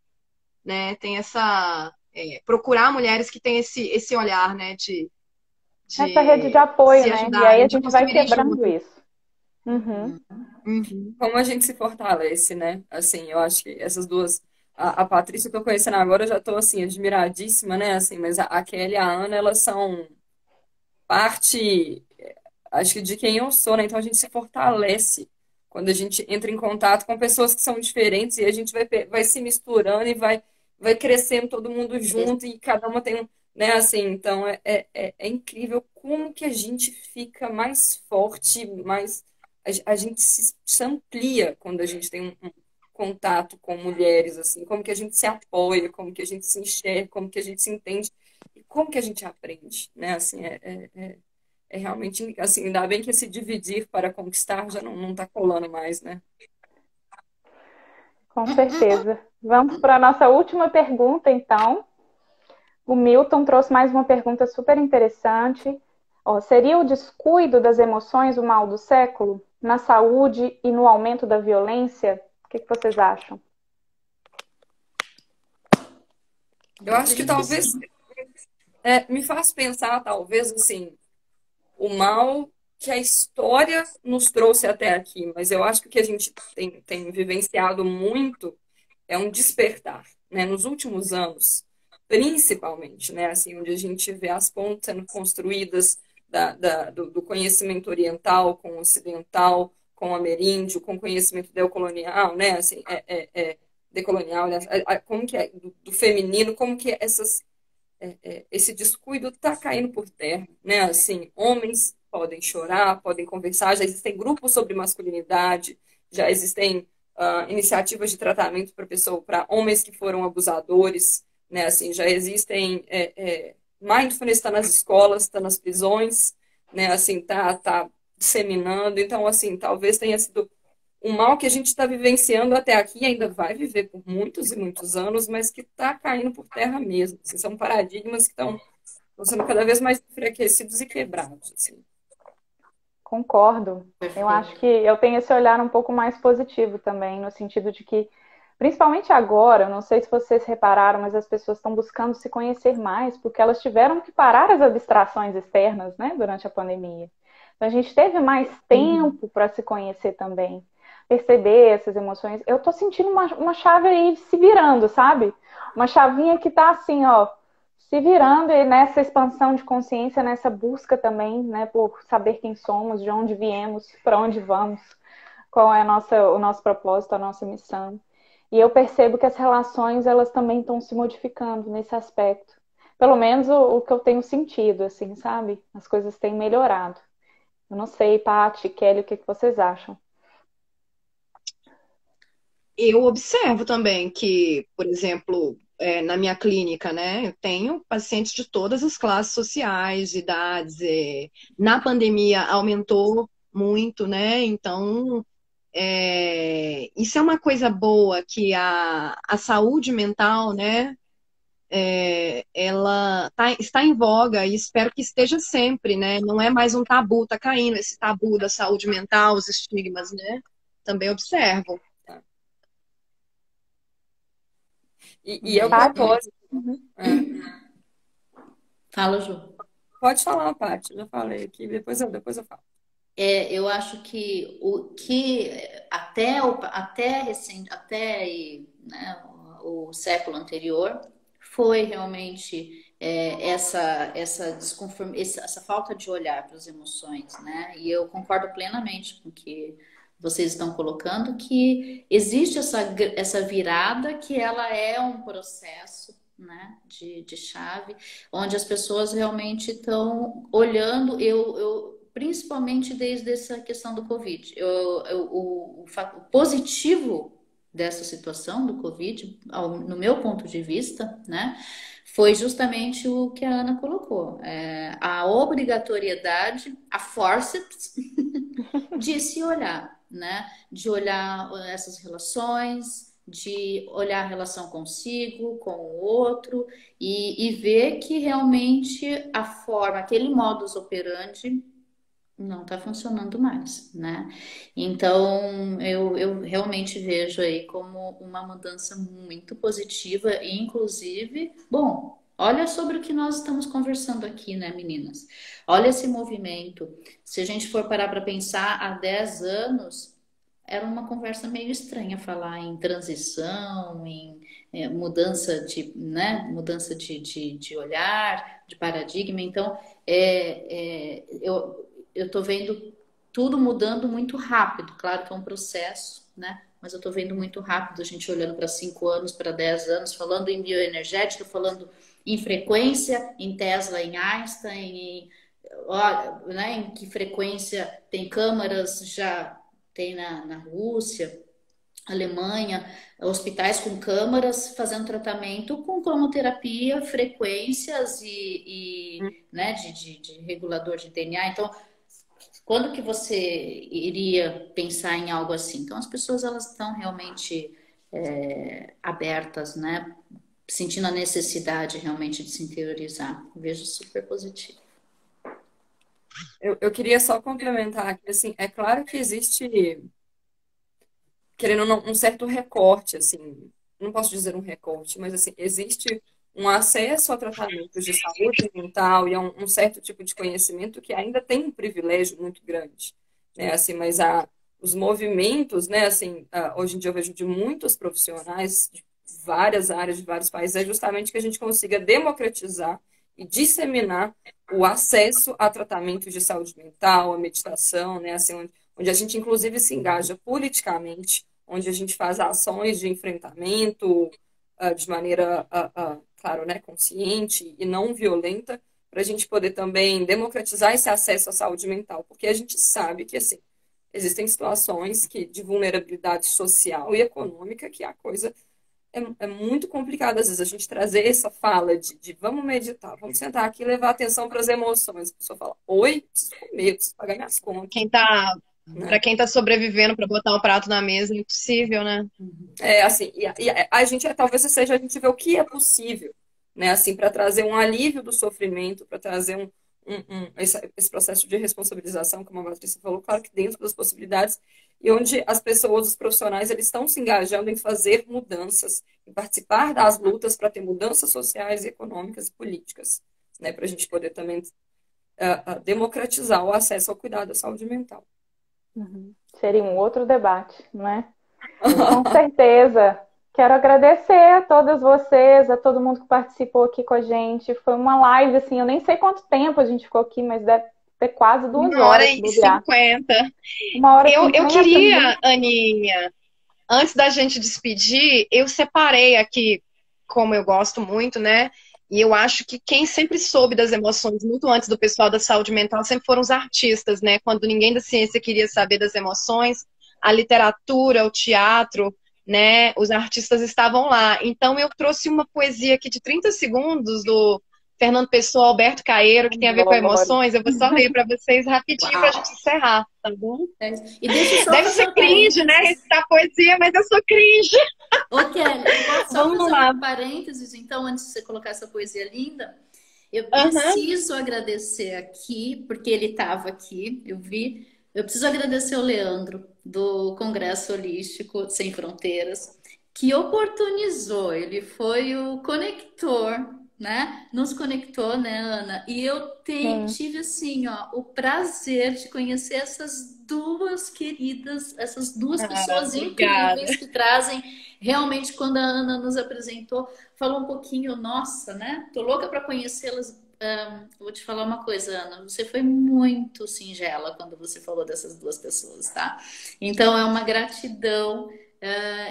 né? Tem essa procurar mulheres que têm esse olhar, né? Essa rede de de apoio, se né? E aí ajudarem, a de gente vai construírem quebrando junto. isso. Uhum. Uhum. Como a gente se fortalece, né? Assim, eu acho que essas duas. A Patrícia que eu tô conhecendo agora, eu já tô, assim, admiradíssima, né? Assim, mas a Kelly e a Ana, elas são parte, acho que de quem eu sou, né? Então a gente se fortalece quando a gente entra em contato com pessoas que são diferentes e a gente vai se misturando e vai crescendo todo mundo junto e cada uma tem um, né? Assim, então é incrível como que a gente fica mais forte, mais a gente se amplia quando a gente tem um contato com mulheres, assim, como que a gente se apoia, como que a gente se enxerga, como que a gente se entende e como que a gente aprende, né? Assim, é realmente, assim, ainda bem que esse dividir para conquistar já não tá colando mais, né? Com certeza. Vamos para a nossa última pergunta, então. O Milton trouxe mais uma pergunta super interessante. Ó, seria o descuido das emoções o mal do século? Na saúde e no aumento da violência? O que vocês acham? Eu acho que Acredito que talvez sim. me faz pensar, talvez, assim, o mal que a história nos trouxe até aqui, mas eu acho que o que a gente tem vivenciado muito é um despertar, né? Nos últimos anos, principalmente, né? Assim, onde a gente vê as pontes sendo construídas do conhecimento oriental com o ocidental, com o ameríndio, com o conhecimento decolonial, né? Assim, decolonial, né? Como que é do feminino, como que esse descuido está caindo por terra, né? Assim, homens podem chorar, podem conversar, já existem grupos sobre masculinidade, já existem iniciativas de tratamento para pessoa, para homens que foram abusadores, né? Assim, já existem mindfulness está nas escolas, está nas prisões, né? Assim, tá disseminando. Então, assim, talvez tenha sido um mal que a gente está vivenciando até aqui, ainda vai viver por muitos e muitos anos, mas que está caindo por terra mesmo. Assim, são paradigmas que estão sendo cada vez mais enfraquecidos e quebrados. Assim. Concordo. Eu acho Perfeito. que eu tenho esse olhar um pouco mais positivo também, no sentido de que, principalmente agora, eu não sei se vocês repararam, mas as pessoas estão buscando se conhecer mais, porque elas tiveram que parar as abstrações externas, né, durante a pandemia. Então, a gente teve mais Uhum. tempo para se conhecer também, perceber essas emoções. Eu tô sentindo uma chave aí se virando, sabe? Uma chavinha que tá assim, ó, se virando e nessa expansão de consciência, nessa busca também, né, por saber quem somos, de onde viemos, para onde vamos, qual é o nosso propósito, a nossa missão. E eu percebo que as relações, elas também estão se modificando nesse aspecto. Pelo menos o que eu tenho sentido, assim, sabe? As coisas têm melhorado. Eu não sei, Paty, Kelly, o que vocês acham? Eu observo também que, por exemplo, na minha clínica, né, eu tenho pacientes de todas as classes sociais, de idades. Na pandemia aumentou muito, né? Então, isso é uma coisa boa que a saúde mental, né, ela está em voga e espero que esteja sempre, né? Não é mais um tabu, tá caindo esse tabu da saúde mental, os estigmas, né? Também observo. Tá? E É a isso Paty? aí. propósito, Uhum. Fala, Ju. pode falar, Paty, eu já falei aqui, depois eu falo. Eu acho que o que até recente, até aí, né, o século anterior foi realmente essa falta de olhar para as emoções, né? E eu concordo plenamente com o que vocês estão colocando, que existe essa virada que ela é um processo, né, de chave, onde as pessoas realmente estão olhando. Principalmente desde essa questão do Covid. O positivo dessa situação do Covid, no meu ponto de vista, né, foi justamente o que a Ana colocou. A obrigatoriedade, a forceps de se olhar, né? De olhar essas relações, de olhar a relação consigo, com o outro, e ver que realmente a forma, aquele modus operandi não está funcionando mais, né? Então, eu realmente vejo aí como uma mudança muito positiva e, inclusive, bom, Olha sobre o que nós estamos conversando aqui, né, meninas? Olha esse movimento. Se a gente for parar para pensar, há 10 anos, era uma conversa meio estranha falar em transição, em mudança de, né, mudança de olhar, de paradigma. Então, eu estou vendo tudo mudando muito rápido. Claro que é um processo, né? Mas eu estou vendo muito rápido, a gente olhando para 5 anos, para 10 anos, falando em bioenergética, falando em frequência, em Tesla, em Einstein, olha, né, em que frequência tem câmaras, já tem na Rússia, Alemanha, hospitais com câmaras fazendo tratamento com cromoterapia, frequências né, de regulador de DNA. Então, quando que você iria pensar em algo assim? Então, as pessoas elas estão realmente abertas, né? Sentindo a necessidade realmente de se interiorizar. Vejo super positivo. Eu queria só complementar aqui, assim, é claro que existe, querendo ou não, um certo recorte, assim, não posso dizer um recorte, mas assim, existe um acesso a tratamentos de saúde mental e a um certo tipo de conhecimento que ainda tem um privilégio muito grande, né, assim, mas os movimentos, né, assim, hoje em dia eu vejo de muitos profissionais de várias áreas, de vários países, é justamente que a gente consiga democratizar e disseminar o acesso a tratamentos de saúde mental, a meditação, né, assim, onde a gente inclusive se engaja politicamente, onde a gente faz ações de enfrentamento de maneira, claro, né, consciente e não violenta, para a gente poder também democratizar esse acesso à saúde mental, porque a gente sabe que, assim, existem situações de vulnerabilidade social e econômica que a coisa é muito complicado, às vezes, a gente trazer essa fala de vamos meditar, vamos sentar aqui e levar atenção para as emoções. A pessoa fala, oi, preciso comer, preciso pagar minhas contas. Para Né? quem tá sobrevivendo para botar um prato na mesa, é impossível, né? Assim, a gente talvez seja a gente ver o que é possível, né? Assim, para trazer um alívio do sofrimento, para trazer esse processo de responsabilização, como a Patrícia falou, claro que dentro das possibilidades, e onde as pessoas, os profissionais, eles estão se engajando em fazer mudanças, em participar das lutas para ter mudanças sociais, econômicas e políticas, né? Para a gente poder também democratizar o acesso ao cuidado da saúde mental. Seria um outro debate, não é? Com certeza. Quero agradecer a todas vocês, a todo mundo que participou aqui com a gente. Foi uma live, assim, eu nem sei quanto tempo a gente ficou aqui, mas deve ter quase 2 1 hora horas. e 50. 1 hora e Eu 50 queria, Aninha, antes da gente despedir, eu separei aqui, como eu gosto muito, né? E eu acho que quem sempre soube das emoções, muito antes do pessoal da saúde mental, sempre foram os artistas, né? Quando ninguém da ciência queria saber das emoções, a literatura, o teatro, né? Os artistas estavam lá. Então eu trouxe uma poesia aqui de 30 segundos do Fernando Pessoa, Alberto Caeiro, que tem a ver com emoções. Eu vou só ler para vocês rapidinho para a gente encerrar, tá bom? E deixa eu só Deve ser cringe, né? Recitar poesia, mas eu sou cringe. Ô, Kelly, eu posso só Vamos fazer lá. um parênteses, então, antes de você colocar essa poesia linda? Eu preciso agradecer aqui, porque ele estava aqui, eu vi. Eu preciso agradecer o Leandro, do Congresso Holístico Sem Fronteiras, que oportunizou, ele foi o conector, né? Nos conectou, né, Ana? E eu tive, assim, ó, o prazer de conhecer essas duas queridas, essas duas pessoas incríveis que trazem. Realmente, quando a Ana nos apresentou, falou um pouquinho, nossa, né? Tô louca para conhecê-las. Vou te falar uma coisa, Ana. Você foi muito singela quando você falou dessas duas pessoas, tá? Então, é uma gratidão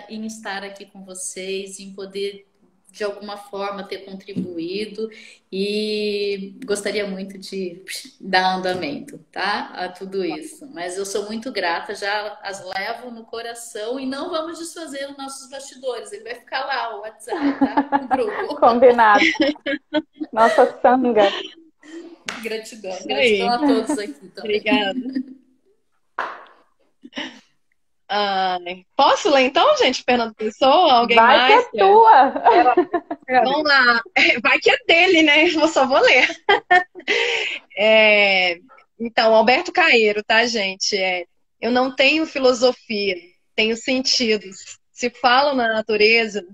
em estar aqui com vocês, em poder de alguma forma ter contribuído e gostaria muito de dar andamento, tá? A tudo isso. Mas eu sou muito grata, já as levo no coração e não vamos desfazer os nossos bastidores. Ele vai ficar lá, o WhatsApp, tá? No grupo. Combinado. Nossa sanga. Gratidão. Gratidão a todos aqui também. Obrigada. Posso ler então, gente? Fernando Pessoa? Alguém Vai mais? que é tua! Vamos lá. Vai que é dele, né? Eu só vou ler. Então, Alberto Caeiro, tá, gente? Eu não tenho filosofia, tenho sentidos. Se falo na natureza,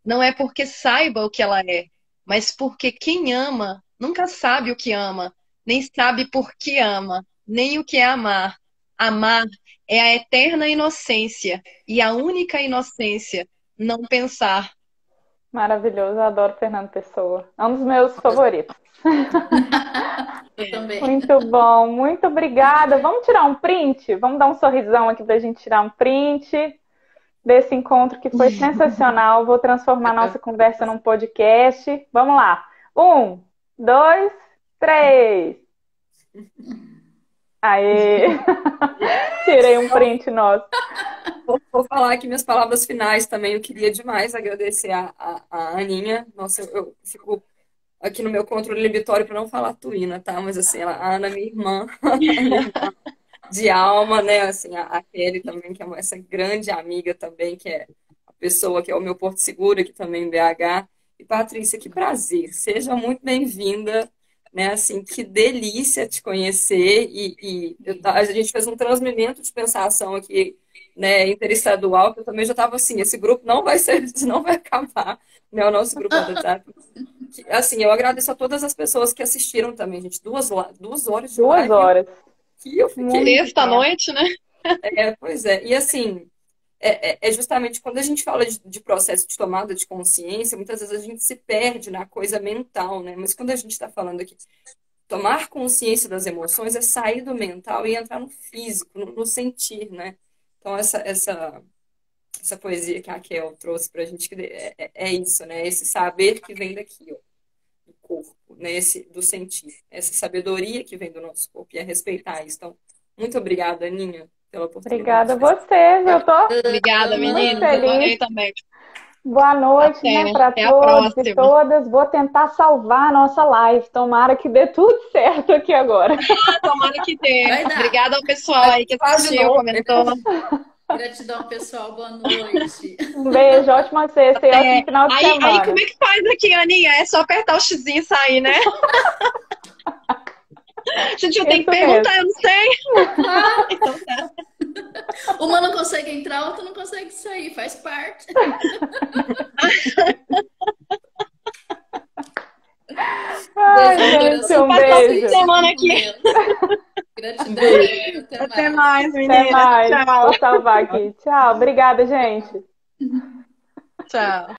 não é porque saiba o que ela é, mas porque quem ama nunca sabe o que ama, nem sabe por que ama, nem o que é amar. Amar é a eterna inocência e a única inocência, não pensar. Maravilhoso, eu adoro Fernando Pessoa. É um dos meus favoritos. Eu também. Muito bom, muito obrigada. Vamos tirar um print? Vamos dar um sorrisão aqui pra gente tirar um print desse encontro que foi sensacional. Vou transformar nossa conversa num podcast. Vamos lá. 1, 2, 3. Aê! Tirei um print nosso. Vou falar aqui minhas palavras finais também. Eu queria demais agradecer a Aninha. Nossa, eu fico aqui no meu controle inibitório para não falar Tuína, tá? Mas assim, a Ana, minha irmã, de alma, né? Assim, a Kelly também, que é essa grande amiga também, que é a pessoa que é o meu Porto Seguro, aqui também em BH. E Patrícia, que prazer. Seja muito bem-vinda, né? Assim, que delícia te conhecer. A gente fez um transmimento de pensação aqui, né, interestadual, que eu também já estava assim, esse grupo não vai ser, não vai acabar, né? O nosso grupo do WhatsApp. Assim, eu agradeço a todas as pessoas que assistiram também, gente. 2 horas de 2 live. horas. Que eu fiquei. Sexta-noite, né? Pois é. E assim, é justamente quando a gente fala de processo de tomada de consciência, muitas vezes a gente se perde na coisa mental, né? Mas quando a gente está falando aqui, tomar consciência das emoções é sair do mental e entrar no físico, no sentir, né? Então, essa poesia que a Kel trouxe pra gente, que é isso, né? Esse saber que vem daqui, ó, do corpo, né? Do sentir. Essa sabedoria que vem do nosso corpo, e é respeitar isso. Então, muito obrigada, Aninha, pela oportunidade. Obrigada a vocês. Eu tô Obrigada, muito meninas. feliz. Adorei também. Boa noite, né, para Até a todos e próxima. todas. Vou tentar salvar a nossa live. Tomara que dê tudo certo aqui agora. Tomara que dê. Vai dar. Obrigada ao pessoal aí que assistiu, comentou. Gratidão, pessoal. Boa noite. Um beijo, ótima sexta e ótimo final de semana. Aí, como é que faz aqui, Aninha? É só apertar o xizinho e sair, né? Gente, eu tenho que perguntar, eu não sei. Então tá. Uma não consegue entrar, outra não consegue sair, faz parte. Ai, gente, um beijo. Semana aqui. Gratidão. Até mais, meninas. Até mais. Tchau. Vou salvar aqui. Tchau. Obrigada, gente. Tchau.